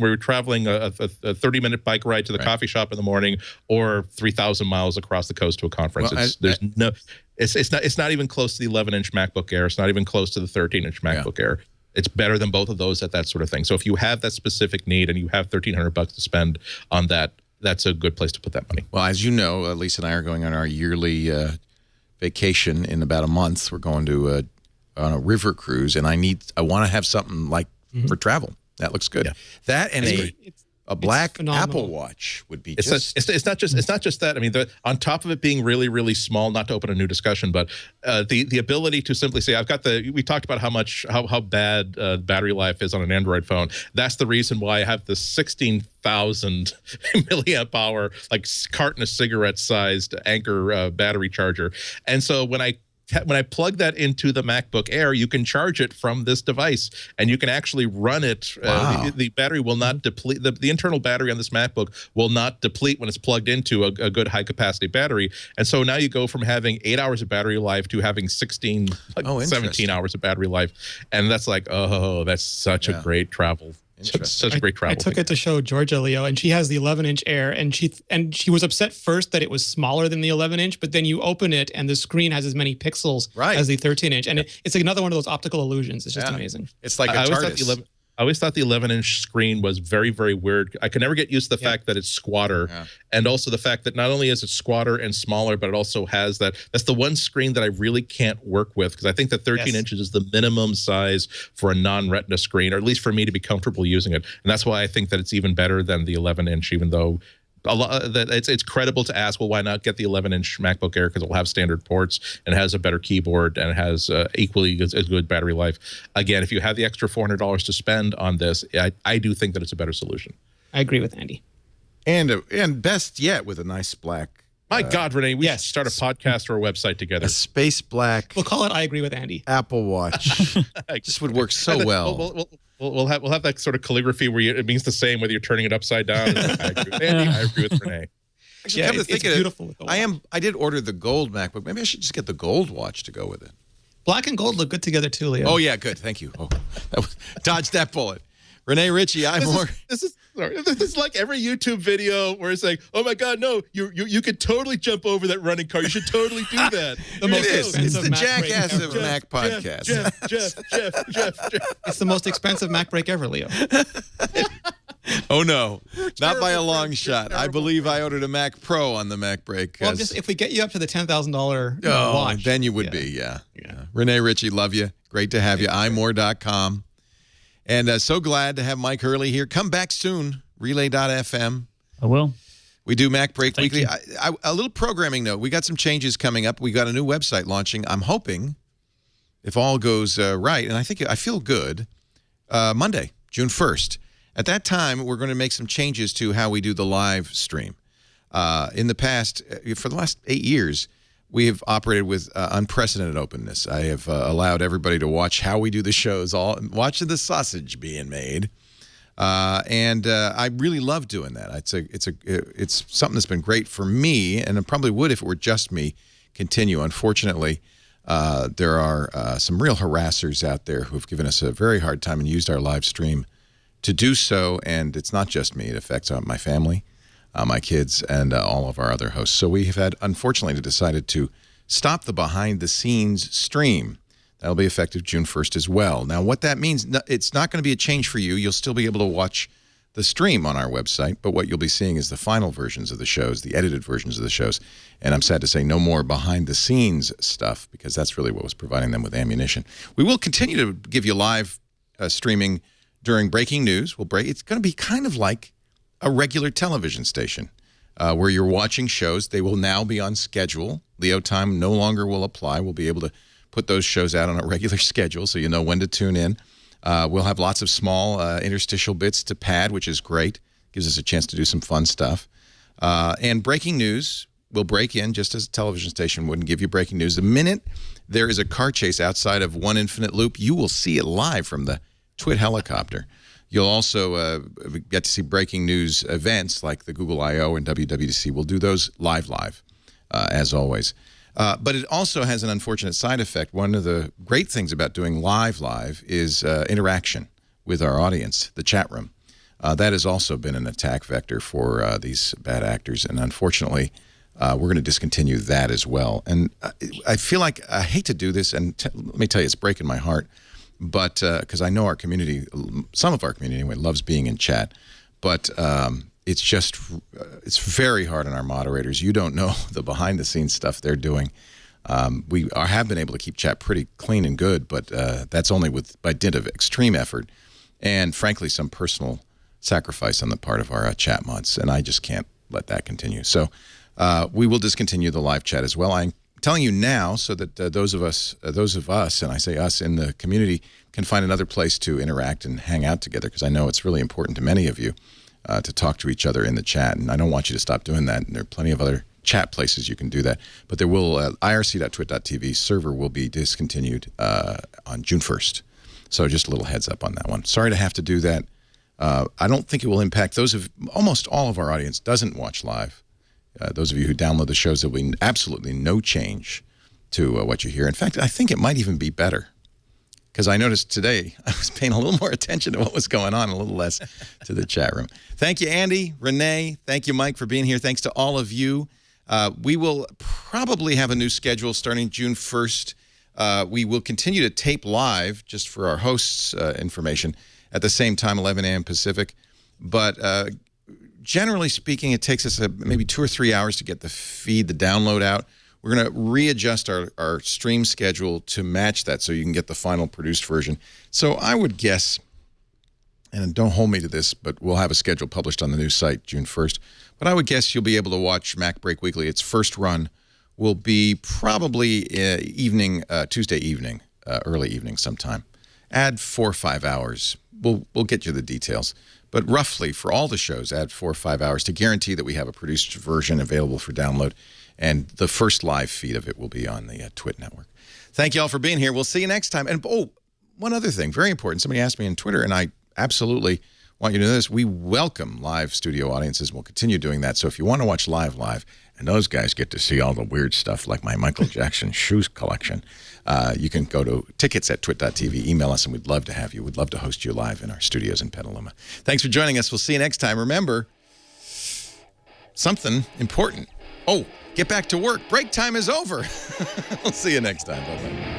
30-minute bike ride to the coffee shop in the morning, or 3,000 miles across the coast to a conference. Well, it's not even close to the 11-inch MacBook Air. It's not even close to the 13-inch MacBook Air. It's better than both of those at that sort of thing. So if you have that specific need and you have $1,300 to spend on that, that's a good place to put that money. Well, as you know, Lisa and I are going on our yearly vacation in about a month. We're going to on a river cruise, and I want to have something like for travel. That looks good. Yeah. That and a black Apple Watch would be just. It's not just that. I mean, on top of it being really, really small, not to open a new discussion, but the ability to simply say, I've got we talked about how bad battery life is on an Android phone. That's the reason why I have the 16,000 milliamp hour, like carton of cigarette sized Anker battery charger. And so when I plug that into the MacBook Air, you can charge it from this device, and you can actually run it. Wow. The battery will not deplete. The internal battery on this MacBook will not deplete when it's plugged into a good high-capacity battery. And so now you go from having 8 hours of battery life to having 17 hours of battery life. And that's like, oh, that's such a great travel. Such a great travel. I took it to show Georgia, Leo, and she has the 11-inch Air, and she was upset first that it was smaller than the 11-inch, but then you open it and the screen has as many pixels as the 13-inch, and it's like another one of those optical illusions. It's just amazing. It's like a TARDIS. I always thought the 11-inch screen was very, very weird. I could never get used to the fact that it's squatter, and also the fact that not only is it squatter and smaller, but it also has that's the one screen that I really can't work with, because I think that 13 inches is the minimum size for a non-Retina screen, or at least for me to be comfortable using it. And that's why I think that it's even better than the 11-inch, even though it's credible to ask, well, why not get the 11-inch MacBook Air, because it will have standard ports and has a better keyboard and it has equally as good battery life. Again, if you have the extra $400 to spend on this, I do think that it's a better solution. I agree with Andy. And best yet, with a nice black. My God, Rene, we should start a podcast or a website together. A space black. We'll call it I Agree with Andy. Apple Watch. Just would work so well. We'll have that sort of calligraphy where it means the same whether you're turning it upside down. I agree with Andy. I agree with Rene. Actually, come to think of it, I did order the gold MacBook. Maybe I should just get the gold watch to go with it. Black and gold look good together too, Leo. Oh yeah, good. Thank you. Oh, dodged that bullet. Rene, Ritchie, This is like every YouTube video where it's like, oh my God, no, you could totally jump over that running car. You should totally do that. It's the jackass of Mac podcast. Jeff. It's the most expensive MacBreak ever, Leo. Oh no, not by a long shot. I believe I ordered a Mac Pro on the MacBreak. Well, if we get you up to the $10,000 watch, then you would be, yeah. Rene, Ritchie, love you. Great to have you. imore.com. And so glad to have Myke Hurley here. Come back soon, relay.fm. I will. We do MacBreak Weekly. A little programming note. We got some changes coming up. We got a new website launching. I'm hoping, if all goes right, and I feel good, Monday, June 1st. At that time, we're going to make some changes to how we do the live stream. In the past, for the last 8 years, we have operated with unprecedented openness. I have allowed everybody to watch how we do the shows, watching the sausage being made, and I really love doing that. It's something that's been great for me, and it probably would if it were just me. Continue. Unfortunately, there are some real harassers out there who have given us a very hard time and used our live stream to do so, and it's not just me. It affects my family. my kids, and all of our other hosts. So we have had, unfortunately, decided to stop the behind-the-scenes stream. That'll be effective June 1st as well. Now, what that means, it's not going to be a change for you. You'll still be able to watch the stream on our website, but what you'll be seeing is the final versions of the shows, the edited versions of the shows. And I'm sad to say no more behind-the-scenes stuff, because that's really what was providing them with ammunition. We will continue to give you live streaming during breaking news. It's going to be kind of like a regular television station where you're watching shows. They will now be on schedule. Leo time no longer will apply. We'll be able to put those shows out on a regular schedule so you know when to tune in. We'll have lots of small interstitial bits to pad, which is great. Gives us a chance to do some fun stuff. And breaking news will break in just as a television station would and give you breaking news. The minute there is a car chase outside of One Infinite Loop, you will see it live from the Twit helicopter. You'll also get to see breaking news events like the Google I.O. and WWDC. We'll do those live, as always. But it also has an unfortunate side effect. One of the great things about doing live is interaction with our audience, the chat room. That has also been an attack vector for these bad actors, and unfortunately, we're going to discontinue that as well. And I feel like I hate to do this, and let me tell you, it's breaking my heart. But because I know our community, some of our community anyway, loves being in chat, but it's just, it's very hard on our moderators. You don't know the behind-the-scenes stuff they're doing. We have been able to keep chat pretty clean and good, but that's only by dint of extreme effort and, frankly, some personal sacrifice on the part of our chat mods, and I just can't let that continue. So we will discontinue the live chat as well. I'm telling you now so that those of us, and I say us in the community, can find another place to interact and hang out together, because I know it's really important to many of you to talk to each other in the chat, and I don't want you to stop doing that. And there are plenty of other chat places you can do that. But there will, irc.twit.tv server will be discontinued on June 1st. So just a little heads up on that one. Sorry to have to do that. I don't think it will impact almost all of our audience doesn't watch live. Those of you who download the shows, there will be absolutely no change to what you hear. In fact, I think it might even be better, because I noticed today I was paying a little more attention to what was going on, a little less to the chat room. Thank you, Andy, Rene. Thank you, Myke, for being here. Thanks to all of you. We will probably have a new schedule starting June 1st. We will continue to tape live, just for our hosts' information, at the same time, 11 a.m. Pacific. But generally speaking, it takes us maybe 2 or 3 hours to get the feed, the download out. We're going to readjust our stream schedule to match that so you can get the final produced version. So I would guess, and don't hold me to this, but we'll have a schedule published on the new site June 1st. But I would guess you'll be able to watch MacBreak Weekly. Its first run will be probably Tuesday evening, early evening sometime. Add 4 or 5 hours. We'll get you the details. But roughly, for all the shows, add 4 or 5 hours to guarantee that we have a produced version available for download. And the first live feed of it will be on the Twit network. Thank you all for being here. We'll see you next time. And, one other thing, very important. Somebody asked me on Twitter, and I absolutely want you to know this. We welcome live studio audiences, and we'll continue doing that. So if you want to watch live, and those guys get to see all the weird stuff like my Michael Jackson shoes collection, you can go to tickets at twit.tv, email us, and we'd love to have you. We'd love to host you live in our studios in Petaluma. Thanks for joining us. We'll see you next time. Remember, something important. Get back to work. Break time is over. We'll see you next time. Bye-bye.